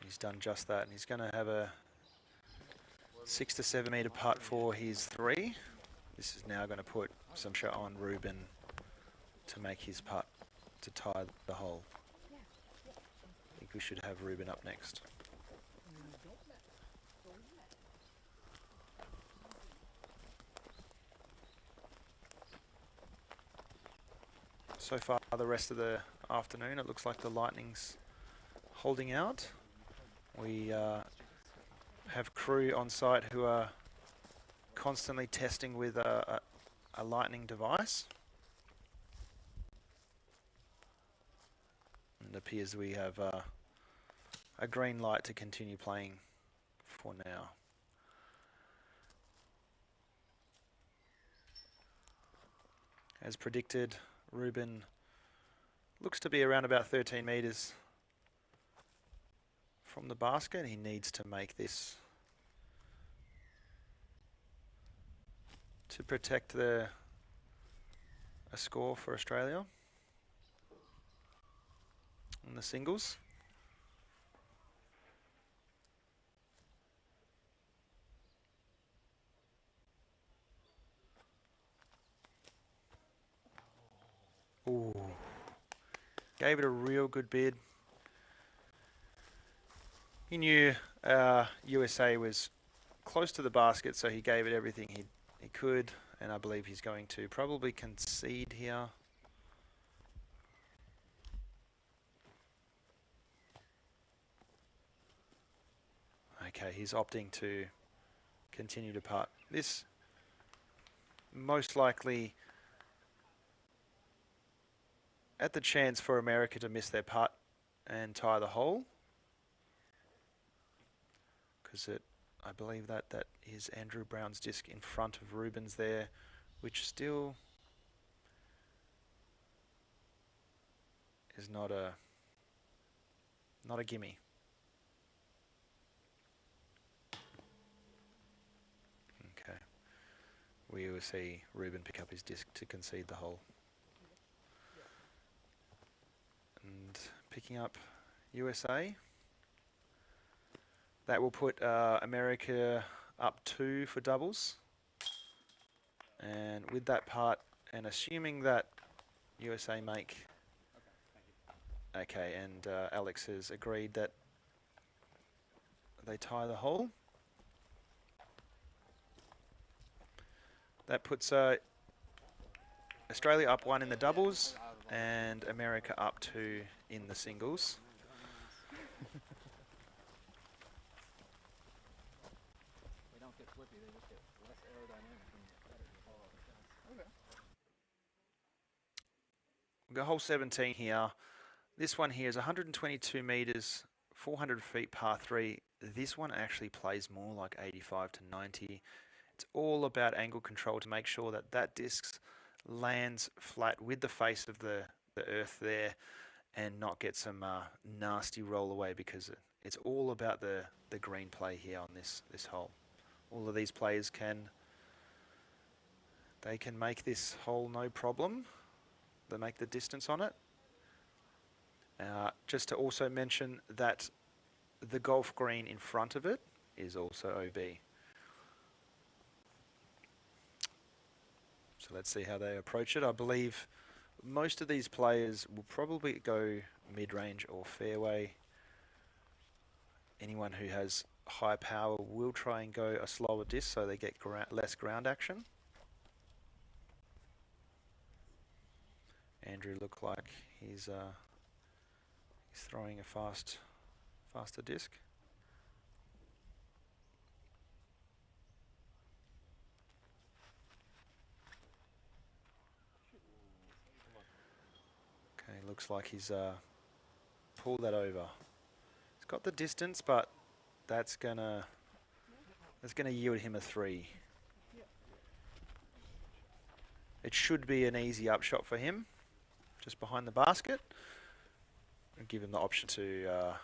S7: He's done just that, and he's going to have a 6 to 7 metre putt for his 3. This is now going to put some pressure on Ruben to make his putt to tie the hole. I think we should have Ruben up next. So far, the rest of the afternoon, it looks like the Lightning's holding out. We have crew on site who are constantly testing with a Lightning device. And it appears we have a green light to continue playing for now. As predicted, Ruben looks to be around about 13 metres from the basket. He needs to make this to protect a score for Australia in the singles. Ooh, gave it a real good bid. He knew USA was close to the basket, so he gave it everything he could, and I believe he's going to probably concede here. Okay, he's opting to continue to putt. This most likely at the chance for America to miss their putt and tie the hole, because I believe that is Andrew Brown's disc in front of Ruben's there, which still is not a gimme. Okay, we will see Ruben pick up his disc to concede the hole. And picking up USA. That will put America up 2 for doubles. And with that part, and assuming that USA make... Okay, and Alex has agreed that they tie the hole. That puts Australia up 1 in the doubles and America up 2 in the singles.
S4: They don't get flippy, they just get less aerodynamic and better. Okay.
S7: We've got hole 17 here. This one here is 122 metres, 400 feet par 3. This one actually plays more like 85 to 90. It's all about angle control to make sure that that disc lands flat with the face of the earth there and not get some nasty roll away, because it's all about the green play here on this hole. All of these players can make this hole no problem. They make the distance on it. Just to also mention that the golf green in front of it is also OB. So let's see how they approach it. I believe most of these players will probably go mid-range or fairway. Anyone who has high power will try and go a slower disc so they get less ground action. Andrew looked like he's throwing a faster disc. Okay, looks like he's pulled that over. He's got the distance, but that's gonna yield him a 3. It should be an easy upshot for him, just behind the basket, and give him the option to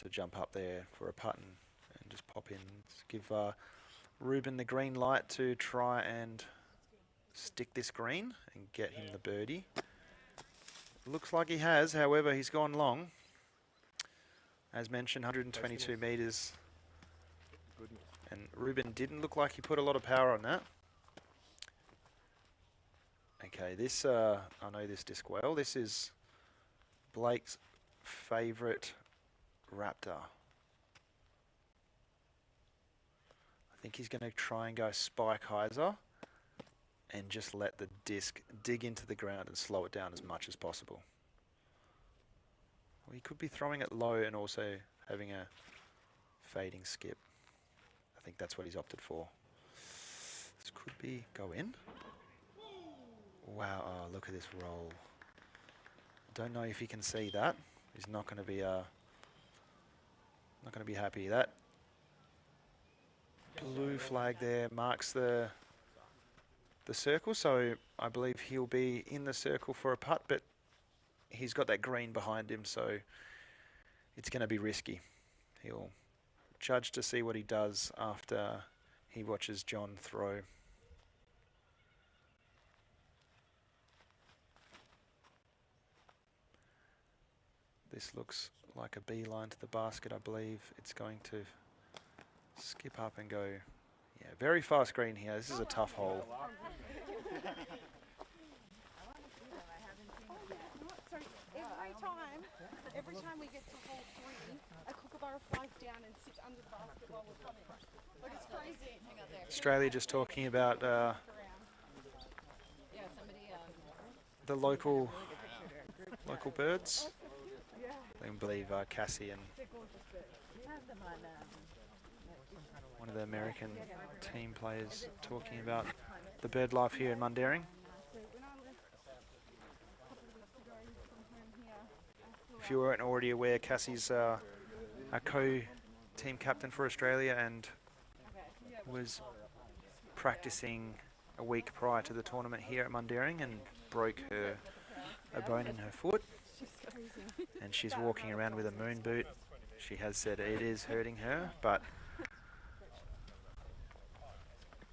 S7: jump up there for a putt and just pop in. Give Ruben the green light to try and stick this green and get him the birdie. Looks like he has, however, he's gone long. As mentioned, 122 metres, and Ruben didn't look like he put a lot of power on that. Okay, this, I know this disc well. This is Blake's favourite Raptor. I think he's going to try and go spike hyzer and just let the disc dig into the ground and slow it down as much as possible. Well, he could be throwing it low and also having a fading skip. I think that's what he's opted for. This could be go in. Wow, oh, look at this roll. Don't know if he can see that. He's not going to be happy. That blue flag there marks the circle, so I believe he'll be in the circle for a putt, but he's got that green behind him, so it's going to be risky. He'll judge to see what he does after he watches John throw. This looks like a beeline to the basket, I believe. It's going to skip up and go, yeah, very fast green here. This is a tough hole.
S6: So every time we get to hole 3, a kookaburra flies down and sits under the basket while we're coming. Like, it's crazy. Hang out there.
S7: Australia just talking about the local birds. I believe Cassie and one of the American team players talking about the bird life here in Mundaring. If you weren't already aware, Cassie's a co-team captain for Australia and was practicing a week prior to the tournament here at Mundaring and broke a bone in her foot. And she's walking around with a moon boot. She has said it is hurting her, but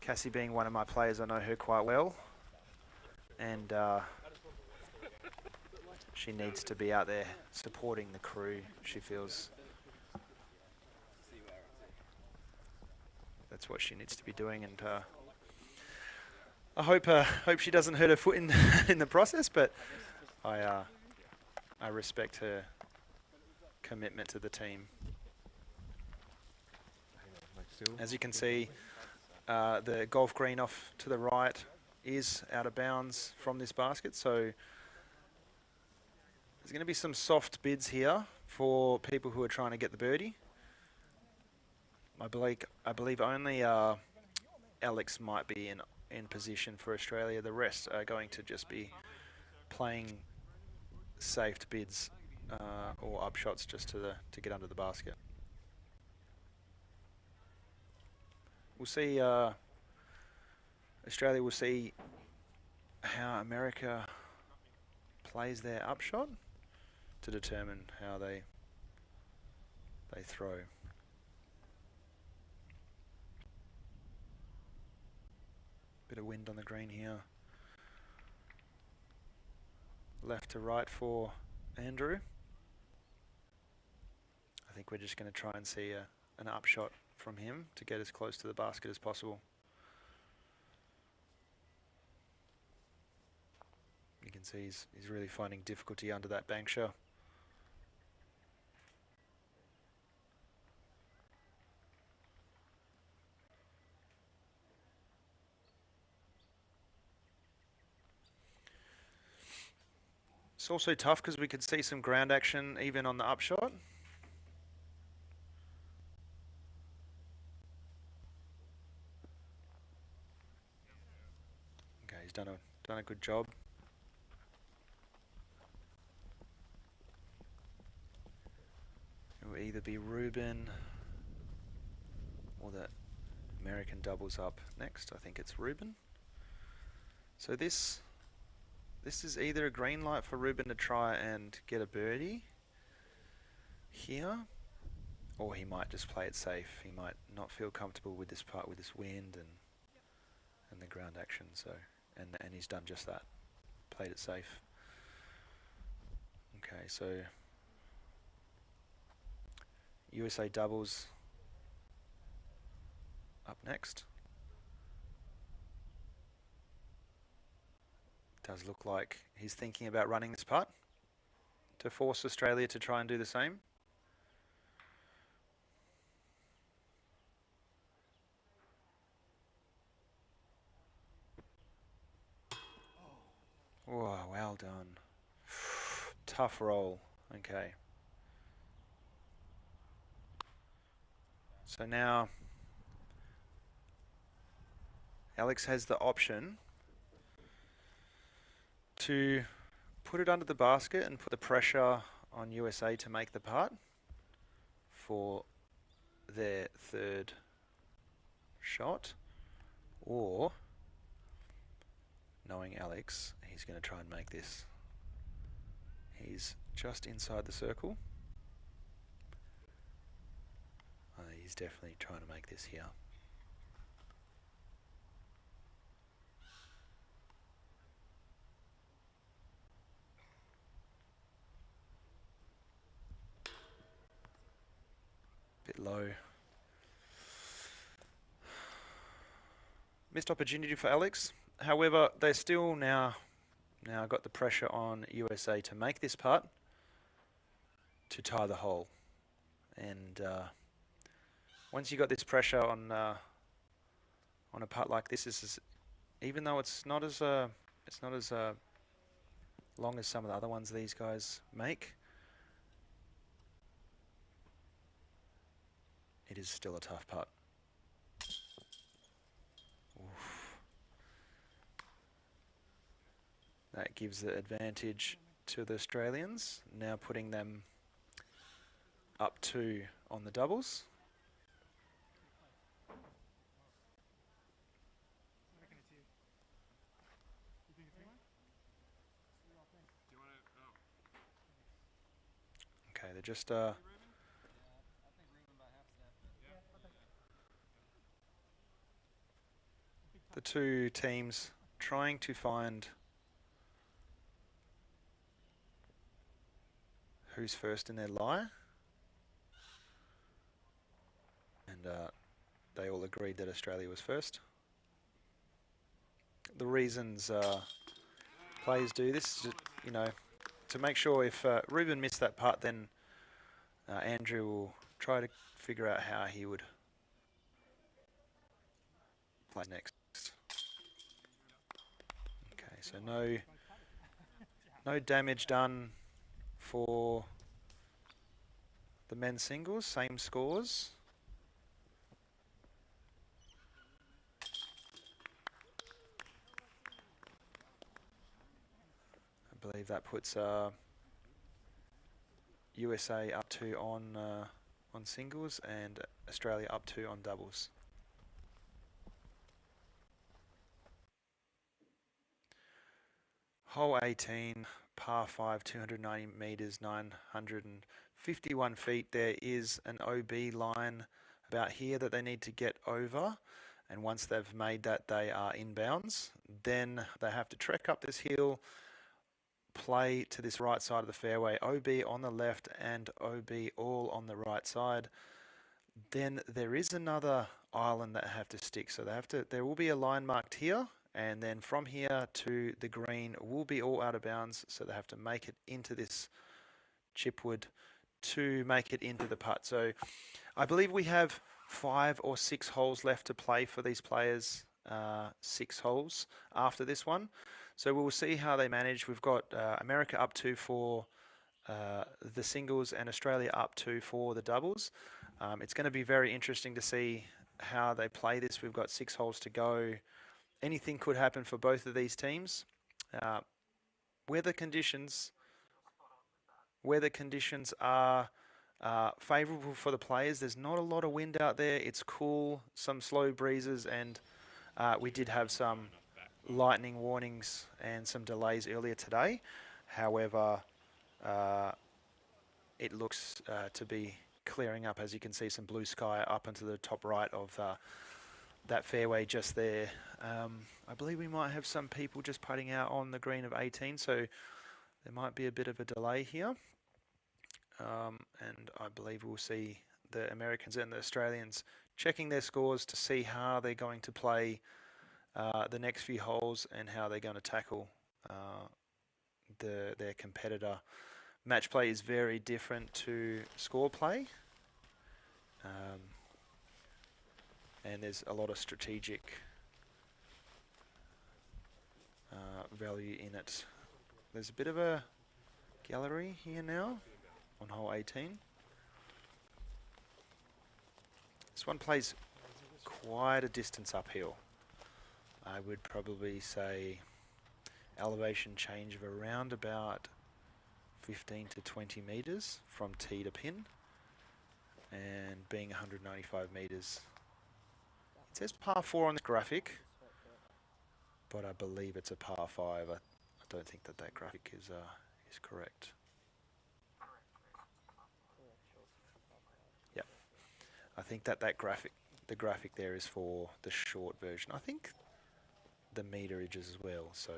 S7: Cassie being one of my players, I know her quite well. And she needs to be out there supporting the crew. She feels that's what she needs to be doing, and I hope she doesn't hurt her foot in in the process. But I respect her commitment to the team. As you can see, the golf green off to the right is out of bounds from this basket, so there's going to be some soft bids here for people who are trying to get the birdie. I believe only Alex might be in position for Australia. The rest are going to just be playing safe bids or upshots just to get under the basket. We'll see. Australia will see how America plays their upshot to determine how they throw. Bit of wind on the green here. Left to right for Andrew. I think we're just going to try and see an upshot from him to get as close to the basket as possible. You can see he's really finding difficulty under that banksha. It's also tough because we could see some ground action even on the upshot. Okay, he's done a good job. It will either be Ruben or the American doubles up next. I think it's Ruben. So this is either a green light for Ruben to try and get a birdie here, or he might just play it safe. He might not feel comfortable with this part, with this wind and the ground action. So and he's done just that, played it safe. Okay, so USA doubles up next. Does look like he's thinking about running this putt to force Australia to try and do the same. Oh, well done. Tough roll. Okay. So now Alex has the option to put it under the basket and put the pressure on USA to make the putt for their third shot, or knowing Alex, he's going to try and make this. He's just inside the circle. He's definitely trying to make this here. Bit low. Missed opportunity for Alex. However, they're still now got the pressure on USA to make this putt to tie the hole. And once you got this pressure on a putt like this, even though it's not as long as some of the other ones these guys make, it is still a tough putt. Oof. That gives the advantage to the Australians, now putting them up 2 on the doubles. Okay, they're just the two teams trying to find who's first in their lie. And they all agreed that Australia was first. The reasons players do this, you know, to make sure if Ruben missed that putt, then Andrew will try to figure out how he would play next. Okay, so no damage done for the men's singles, same scores. I believe that puts USA up 2 on singles and Australia up 2 on doubles. Hole 18, par 5, 290 metres, 951 feet. There is an OB line about here that they need to get over. And once they've made that, they are inbounds. Then they have to trek up this hill, play to this right side of the fairway. OB on the left and OB all on the right side. Then there is another island that have to stick. So there will be a line marked here. And then from here to the green will be all out of bounds. So they have to make it into this chipwood to make it into the putt. So I believe we have 5 or 6 holes left to play for these players. 6 holes after this one. So we'll see how they manage. We've got America up 2 for the singles and Australia up 2 for the doubles. It's going to be very interesting to see how they play this. We've got 6 holes to go. Anything could happen for both of these teams. Weather conditions are favourable for the players. There's not a lot of wind out there. It's cool, some slow breezes, and we did have some lightning warnings and some delays earlier today. However, it looks to be clearing up. As you can see, some blue sky up into the top right of that fairway just there. I believe we might have some people just putting out on the green of 18, so there might be a bit of a delay here. And I believe we'll see the Americans and the Australians checking their scores to see how they're going to play the next few holes and how they're going to tackle their competitor. Match play is very different to score play, and there's a lot of strategic value in it. There's a bit of a gallery here now on hole 18. This one plays quite a distance uphill. I would probably say elevation change of around about 15 to 20 meters from tee to pin, and being 195 meters. It says par 4 on the graphic, but I believe it's a par 5. I don't think that graphic is correct. Yep, I think that the graphic there is for the short version. I think the meterage as well. So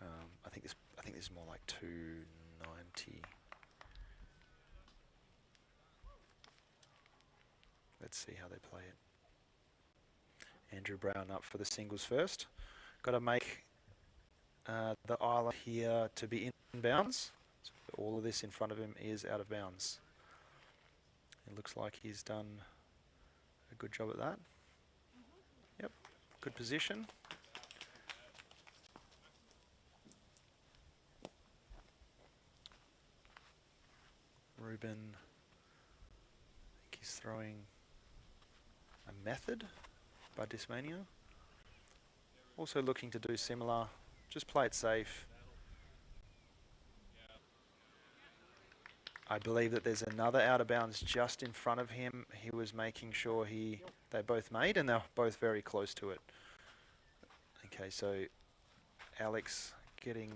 S7: I think this is more like 290. Let's see how they play it. Andrew Brown up for the singles first. Got to make the island here to be in bounds. So all of this in front of him is out of bounds. It looks like he's done a good job at that. Yep, good position. Ruben, I think he's throwing a method by Dismania. Also looking to do similar, just play it safe. I believe that there's another out of bounds just in front of him. He was making sure they both made, and they're both very close to it. Okay, so Alex getting,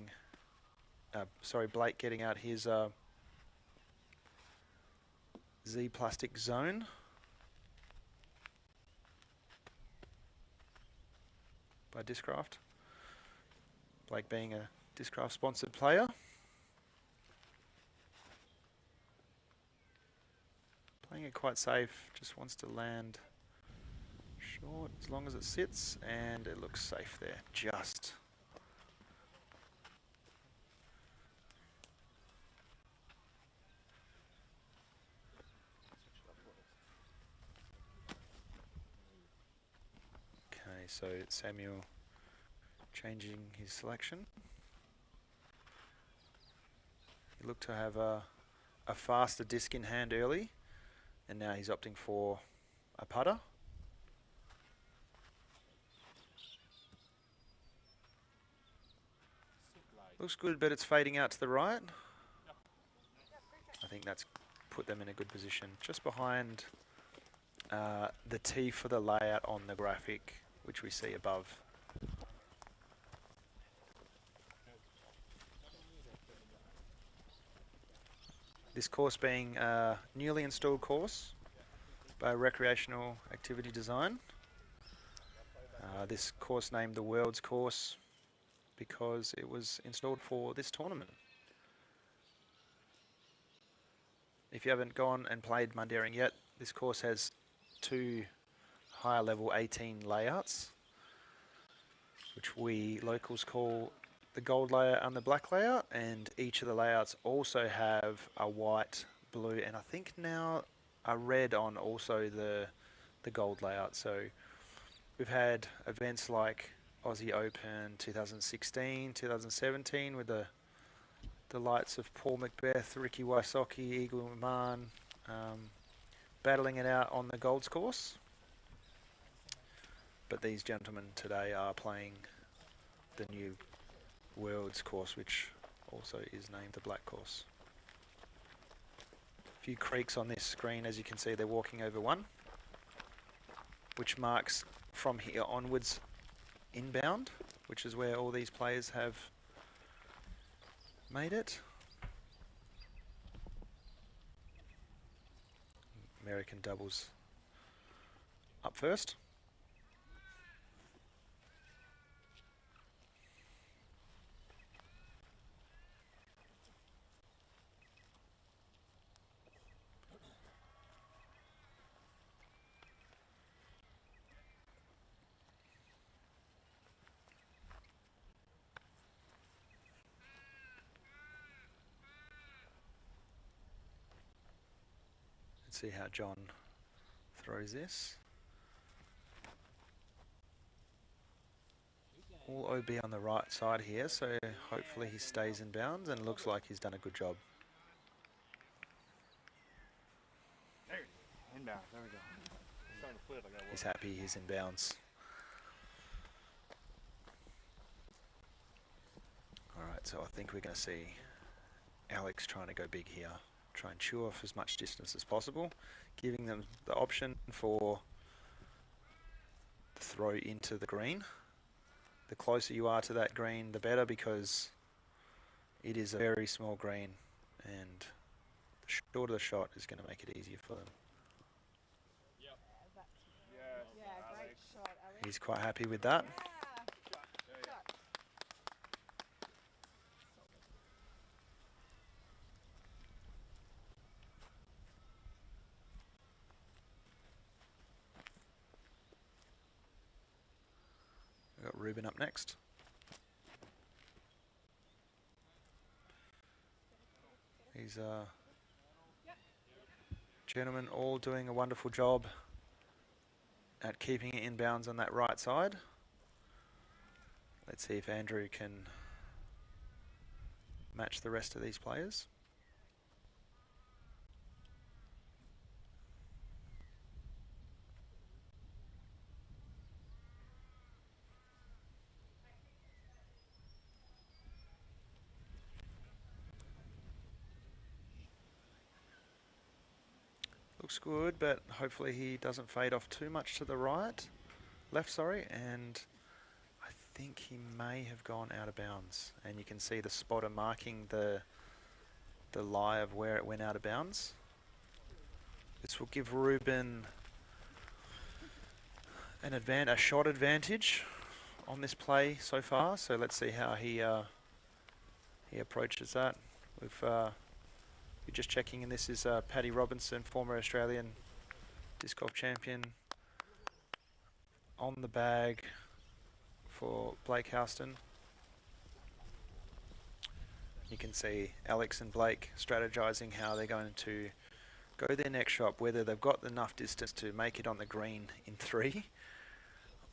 S7: Blake getting out his Z plastic zone. By Discraft. Blake being a Discraft sponsored player. Playing it quite safe, just wants to land short as long as it sits, and it looks safe there, just. Okay, so Samuel changing his selection. He looked to have a faster disc in hand early, and now he's opting for a putter. Looks good, but it's fading out to the right. I think that's put them in a good position. Just behind the tee for the layout on the graphic, which we see above. This course being a newly installed course by Recreational Activity Design. This course named the World's Course because it was installed for this tournament. If you haven't gone and played Mundaring yet, this course has 2 higher level 18 layouts, which we locals call the gold layout and the black layout, and each of the layouts also have a white, blue, and I think now a red on also the gold layout. So we've had events like Aussie Open 2016, 2017 with the lights of Paul Macbeth, Ricky Wysocki, Eagle McMahon battling it out on the Golds course. But these gentlemen today are playing the new Worlds course, which also is named the Black course. A few creeks on this screen, as you can see, they're walking over one, which marks from here onwards inbound, which is where all these players have made it. American doubles up first. see how John throws this. All OB on the right side here, so hopefully he stays in bounds and looks like he's done a good job.
S10: Inbound, there we go. Starting to flip, I got
S7: He's happy he's in bounds. Alright, so I think we're going to see Alex trying to go big here. Try and chew off as much distance as possible, giving them the option for the throw into the green. The closer you are to that green, the better, because it is a very small green, and the shorter the shot is going to make it easier for them.
S6: Yeah, great shot, Alex.
S7: He's quite happy with that. We've got Ruben up next. These gentlemen all doing a wonderful job at keeping it in bounds on that right side. Let's see if Andrew can match the rest of these players. Looks good, but hopefully he doesn't fade off too much to the left, and I think he may have gone out of bounds, and you can see the spotter marking the lie of where it went out of bounds. This will give Ruben a shot advantage on this play so far, so let's see how he approaches that. We're just checking, and this is Paddy Robinson, former Australian disc golf champion, on the bag for Blake Houston. You can see Alex and Blake strategizing how they're going to go their next shot, whether they've got enough distance to make it on the green in 3,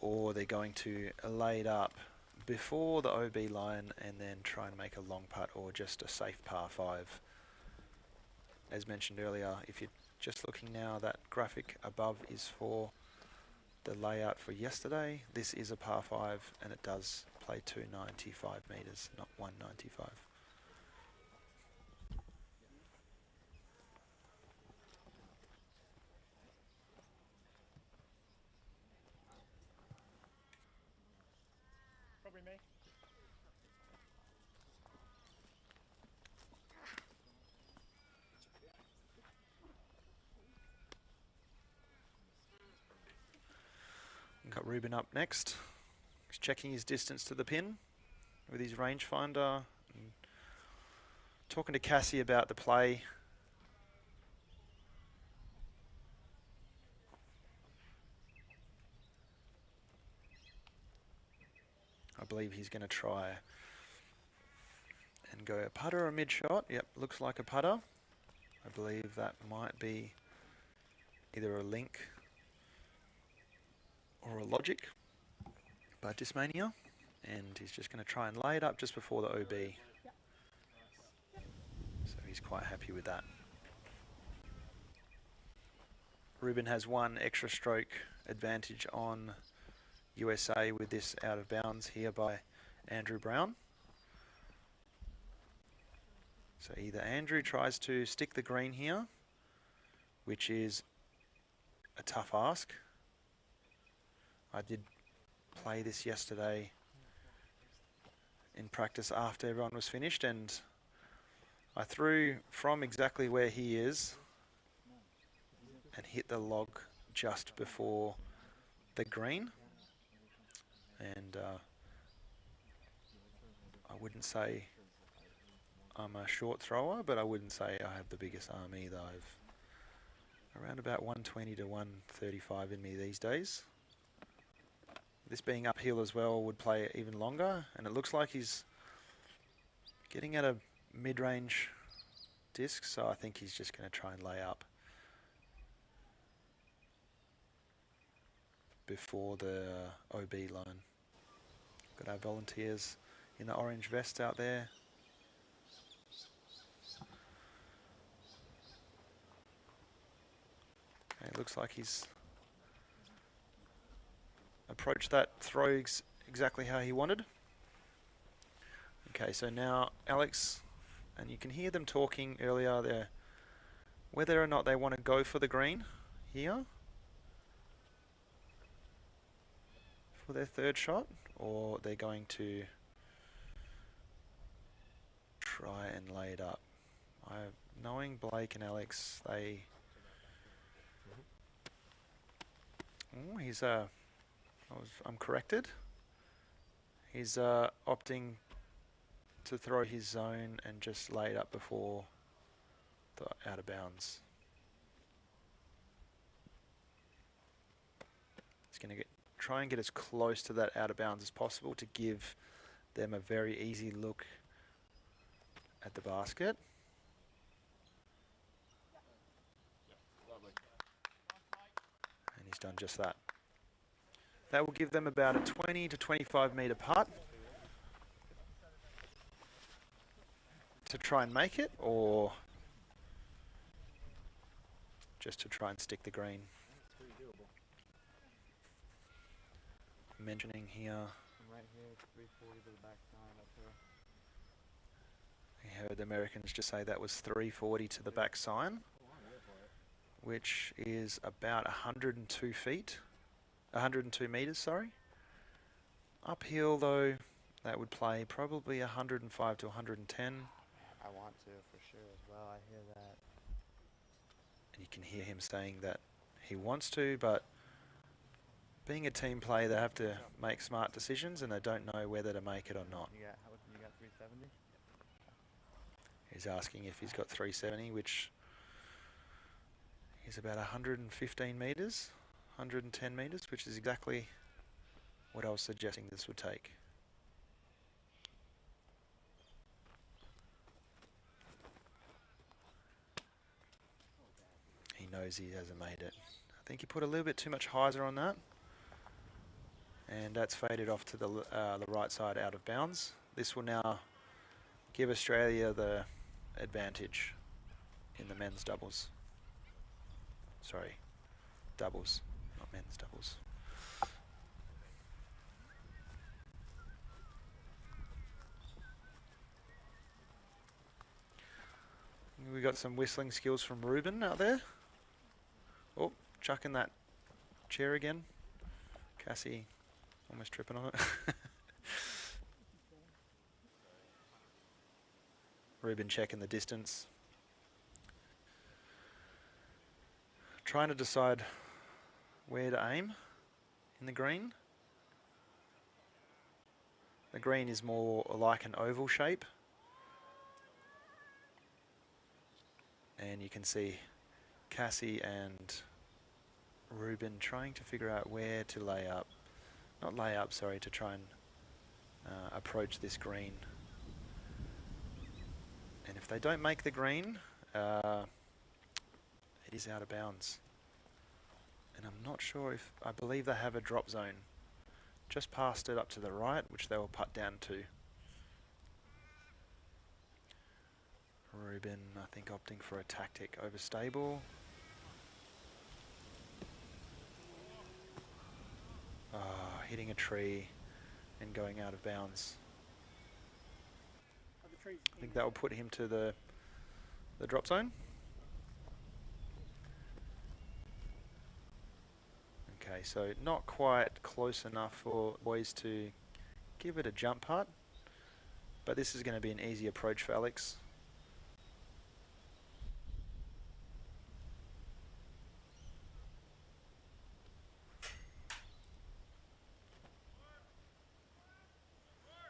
S7: or they're going to lay it up before the OB line and then try and make a long putt or just a safe par 5. As mentioned earlier, if you're just looking now, that graphic above is for the layout for yesterday. This is a par 5, and it does play 295 metres, not 195.
S9: Probably me.
S7: We've got Ruben up next. He's checking his distance to the pin with his rangefinder, and talking to Cassie about the play. I believe he's going to try and go a putter or a mid shot. Yep, looks like a putter. I believe that might be either a link or a logic by Discmania, and he's just going to try and lay it up just before the OB. So he's quite happy with that. Ruben has 1 extra stroke advantage on USA with this out of bounds here by Andrew Brown. So either Andrew tries to stick the green here, which is a tough ask. I did play this yesterday in practice after everyone was finished, and I threw from exactly where he is and hit the log just before the green. And I wouldn't say I'm a short thrower, but I wouldn't say I have the biggest arm either. I've around about 120 to 135 in me these days. This being uphill as well would play it even longer, and it looks like he's getting at a mid-range disc, so I think he's just going to try and lay up before the OB line. Got our volunteers in the orange vest out there. Okay, it looks like he's approached that throw exactly how he wanted. Okay, so now Alex, and you can hear them talking earlier there, whether or not they want to go for the green here for their third shot, or they're going to try and lay it up. Knowing Blake and Alex, they... Oh, he's I'm corrected. He's opting to throw his zone and just lay it up before the out of bounds. He's going to try and get as close to that out of bounds as possible to give them a very easy look at the basket. And he's done just that. That will give them about a 20 to 25 metre putt to try and make it, or just to try and stick the green. Mentioning here,
S5: Right here, 340 to the back side up there.
S7: I heard the Americans just say that was 340 to the back sign, which is about 102 feet, 102 metres, sorry. Uphill though, that would play probably 105 to 110.
S5: I want to for sure as well. I hear that.
S7: And you can hear him saying that he wants to, but being a team player, they have to make smart decisions, and they don't know whether to make it or not.
S5: You got 370?
S7: He's asking if he's got 370, which is about 115 metres, 110 metres, which is exactly what I was suggesting this would take. He knows he hasn't made it. I think he put a little bit too much hyzer on that, and that's faded off to the right side out of bounds. This will now give Australia the advantage in the men's doubles. Sorry, doubles, not men's doubles. We got some whistling skills from Ruben out there. Oh, chucking that chair again. Cassie almost tripping on it. Ruben checking the distance. Trying to decide where to aim in the green. The green is more like an oval shape. And you can see Cassie and Ruben trying to figure out where to lay up. Not lay up, sorry, to try and approach this green. And if they don't make the green, it is out of bounds. And I'm not sure if, I believe they have a drop zone just past it up to the right, which they will putt down to. Ruben, I think, opting for a tactic over stable. Hitting a tree and going out of bounds. I think that will put him to the drop zone. Okay, so not quite close enough for boys to give it a jump putt, but this is going to be an easy approach for Alex.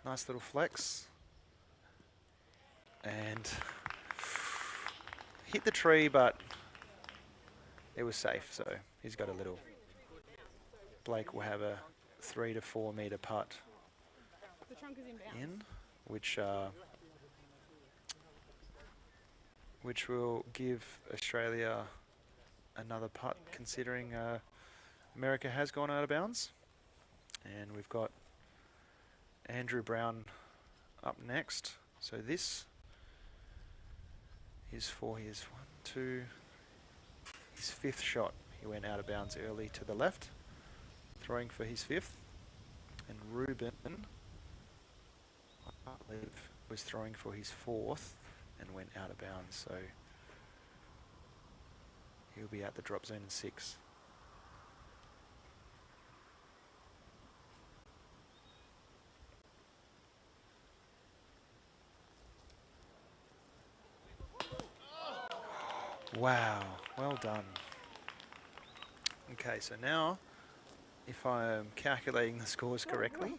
S7: Nice little flex. And hit the tree, but it was safe, so he's got a little. Blake will have a 3 to 4 metre putt
S6: The trunk is
S7: in, which will give Australia another putt, considering America has gone out of bounds. And we've got Andrew Brown up next. So this is for his his fifth shot. He went out of bounds early to the left, throwing for his fifth. And Ruben, I believe, was throwing for his fourth and went out of bounds. So he'll be at the drop zone in 6. Wow, well done. Okay, so now, if I'm calculating the scores correctly,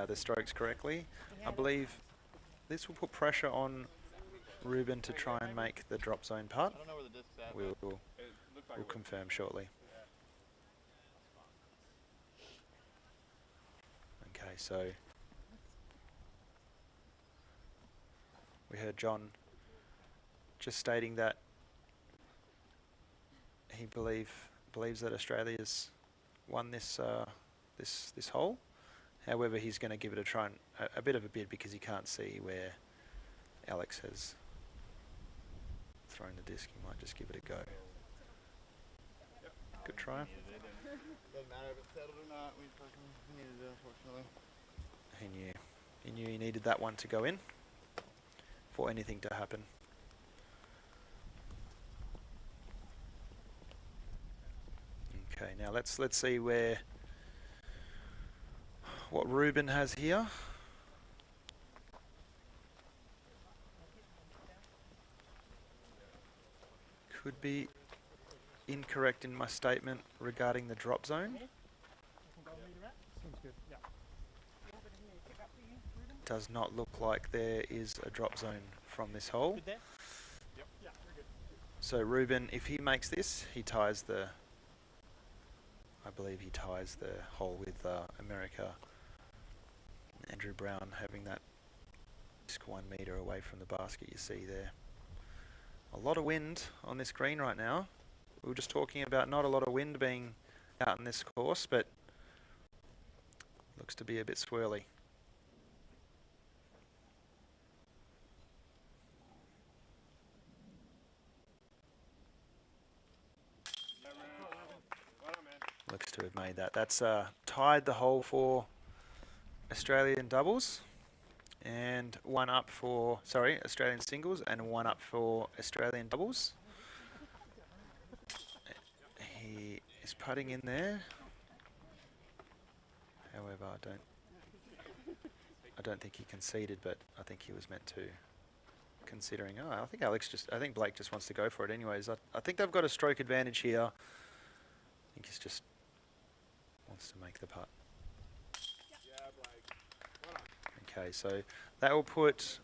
S7: the strokes correctly, I believe this will put pressure on Ruben to try and make the drop zone putt. We'll confirm shortly. Okay, so we heard John just stating that he believes that Australia's won this this hole. However, he's going to give it a try and a bit of a bid because he can't see where Alex has thrown the disc. He might just give it a go. Good try.
S5: Doesn't matter if it's settled or not. We needed it, unfortunately.
S7: He knew he needed that one to go in for anything to happen. Okay, now let's see what Ruben has here. Could be incorrect in my statement regarding the drop zone. Does not look like there is a drop zone from this hole. So Ruben, if he makes this, he ties the, I believe he ties the hole with America. Andrew Brown having that disc 1 metre away from the basket you see there. A lot of wind on this green right now. We were just talking about not a lot of wind being out in this course, but looks to be a bit swirly. Looks to have made that. That's tied the hole for Australian doubles and one up for, sorry, Australian singles and one up for Australian doubles. He is putting in there. However, I don't think he conceded, but I think he was meant to. Considering, I think Blake just wants to go for it anyways. I think they've got a stroke advantage here. I think he's just wants to make the putt. Okay, so that will put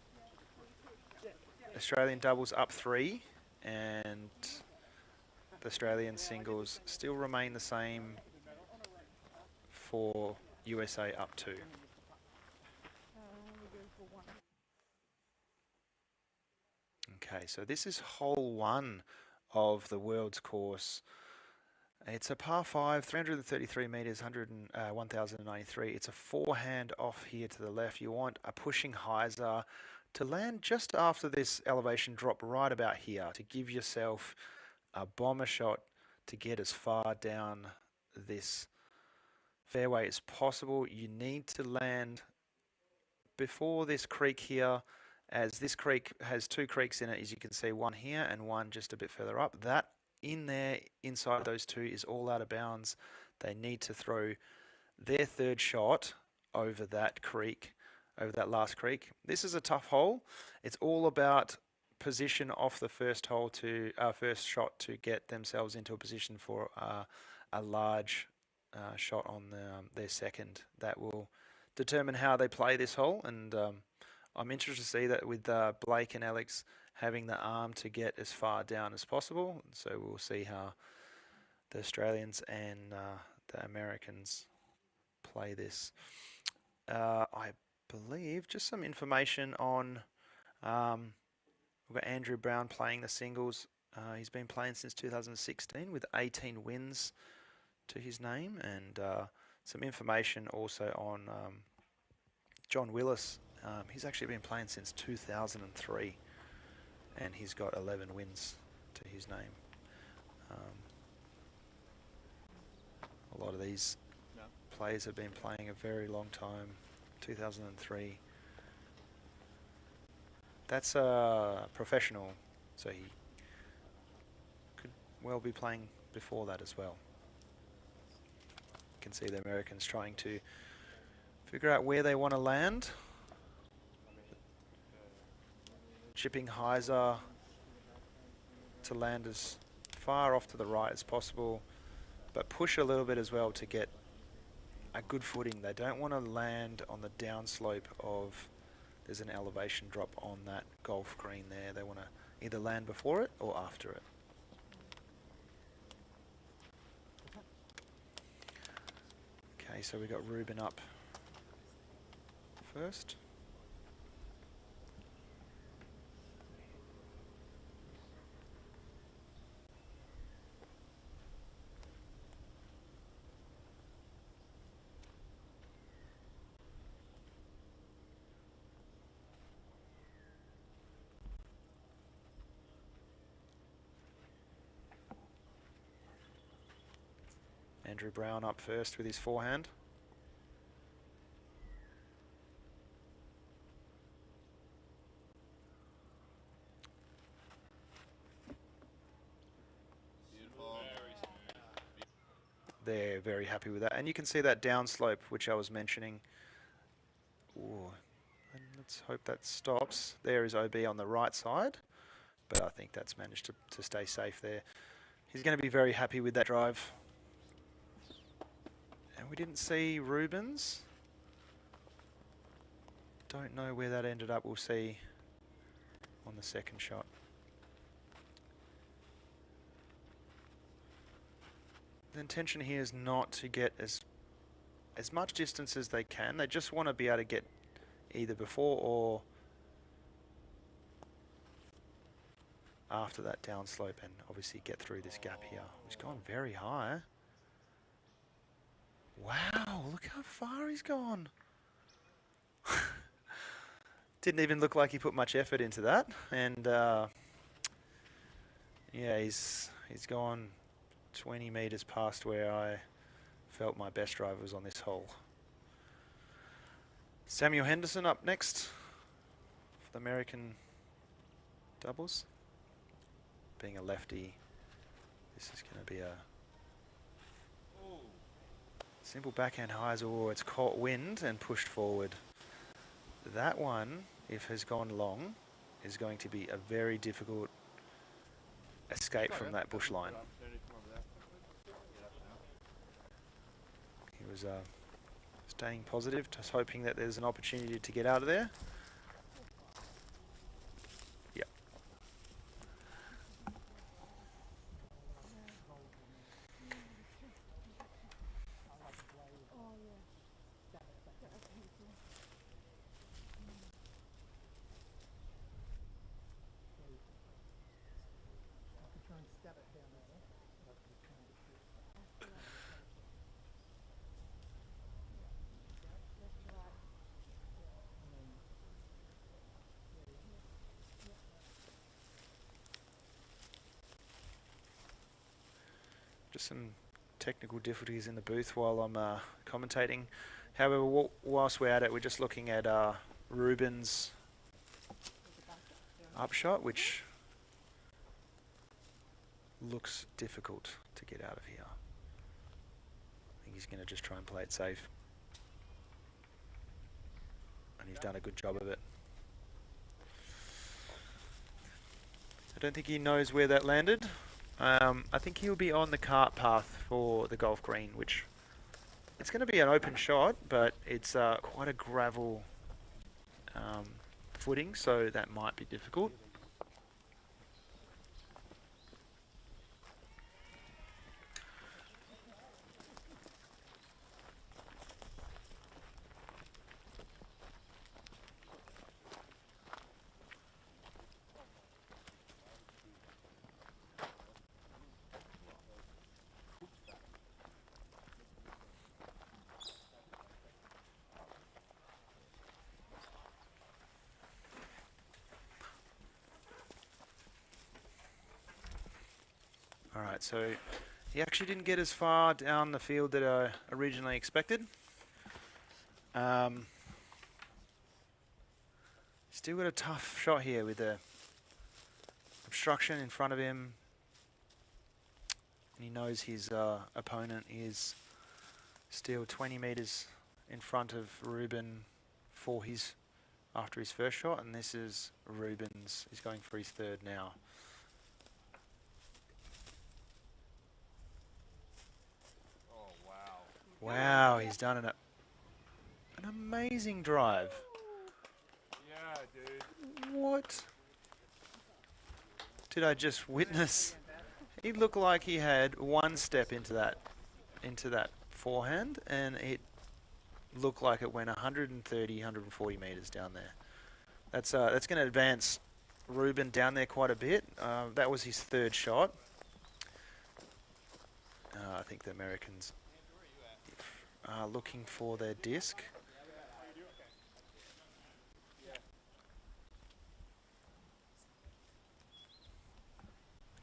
S7: Australian doubles up 3 and the Australian singles still remain the same for USA up 2. Okay, so this is hole 1 of the World's course. It's a par 5, 333 metres, 1,093. It's a forehand off here to the left. You want a pushing hyzer to land just after this elevation drop right about here to give yourself a bomber shot to get as far down this fairway as possible. You need to land before this creek here, as this creek has 2 creeks in it, as you can see, one here and one just a bit further up. That in there, inside those 2 is all out of bounds. They need to throw their 3rd shot over that creek, over that last creek. This is a tough hole. It's all about position off the first hole to first shot to get themselves into a position for a large shot on their second. That will determine how they play this hole, and I'm interested to see that with Blake and Alex having the arm to get as far down as possible. So we'll see how the Australians and the Americans play this. I believe just some information on we've got Andrew Brown playing the singles. He's been playing since 2016 with 18 wins, to his name, and some information also on John Willis. He's actually been playing since 2003, and he's got 11 wins to his name. A lot of these players have been playing a very long time. 2003. That's a professional, so he could well be playing before that as well. You can see the Americans trying to figure out where they want to land. Chipping Heiser to land as far off to the right as possible, but push a little bit as well to get a good footing. They don't want to land on the downslope of, there's an elevation drop on that golf green there. They want to either land before it or after it. Okay, so we got Ruben up first. Andrew Brown up first with his forehand. They're very happy with that, and you can see that downslope which I was mentioning. Ooh, and let's hope that stops. There is OB on the right side, but I think that's managed to stay safe there. He's going to be very happy with that drive. And we didn't see Rubens. Don't know where that ended up. We'll see on the second shot. The intention here is not to get as much distance as they can. They just want to be able to get either before or after that downslope, and obviously get through this gap here. He's gone very high. Wow, look how far he's gone. Didn't even look like he put much effort into that, and yeah, he's gone 20 meters past where I felt my best drive was on this hole. Samuel Henderson up next for the American doubles. Being a lefty, this is going to be a simple backhand highs. Oh, it's caught wind and pushed forward. That one, if has gone long, is going to be a very difficult escape from that bush line. He was staying positive, just hoping that there's an opportunity to get out of there. Yep. Just some technical difficulties in the booth while I'm commentating. However, whilst we're at it, we're just looking at Ruben's upshot, which looks difficult to get out of here. I think he's going to just try and play it safe. And he's done a good job of it. I don't think he knows where that landed. I think he'll be on the cart path for the golf green, which it's going to be an open shot, but it's quite a gravel footing, so that might be difficult. All right, so he actually didn't get as far down the field that I originally expected. Still got a tough shot here with the obstruction in front of him. And he knows his opponent is still 20 metres in front of Ruben for after his first shot, and this is Ruben's. He's going for his third now.
S10: Oh, wow.
S7: Wow, he's done an amazing drive.
S10: Yeah, dude.
S7: What did I just witness? He looked like he had one step into that forehand, and it looked like it went 130, 140 metres down there. That's going to advance Ruben down there quite a bit. That was his third shot. I think the Americans are looking for their disc.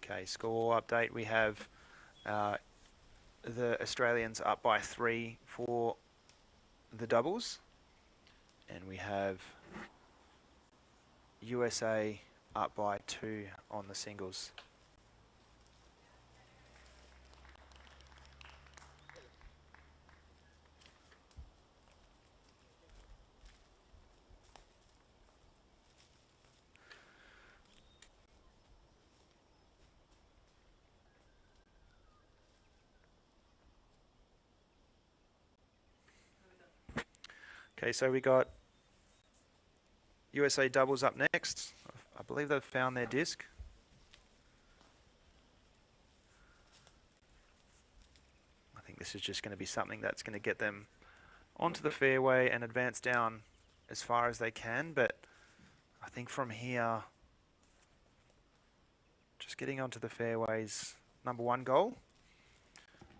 S7: Okay, score update. We have the Australians up by 3 for the doubles, and we have USA up by 2 on the singles. Okay, so we got USA doubles up next. I believe they've found their disc. I think this is just going to be something that's going to get them onto the fairway and advance down as far as they can, but I think from here, just getting onto the fairways, number 1 goal.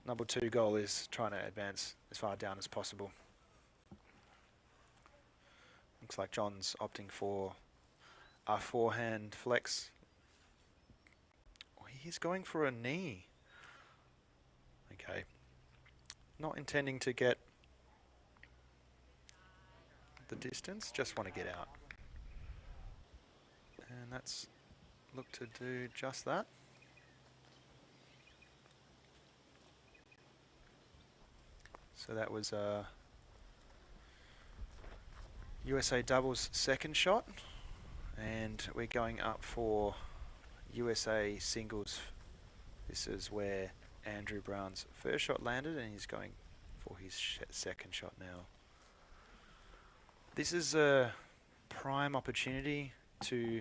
S7: Number 2 goal is trying to advance as far down as possible. Looks like John's opting for a forehand flex. Oh, he's going for a knee. Okay. Not intending to get the distance, just want to get out. And that's looked to do just that. So that was USA doubles second shot, and we're going up for USA singles. This is where Andrew Brown's first shot landed, and he's going for his second shot now. This is a prime opportunity to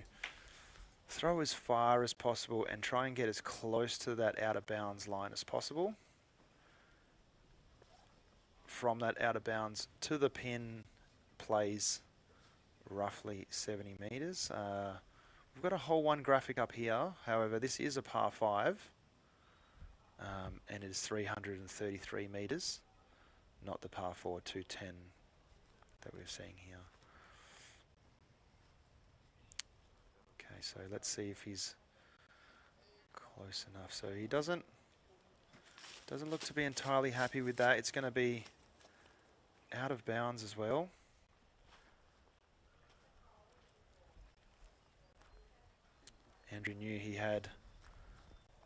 S7: throw as far as possible and try and get as close to that out of bounds line as possible. From that out of bounds to the pin plays roughly 70 metres. We've got a hole 1 graphic up here. However, this is a par 5, and it is 333 metres, not the par 4 210 that we're seeing here. Okay, so let's see if he's close enough. So he doesn't look to be entirely happy with that. It's going to be out of bounds as well. Andrew knew he had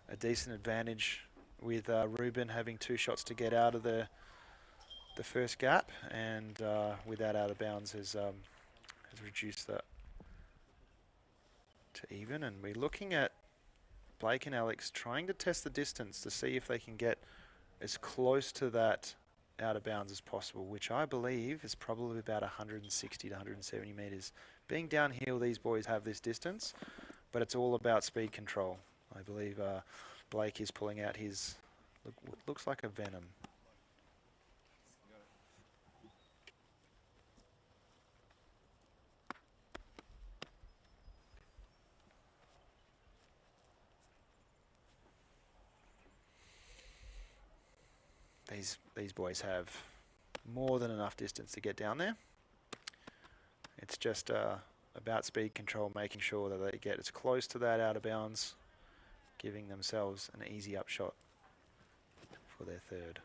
S7: a decent advantage with Ruben having 2 shots to get out of the first gap, and with that out of bounds has reduced that to even. And we're looking at Blake and Alex trying to test the distance to see if they can get as close to that out of bounds as possible, which I believe is probably about 160 to 170 metres. Being downhill, these boys have this distance, but it's all about speed control. I believe Blake is pulling out his, looks like a Venom. These boys have more than enough distance to get down there. It's just about speed control, making sure that they get as close to that out of bounds giving themselves an easy upshot for their third.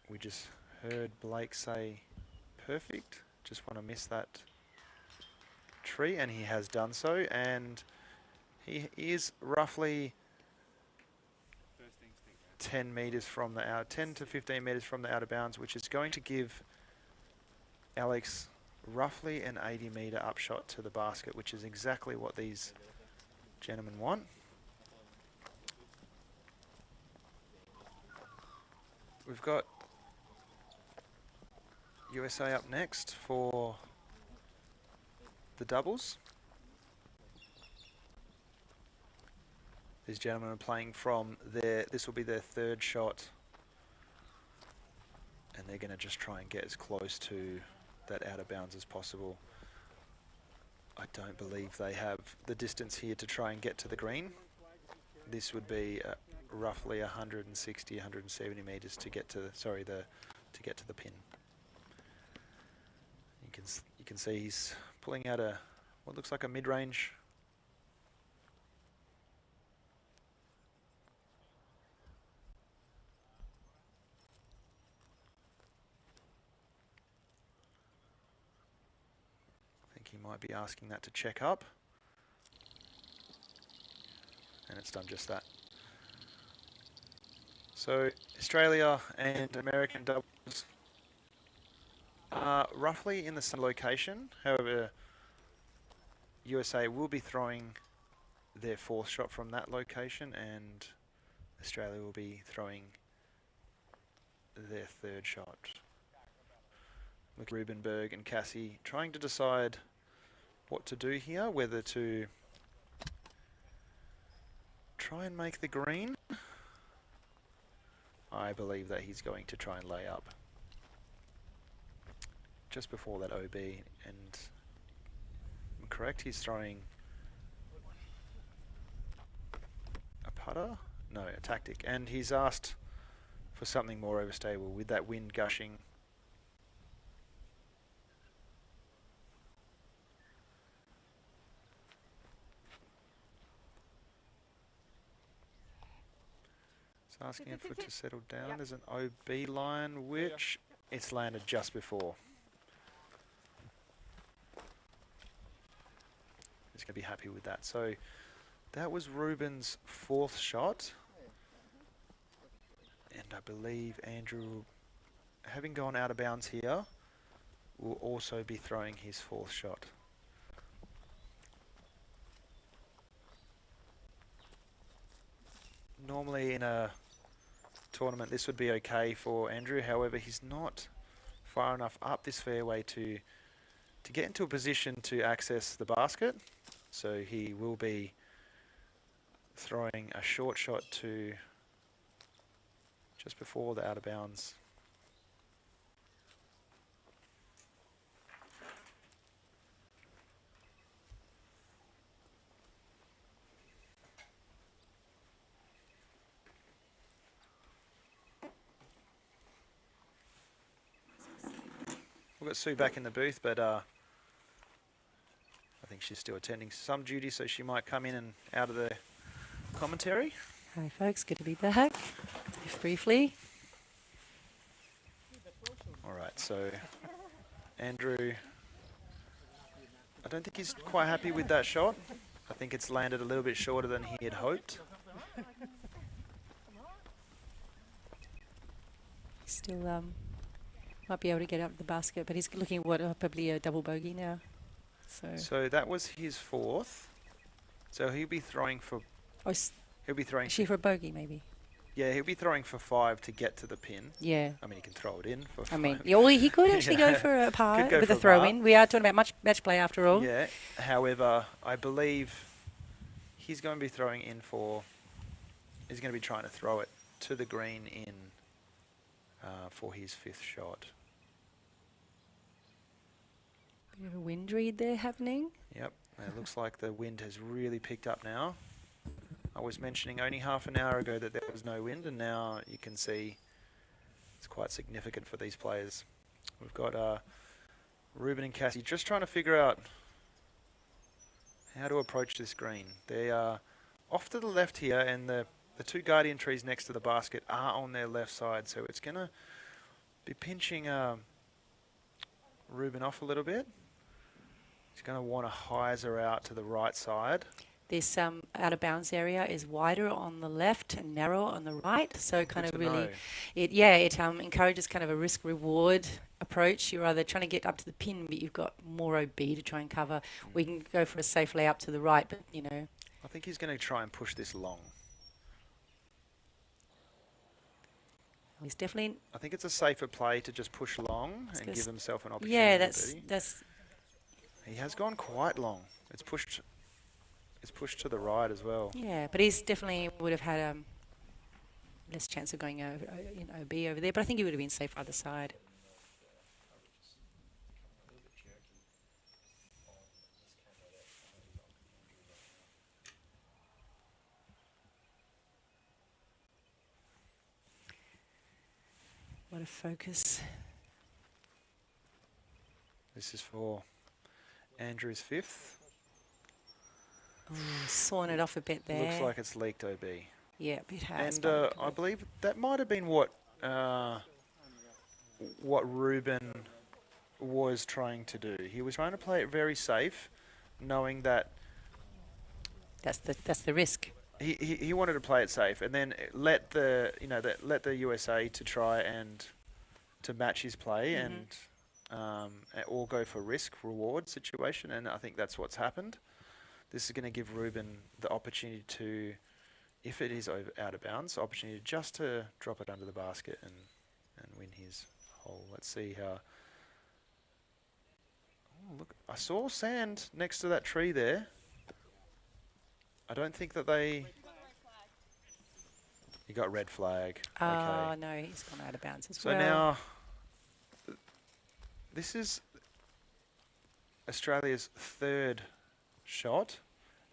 S7: We just heard Blake say perfect. Just want to miss that tree, and he has done so, and he is roughly 10 meters from the out, 10 to 15 meters from the out of bounds, which is going to give Alex roughly an 80-meter upshot to the basket, which is exactly what these gentlemen want. We've got USA up next for the doubles. These gentlemen are playing from this will be their third shot, and they're going to just try and get as close to that out of bounds as possible. I don't believe they have the distance here to try and get to the green. This would be roughly 160, 170 meters to get to to get to the pin. You can see he's pulling out what looks like a mid-range. I think he might be asking that to check up. And it's done just that. So Australia and American doubles are roughly in the same location. However, USA will be throwing their fourth shot from that location, and Australia will be throwing their third shot. Look, Rubenberg and Cassie trying to decide what to do here, whether to try and make the green. I believe that he's going to try and lay up just before that OB, and I'm correct, he's throwing a putter? No, a tactic, and he's asked for something more overstable with that wind gushing. It's asking if it to settle down. Yep. There's an OB line, which it's landed just before. He's going to be happy with that. So that was Ruben's fourth shot. And I believe Andrew, having gone out of bounds here, will also be throwing his fourth shot. Normally in a tournament this would be okay for Andrew, however he's not far enough up this fairway to get into a position to access the basket, so he will be throwing a short shot to just before the out of bounds. We've got Sue back in the booth, but I think she's still attending some duty, so she might come in and out of the commentary.
S8: Hi folks, good to be back, if briefly.
S7: Alright, so Andrew, I don't think he's quite happy with that shot. I think it's landed a little bit shorter than he had hoped.
S8: Still might be able to get up the basket, but he's looking at what probably a double bogey now.
S7: So that was his fourth. So he'll be throwing for.
S8: Oh,
S7: he'll be throwing.
S8: Actually, for a bogey maybe.
S7: Yeah, he'll be throwing for 5 to get to the pin.
S8: Yeah.
S7: I mean, he can throw it in for 5.
S8: I mean, yeah, well, he could actually go for a par with a throw in. We are talking about match play after all.
S7: Yeah. However, I believe he's going to be throwing in for. He's going to be trying to throw it to the green in for his fifth shot.
S8: Bit of a wind read there happening.
S7: Yep, it looks like the wind has really picked up now. I was mentioning only half an hour ago that there was no wind, and now you can see it's quite significant for these players. We've got Ruben and Cassie just trying to figure out how to approach this green. They are off to the left here, and the two guardian trees next to the basket are on their left side, so it's going to be pinching Ruben off a little bit. He's going to want to hyzer out to the right side.
S8: This out of bounds area is wider on the left and narrower on the right, so kind of really, it encourages kind of a risk reward approach. You're either trying to get up to the pin, but you've got more OB to try and cover. We can go for a safe layup to the right, but you know.
S7: I think he's going to try and push this long.
S8: He's definitely.
S7: I think it's a safer play to just push long and give himself an opportunity.
S8: Yeah, that's.
S7: He has gone quite long. It's pushed to the right as well.
S8: Yeah, but he's definitely would have had less chance of going over in OB over there. But I think he would have been safe either side. What a focus.
S7: This is for Andrew's fifth.
S8: Ooh, sawing it off a bit there.
S7: Looks like it's leaked OB.
S8: Yeah, it has.
S7: And I believe that might have been what Ruben was trying to do. He was trying to play it very safe, knowing that
S8: that's the risk.
S7: He wanted to play it safe, and then let the USA to try and to match his play and or go for risk reward situation, and I think that's what's happened. This is going to give Ruben the opportunity to, if it is out of bounds, opportunity just to drop it under the basket and win his hole. Let's see how. Oh, look, I saw sand next to that tree there. I don't think that they. He got red flag.
S8: Oh,
S7: okay.
S8: No, he's gone out of bounds as well.
S7: So now, this is Australia's third shot,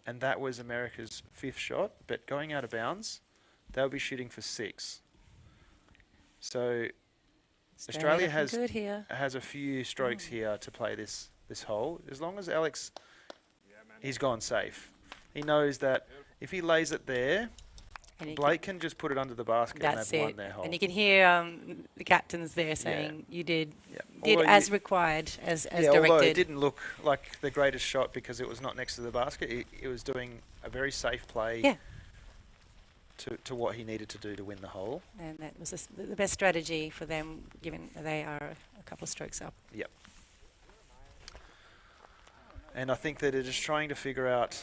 S7: and that was America's fifth shot, but going out of bounds, they'll be shooting for 6. So Australia has a few strokes here to play this hole. As long as Alex, he's gone safe. He knows that if he lays it there, Blake can just put it under the basket and they've won their hole.
S8: And you can hear the captains there saying you did as required, as directed.
S7: Although it didn't look like the greatest shot because it was not next to the basket. It was doing a very safe play to what he needed to do to win the hole.
S8: And that was the best strategy for them, given they are a couple of strokes up.
S7: Yep. And I think that they're just trying to figure out,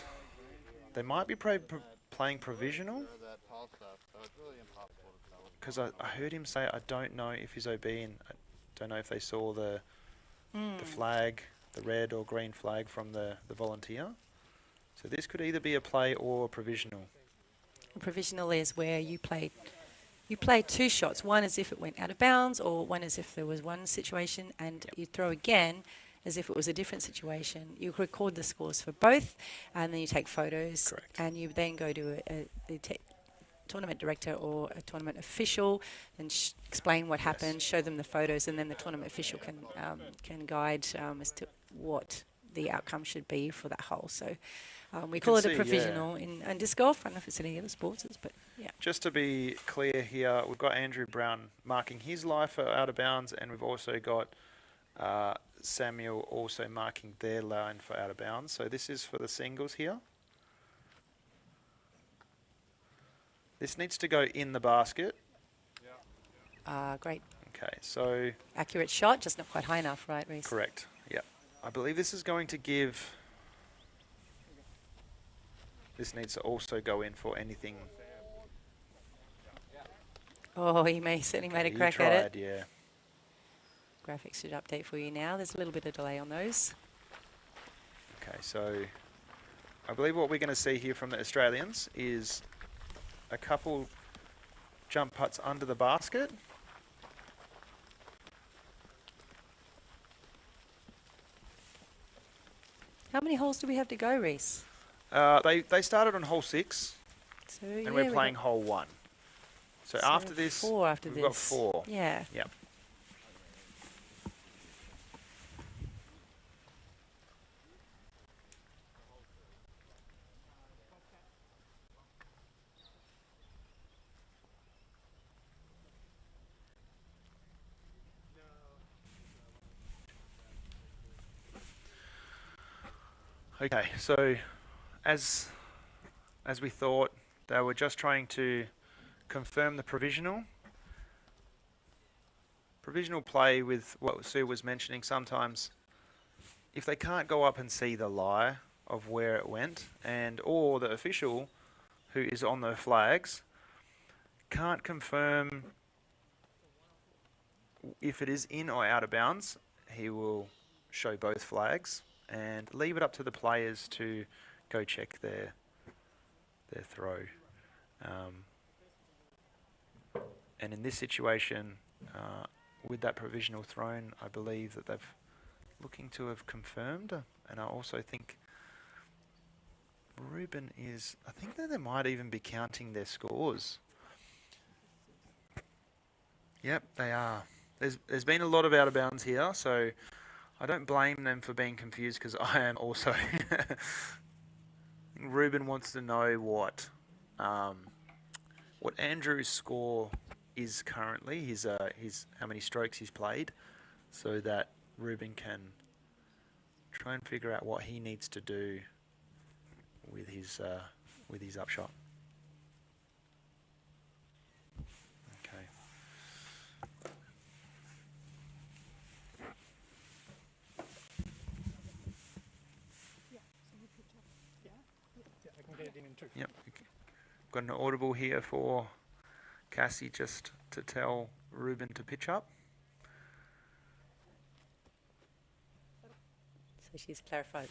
S7: they might be playing provisional. Because I heard him say, I don't know if he's OB, and I don't know if they saw the flag, the red or green flag from the volunteer. So this could either be a play or a provisional.
S8: A provisional is where you play 2 shots. One as if it went out of bounds, or one as if there was one situation, and you throw again as if it was a different situation. You record the scores for both, and then you take photos.
S7: Correct. And
S8: you then go to the tournament director or a tournament official and explain what happened, show them the photos, and then the tournament official can guide as to what the outcome should be for that hole. So we call it a provisional in disc golf. I don't know if it's in any other sports, but yeah.
S7: Just to be clear here, we've got Andrew Brown marking his lie for out of bounds, and we've also got Samuel also marking their line for out of bounds. So this is for the singles here. This needs to go in the basket.
S8: Great.
S7: Okay, so...
S8: Accurate shot, just not quite high enough, right, Reece?
S7: Correct, yeah. I believe this is going to give... This needs to also go in for anything.
S8: Oh, he certainly made a crack at it.
S7: Yeah.
S8: Graphics should update for you now. There's a little bit of delay on those.
S7: Okay, so I believe what we're going to see here from the Australians is a couple jump putts under the basket.
S8: How many holes do we have to go, Reece?
S7: They started on hole 6,
S8: so,
S7: and we're playing hole 1. So after this,
S8: 4 after
S7: we've got 4.
S8: Yeah.
S7: Yep. Okay, so as we thought, they were just trying to confirm the provisional. Provisional play, with what Sue was mentioning, sometimes if they can't go up and see the lie of where it went, and or the official who is on the flags can't confirm if it is in or out of bounds, he will show both flags and leave it up to the players to go check their throw. And in this situation, with that provisional thrown, I believe that they've looking to have confirmed, and I also think Ruben is, I think that they might even be counting their scores. Yep, they are. There's been a lot of out of bounds here, so I don't blame them for being confused, because I am also. Ruben wants to know what Andrew's score is currently, his how many strokes he's played, so that Ruben can try and figure out what he needs to do with his upshot. Okay.
S9: I can get it in two.
S7: Yep. Got an audible here for Cassie just to tell Ruben to pitch up.
S8: So she's clarified.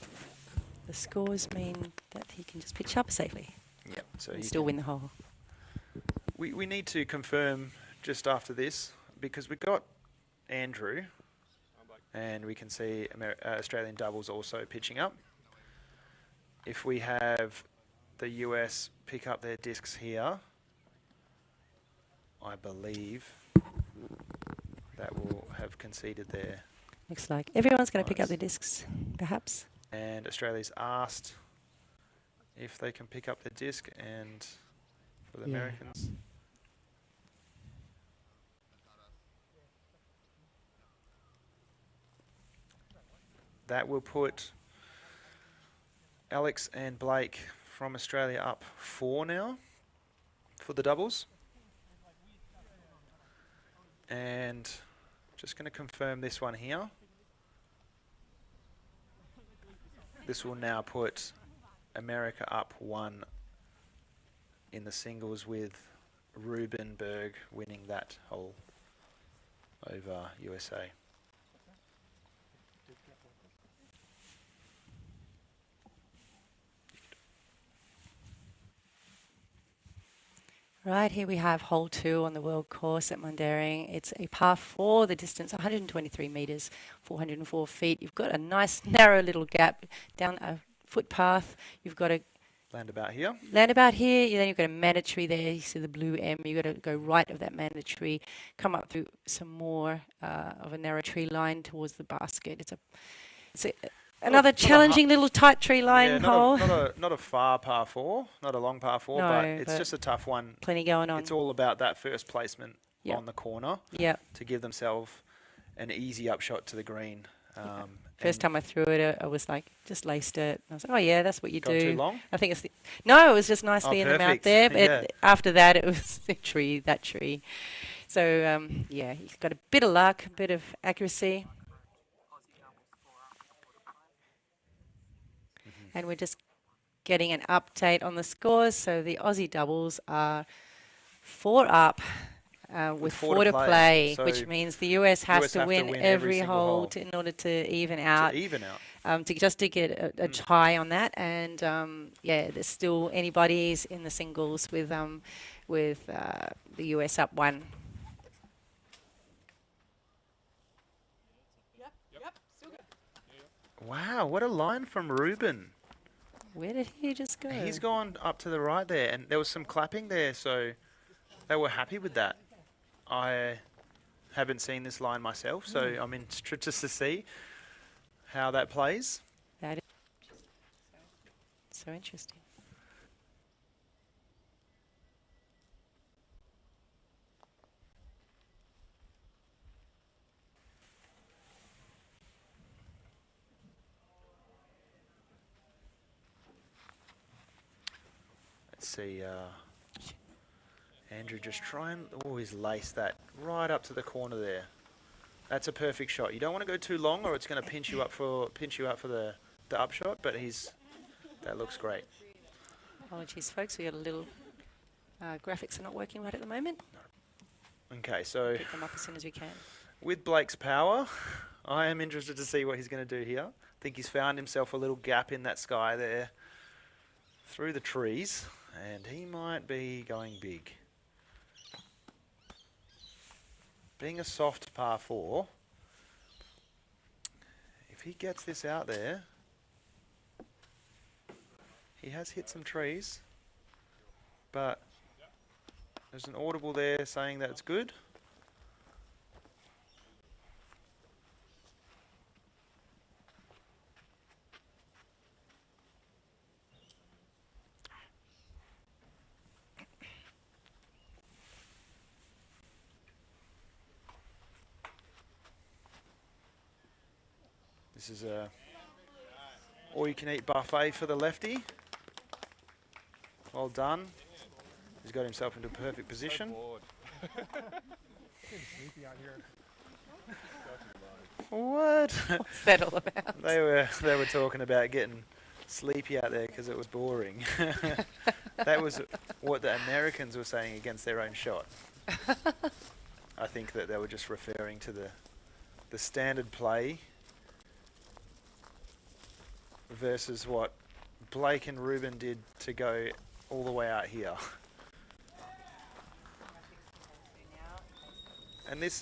S8: The scores mean that he can just pitch up safely.
S7: Yep. So
S8: and
S7: he
S8: still
S7: can
S8: win the hole.
S7: We need to confirm just after this, because we got Andrew, and we can see Australian doubles also pitching up. If we have the US pick up their discs here, I believe that will have conceded their.
S8: Looks like everyone's going to pick up their discs, perhaps.
S7: And Australia's asked if they can pick up the disc, and for the Americans. That will put Alex and Blake from Australia up 4 now for the doubles. And just going to confirm this one here. This will now put America up 1 in the singles, with Ruben Berg winning that hole over USA.
S8: Right, here we have hole 2 on the world course at Mundaring. It's a par 4, the distance 123 metres, 404 feet. You've got a nice narrow little gap down a footpath. You've got a
S7: land about here.
S8: Then you've got a mandatory there. You see the blue M. You've got to go right of that mandatory, come up through some more of a narrow tree line towards the basket. It's another challenging little tight tree line hole.
S7: Not a far par 4, not a long par 4,
S8: No,
S7: but it's just a tough one.
S8: Plenty going on.
S7: It's all about that first placement on the corner to give themselves an easy upshot to the green.
S8: First time I threw it, I was like, just laced it. I was like, oh yeah, that's what you do.
S7: Too long?
S8: I think it's no, it was just nicely in the mouth there. But after that, it was that tree. So he's got a bit of luck, a bit of accuracy. And we're just getting an update on the scores. So the Aussie doubles are 4 up with 4 to play, so which means the US has to win every hole in order to even out. To get a tie on that. And there's still anybody's in the singles with the US up 1.
S7: Wow, what a line from Ruben.
S8: Where did he just go?
S7: He's gone up to the right there, and there was some clapping there, so they were happy with that. I haven't seen this line myself, so I'm interested just to see how that plays.
S8: That is so interesting.
S7: Let's see. Andrew just try and always lace that right up to the corner there. That's a perfect shot. You don't want to go too long, or it's going to pinch you up for the upshot. But that looks great.
S8: Apologies, folks. We got a little graphics are not working right at the moment.
S7: Okay, so
S8: Get them up as soon as we can.
S7: with Blake's power, I am interested to see what he's going to do here. I think he's found himself a little gap in that sky there through the trees, and he might be going big. Being a soft par 4, if he gets this out there, he has hit some trees, but there's an audible there saying that it's good. This is a all-you-can-eat buffet for the lefty. Well done. He's got himself into a perfect position. What?
S8: What's that all about?
S7: They were talking about getting sleepy out there because it was boring. That was what the Americans were saying against their own shot. I think that they were just referring to the standard play versus what Blake and Ruben did to go all the way out here. And this,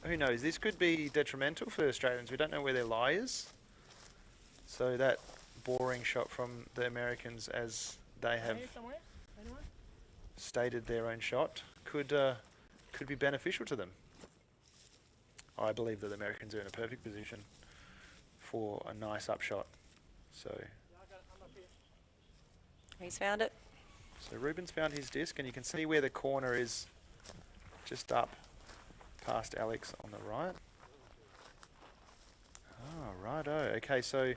S7: who knows, this could be detrimental for Australians. We don't know where their lie is. So that boring shot from the Americans, as they have stated their own shot, could be beneficial to them. I believe that the Americans are in a perfect position for a nice upshot. So
S8: He's found it.
S7: So Ruben's found his disc, and you can see where the corner is, just up past Alex on the right. Oh, righto. Okay, so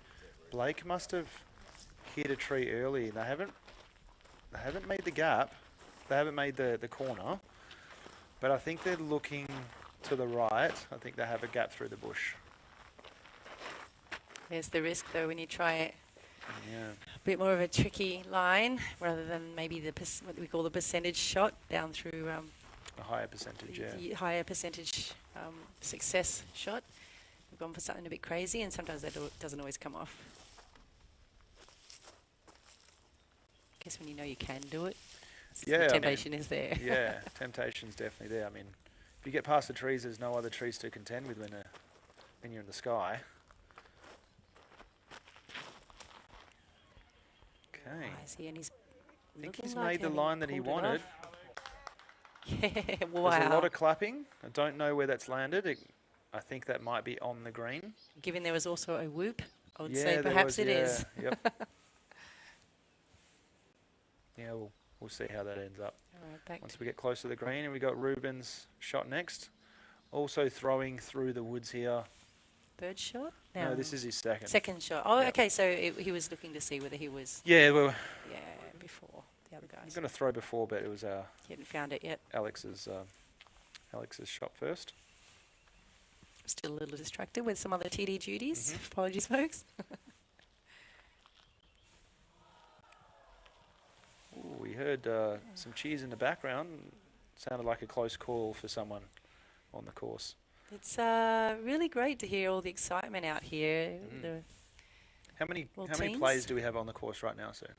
S7: Blake must have hit a tree early. They haven't made the gap. They haven't made the corner. But I think they're looking to the right. I think they have a gap through the bush.
S8: There's the risk, though, when you try a
S7: Yeah.
S8: bit more of a tricky line rather than maybe what we call the percentage shot down through
S7: A higher percentage, yeah.
S8: the higher percentage success shot. We've gone for something a bit crazy, and sometimes that doesn't always come off. I guess when you know you can do it,
S7: Yeah,
S8: the temptation is there.
S7: Yeah, temptation's definitely there. I mean, if you get past the trees, there's no other trees to contend with when you're in the sky. Okay.
S8: I see, and he's
S7: I think
S8: looking
S7: he's
S8: like
S7: made the
S8: having
S7: line that he
S8: pulled it
S7: wanted.
S8: off. Yeah, wow.
S7: There's a lot of clapping. I don't know where that's landed. I think that might be on the green.
S8: Given there was also a whoop, I would
S7: Yeah,
S8: say
S7: there
S8: perhaps
S7: was,
S8: it is.
S7: Yep. Yeah, we'll see how that ends up.
S8: All right, back
S7: Once we get close to the green, and we got Ruben's shot next. Also throwing through the woods here.
S8: third shot?
S7: No, this is his second.
S8: Second shot. Oh,
S7: Yep.
S8: okay, so he was looking to see whether he was
S7: Yeah, well,
S8: before the other
S7: I was
S8: guys.
S7: going to throw before, but it was
S8: He hadn't found it yet.
S7: Alex's shot first.
S8: Still a little distracted with some other TD duties.
S7: Mhm.
S8: Apologies, folks.
S7: Ooh, we heard some cheers in the background. Sounded like a close call for someone on the course.
S8: It's really great to hear all the excitement out here.
S7: Mm. How many
S8: teams?
S7: players do we have on the course right now, sir?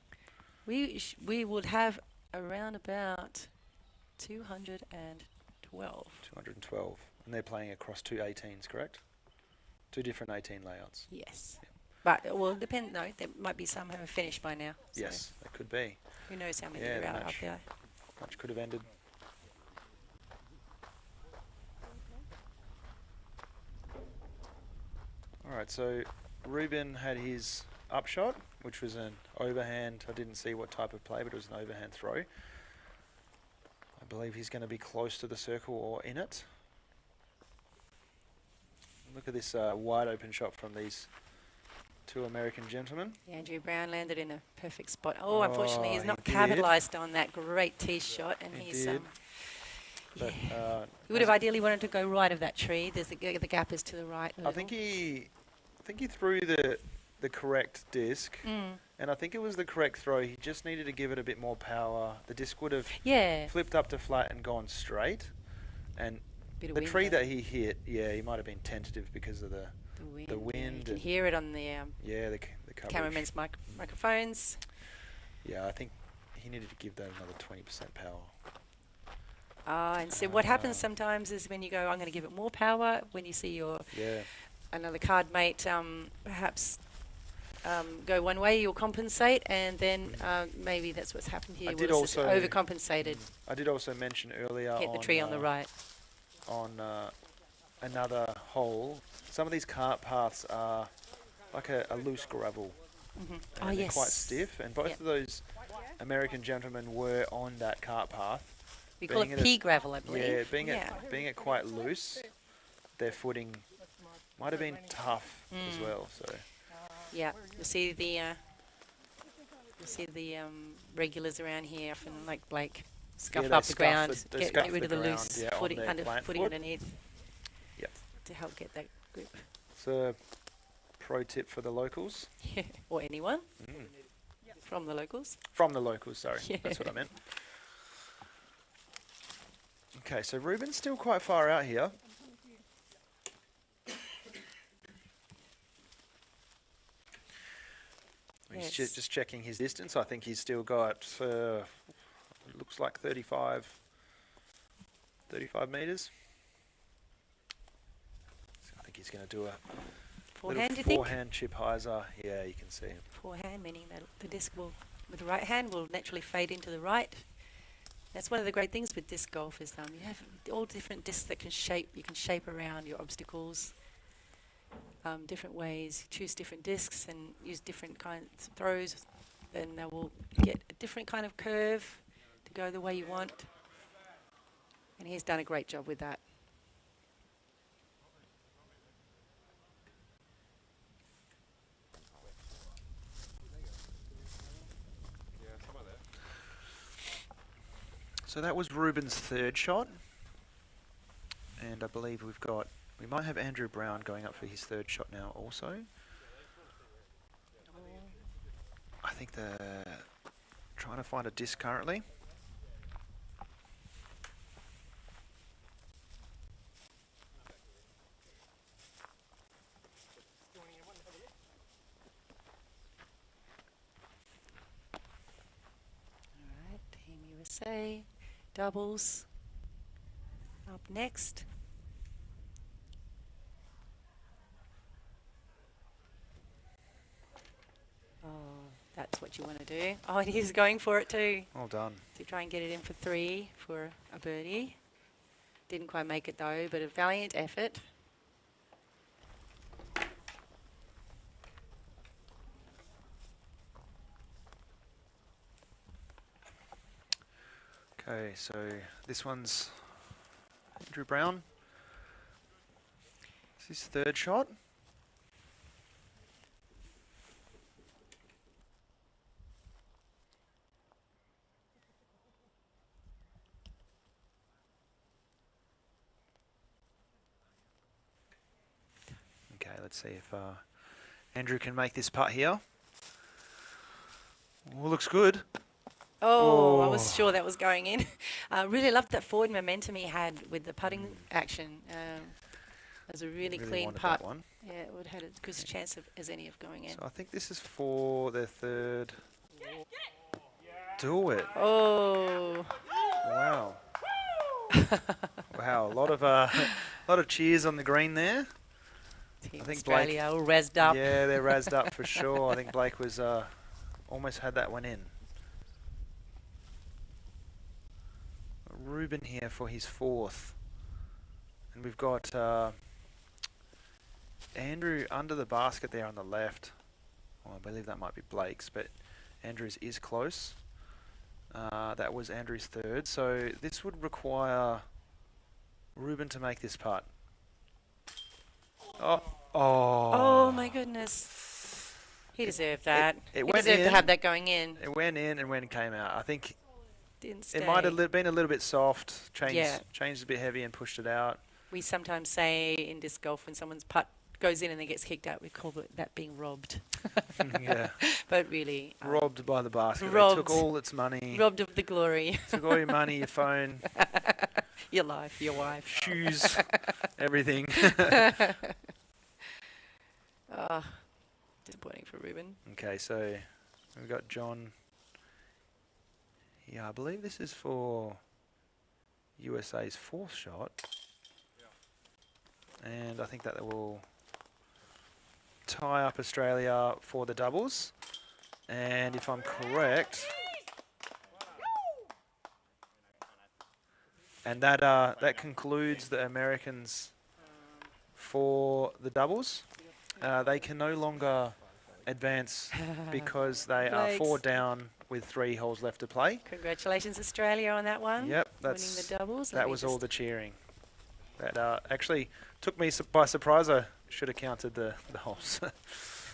S8: We would have around about 212.
S7: 212. And they're playing across two 18s, correct? Two different 18 layouts.
S8: Yes. But it will depend, no, there might be some who have finished by now. So
S7: Yes, that could be.
S8: who knows how many
S7: Yeah,
S8: are
S7: the
S8: out up
S7: match.
S8: there.
S7: Match could have ended. Alright, so Ruben had his upshot, which was an overhand. I didn't see what type of play, but it was an overhand throw. I believe he's going to be close to the circle or in it. Look at this wide open shot from these Two American gentlemen.
S8: Andrew Brown landed in a perfect spot. Oh, unfortunately, he's
S7: he
S8: not
S7: did.
S8: capitalised on that great tee shot, and
S7: He
S8: he's
S7: did. But,
S8: he would have ideally wanted to go right of that tree. There's the gap is to the right.
S7: I think he threw the correct disc, and I think it was the correct throw. He just needed to give it a bit more power. The disc would have flipped up to flat and gone straight. And the tree that he hit, he might have been tentative because of the wind.
S8: You can hear it on the
S7: the coverage.
S8: cameraman's microphones.
S7: Yeah, I think he needed to give that another 20% power.
S8: And so what happens sometimes is when you go, I'm going to give it more power, when you see your another card mate perhaps go one way, you'll compensate, and then maybe that's what's happened here.
S7: I did
S8: also overcompensated.
S7: I did also mention earlier
S8: Hit the tree on the right.
S7: On another hole, some of these cart paths are like a loose gravel. And they're quite stiff, and both of those American gentlemen were on that cart path.
S8: We call it pea gravel, I believe.
S7: Yeah, being it quite loose, their footing might have been tough as well. So
S8: yeah, you'll see the regulars around here, often like Blake, scuff up the ground, get rid of the loose footing underneath.
S7: Yep.
S8: To help get that grip.
S7: It's a pro tip for the locals.
S8: Yeah, or anyone from the locals.
S7: From the locals, sorry, that's what I meant. Okay, so Ruben's still quite far out here. He's just checking his distance. I think he's still got, looks like 35 metres. So I think he's going to do a forehand chip hyzer. Yeah, you can see him.
S8: Forehand, meaning that the disc will, with the right hand, will naturally fade into the right. That's one of the great things with disc golf is you have all different discs that you can shape around your obstacles. Different ways, you choose different discs and use different kinds of throws, then they will get a different kind of curve to go the way you want. And he's done a great job with that.
S7: So that was Ruben's third shot, and I believe we might have Andrew Brown going up for his third shot now also. I think they're trying to find a disc currently.
S8: Alright, Team USA, doubles, up next. Oh, that's what you want to do. Oh, and he's going for it too.
S7: Well done.
S8: To try and get it in for 3 for a birdie. Didn't quite make it though, but a valiant effort.
S7: Okay, so this one's Andrew Brown. This is his third shot. Okay, let's see if Andrew can make this putt here. Well, looks good.
S8: Oh, I was sure that was going in. Really loved that forward momentum he had with the putting action. It was a really clean putt.
S7: One.
S8: Yeah, it would have had a good chance as any of going in.
S7: So I think this is for their third. Do it.
S8: Oh.
S7: Wow. Wow, a lot of cheers on the green there.
S8: Team
S7: I think
S8: Australia all rezzed up.
S7: Yeah, they're razzed up for sure. I think Blake was almost had that one in. Ruben here for his fourth. And we've got Andrew under the basket there on the left. Well, I believe that might be Blake's, but Andrew's is close. That was Andrew's third. So this would require Ruben to make this putt. Oh
S8: my goodness. He deserved that.
S7: It
S8: He
S7: went
S8: deserved to
S7: in.
S8: have that going in.
S7: It went in, and when it came out, I think
S8: Didn't stay.
S7: it might have been a little bit soft.
S8: Yeah.
S7: Changed a bit heavy and pushed it out.
S8: We sometimes say in disc golf when someone's putt goes in and then gets kicked out, we call that being robbed.
S7: Yeah.
S8: But really.
S7: Robbed by the basket.
S8: Robbed.
S7: They took all its money.
S8: Robbed of the glory.
S7: Took all your money, your phone.
S8: Your life, your wife.
S7: Shoes, everything.
S8: Disappointing for Ruben.
S7: Okay, so we've got John. Yeah, I believe this is for USA's fourth shot. And I think that will tie up Australia for the doubles. And if I'm correct, and that concludes the Americans for the doubles. They can no longer advance because they are 4 down with 3 holes left to play.
S8: Congratulations, Australia, on that one.
S7: Yep,
S8: winning the doubles.
S7: that was all the cheering. That actually took me by surprise. I should have counted the holes.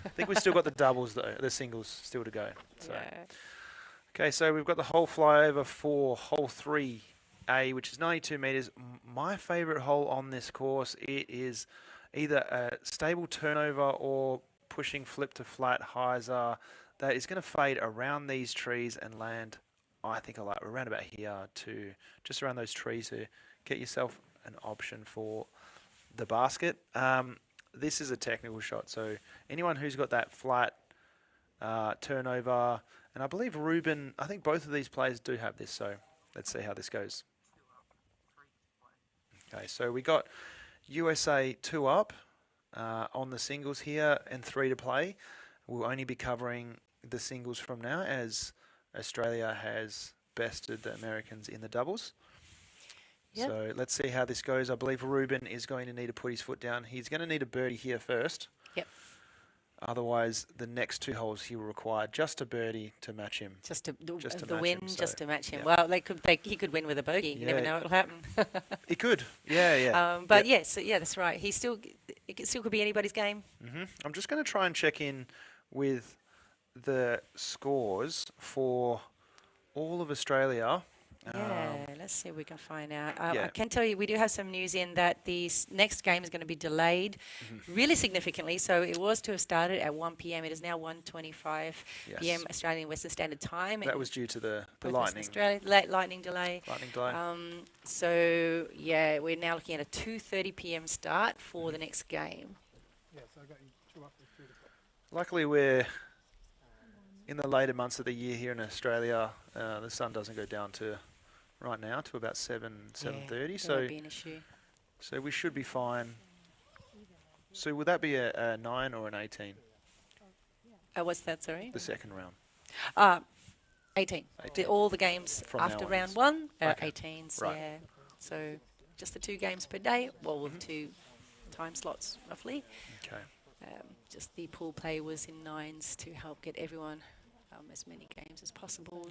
S7: I think we've still got the doubles, though, the singles still to go. So.
S8: Yeah.
S7: Okay, so we've got the hole flyover for hole 3A, which is 92 metres. My favourite hole on this course, it is either a stable turnover or pushing flip to flat hyzer that is going to fade around these trees and land, I think, around about here to just around those trees to get yourself an option for the basket. This is a technical shot, so anyone who's got that flat turnover, and I believe Ruben, I think both of these players do have this, so let's see how this goes. Okay, so we got USA 2 up on the singles here and 3 to play. We'll only be covering the singles from now as Australia has bested the Americans in the doubles. Yep. So let's see how this goes. I believe Ruben is going to need to put his foot down. He's going to need a birdie here first.
S8: Yep.
S7: Otherwise, the next 2 holes he will require just a birdie to match him.
S8: Just to
S7: match
S8: win,
S7: him, so,
S8: just to match him.
S7: yeah.
S8: Well, he could win with a bogey. You never know what'll happen.
S7: He could. Yeah.
S8: But yes, yeah, that's right. It still could be anybody's game.
S7: I'm just going to try and check in with the scores for all of Australia.
S8: Yeah, let's see if we can find out. I can tell you we do have some news in that the next game is going to be delayed really significantly. So it was to have started at 1 p.m. It is now 1:25 p.m. Australian Western Standard Time.
S7: That was due to the
S8: both
S7: lightning.
S8: Australia, lightning delay. So yeah, we're now looking at a 2:30 p.m. start for the next game.
S9: Yeah, so I got you 2 up with 3 to play.
S7: Luckily, we're in the later months of the year here in Australia. The sun doesn't go down to right now to about 7:30.
S8: So won't be an issue.
S7: So we should be fine. So would that be a 9 or an 18?
S8: What's that? Sorry.
S7: The second round.
S8: 18. All the games
S7: From
S8: after
S7: now
S8: round
S7: onwards.
S8: 1 are
S7: Okay.
S8: 18s.
S7: Right.
S8: Yeah. So just the 2 games per day. Well, with 2 time slots roughly.
S7: Okay.
S8: Just the pool play was in 9s to help get everyone as many games as possible.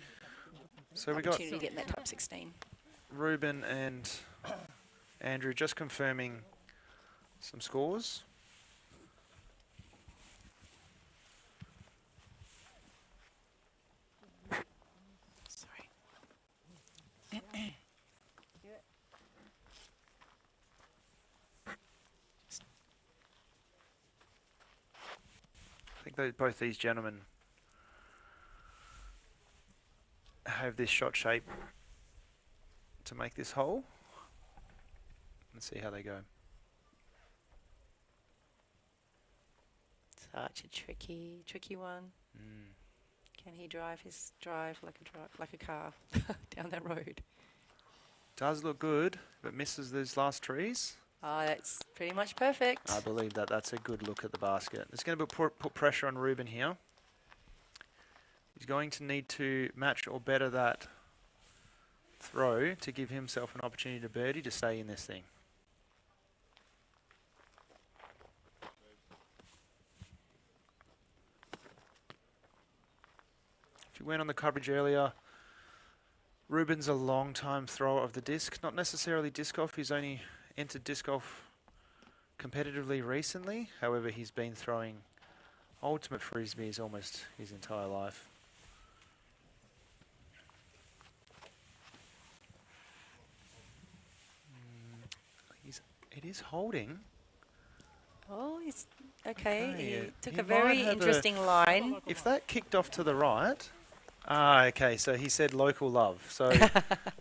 S7: So we got
S8: opportunity to get in that top 16.
S7: Ruben and Andrew just confirming some scores.
S8: Sorry.
S7: I think that both these gentlemen have this shot shape to make this hole. Let's see how they go.
S8: Such a tricky one. Can he drive his drive like a car down that road?
S7: Does look good, but misses those last trees.
S8: Oh, that's pretty much perfect.
S7: I believe that's a good look at the basket. It's going to put pressure on Ruben here. He's going to need to match or better that throw to give himself an opportunity to birdie to stay in this thing. If you went on the coverage earlier, Ruben's a long-time thrower of the disc. Not necessarily disc golf. He's only entered disc golf competitively recently. However, he's been throwing ultimate frisbee is almost his entire life. It is holding.
S8: Oh, it's okay. He took
S7: he
S8: a
S7: might
S8: very
S7: have
S8: interesting line.
S7: If that kicked off to the right. Ah, okay, so he said local love. So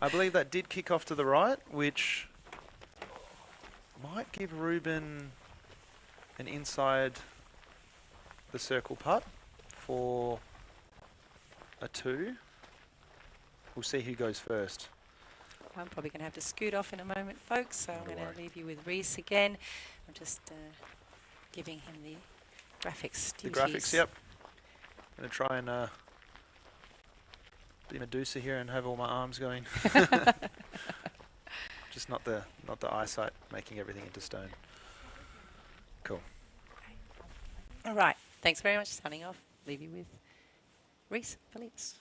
S7: I believe that did kick off to the right, which might give Ruben an inside the circle putt for a 2. We'll see who goes first.
S8: I'm probably going to have to scoot off in a moment, folks, so I'm
S7: Not to
S8: going
S7: worry.
S8: to leave you with Reese again. I'm just giving him the graphics
S7: The
S8: duties.
S7: graphics, yep. I'm going to try and be Medusa here and have all my arms going. Just not the eyesight making everything into stone. Cool.
S8: All right. Thanks very much. Signing off. Leave you with Reese Phillips.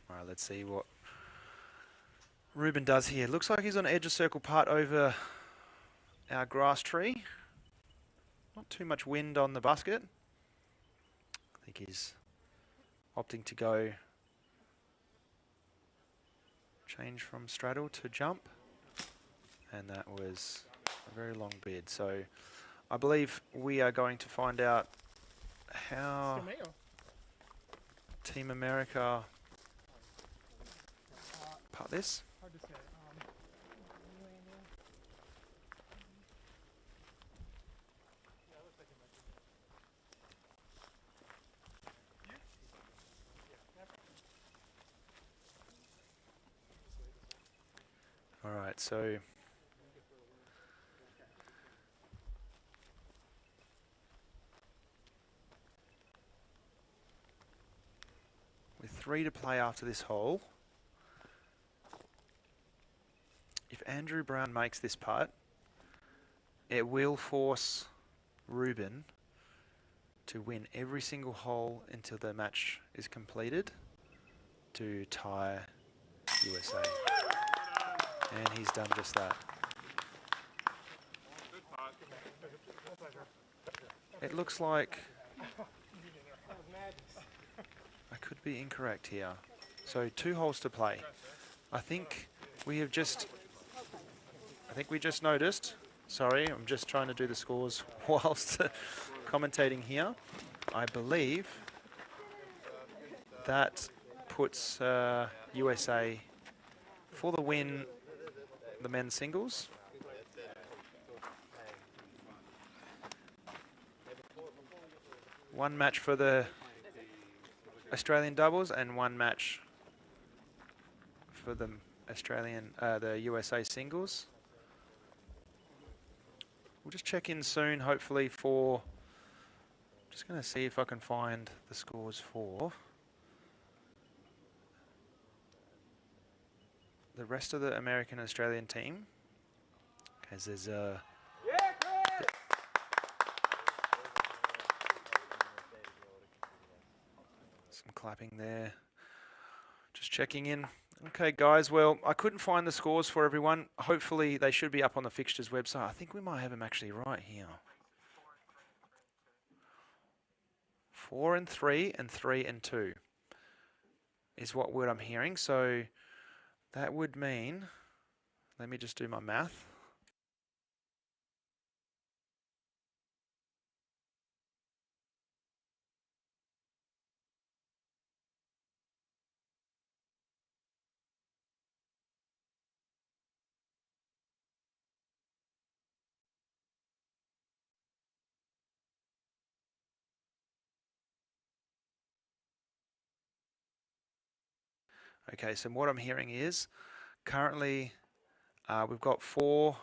S7: All right, let's see what Ruben does here. Looks like he's on edge of circle putt over our grass tree. Not too much wind on the basket. I think he's opting to go change from straddle to jump. And that was a very long bid. So I believe we are going to find out how Team America putt this.
S9: Hard to say.
S7: All right, so with 3 to play after this hole, if Andrew Brown makes this putt, it will force Ruben to win every single hole until the match is completed to tie USA. And he's done just that. It looks like I could be incorrect here. So 2 holes to play. I think we just noticed. Sorry, I'm just trying to do the scores whilst commentating here. I believe that puts USA for the win, the men's singles. One match for the Australian doubles and 1 match for the the USA singles. We'll just check in soon, hopefully, for... Just going to see if I can find the scores for the rest of the American and Australian team. Because there's some clapping there. Just checking in. Okay, guys, well, I couldn't find the scores for everyone. Hopefully, they should be up on the fixtures website. I think we might have them actually right here. 4 and 3 and 3 and 2 is what word I'm hearing. So that would mean, let me just do my math. Okay, so what I'm hearing is currently we've got 4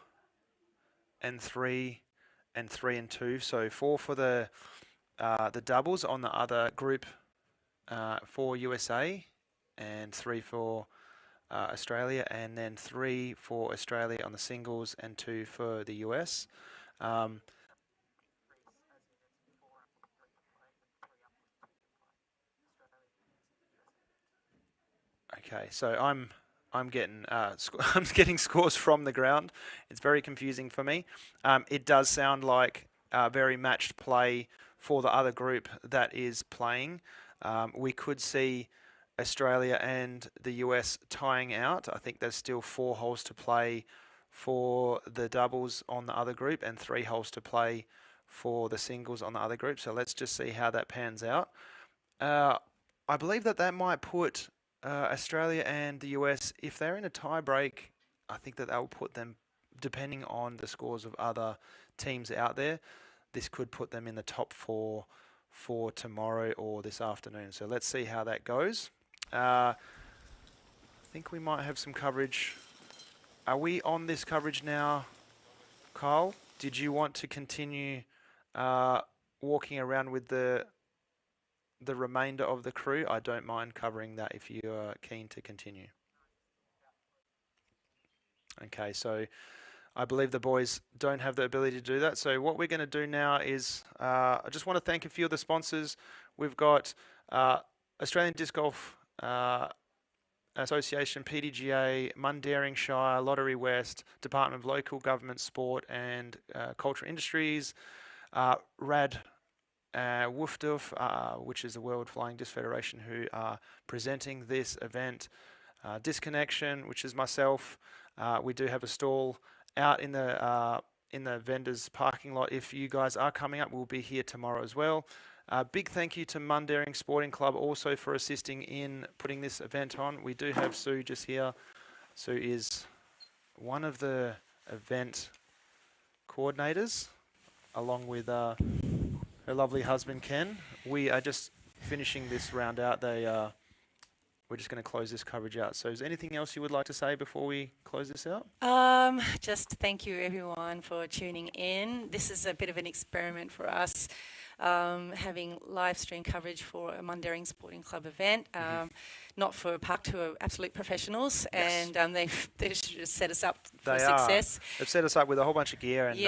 S7: and 3 and 3 and 2. So 4 for the doubles on the other group for USA, and 3 for Australia, and then 3 for Australia on the singles and 2 for the US. Okay, so I'm getting I'm getting scores from the ground. It's very confusing for me. It does sound like very matched play for the other group that is playing. We could see Australia and the US tying out. I think there's still 4 holes to play for the doubles on the other group and 3 holes to play for the singles on the other group. So let's just see how that pans out. I believe that might put Australia and the US, if they're in a tie break, I think that will put them, depending on the scores of other teams out there, this could put them in the top 4 for tomorrow or this afternoon. So let's see how that goes. I think we might have some coverage. Are we on this coverage now, Kyle? Did you want to continue walking around with the remainder of the crew? I don't mind covering that if you are keen to continue. Okay, so I believe the boys don't have the ability to do that. So what we're going to do now is I just want to thank a few of the sponsors. We've got Australian Disc Golf Association, PDGA, Mundaring Shire, Lottery West, Department of Local Government, Sport and Cultural Industries, RAD WFDF, which is the World Flying Disc Federation, who are presenting this event. Disconnection, which is myself. We do have a stall out in the vendors parking lot. If you guys are coming up, we'll be here tomorrow as well. Big thank you to Mundaring Sporting Club also for assisting in putting this event on. We do have Sue just here. Sue is one of the event coordinators, along with her lovely husband Ken. We are just finishing this round out. We're just going to close this coverage out. So is there anything else you would like to say before we close this out?
S8: Just thank you everyone for tuning in. This is a bit of an experiment for us, having live stream coverage for a Mundaring Sporting Club event. Not for Park, who are absolute professionals,
S7: Yes.
S8: and they've just set us up for success.
S7: They've set us up with a whole bunch of gear, and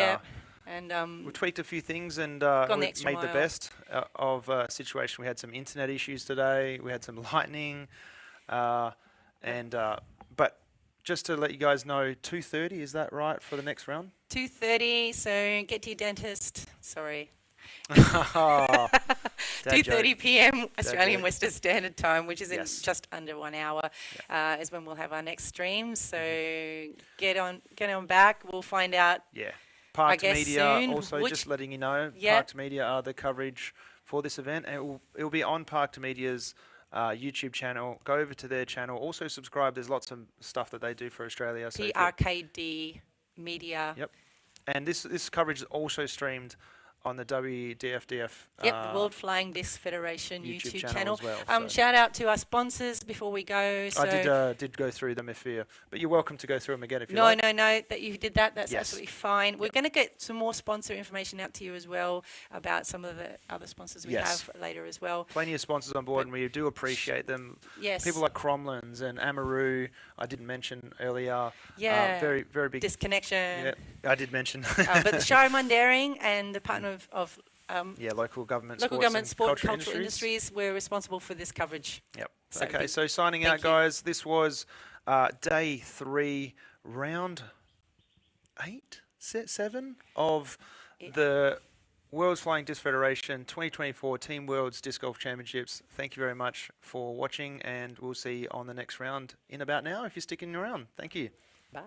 S8: and
S7: we tweaked a few things, and
S8: gone
S7: we
S8: the extra
S7: made the
S8: mile.
S7: best of a situation. We had some internet issues today. We had some lightning, but just to let you guys know, 2:30, is that right, for the next round?
S8: 2:30. So get to your dentist. Sorry.
S7: Dad
S8: 2:30
S7: joke.
S8: p.m. Australian
S7: joke.
S8: Western Standard Time, which is in
S7: Yes.
S8: just under 1 hour, is when we'll have our next stream. So get on back. We'll find out.
S7: Yeah. Parked
S8: guess
S7: Media,
S8: soon,
S7: also
S8: which-
S7: just letting you know,
S8: Yeah.
S7: Parked Media are the coverage for this event, and it will be on Parked Media's YouTube channel. Go over to their channel. Also subscribe. There's lots of stuff that they do for Australia. So if you're-
S8: PRKD Media.
S7: Yep. And this coverage is also streamed on the WDFDF
S8: The World Flying Disc Federation YouTube channel.
S7: as well. So.
S8: Shout out to our sponsors before we go. So
S7: I did go through them but you're welcome to go through them again if you
S8: no,
S7: like.
S8: no, that you did that. That's
S7: Yes.
S8: absolutely fine. We're going to get some more sponsor information out to you as well about some of the other sponsors we
S7: Yes.
S8: have later as well.
S7: Plenty of sponsors on board, and we do appreciate them.
S8: Yes.
S7: People like Cromlins and Amaru, I didn't mention earlier.
S8: Yeah.
S7: Very, very big.
S8: Disconnection.
S7: Yeah, I did mention.
S8: But the Shire Mundaring and the Department of
S7: local government,
S8: Local
S7: sports
S8: Government,
S7: and
S8: Sport,
S7: cultural
S8: Cultural Industries, we're responsible for this coverage.
S7: Yep.
S8: So
S7: Okay,
S8: thank-
S7: so signing
S8: thank
S7: out,
S8: you.
S7: guys. This was day 3, round 7 of the World's Flying Disc Federation 2024 Team World's Disc Golf Championships. Thank you very much for watching, and we'll see you on the next round in about now if you're sticking around. Thank you.
S8: Bye.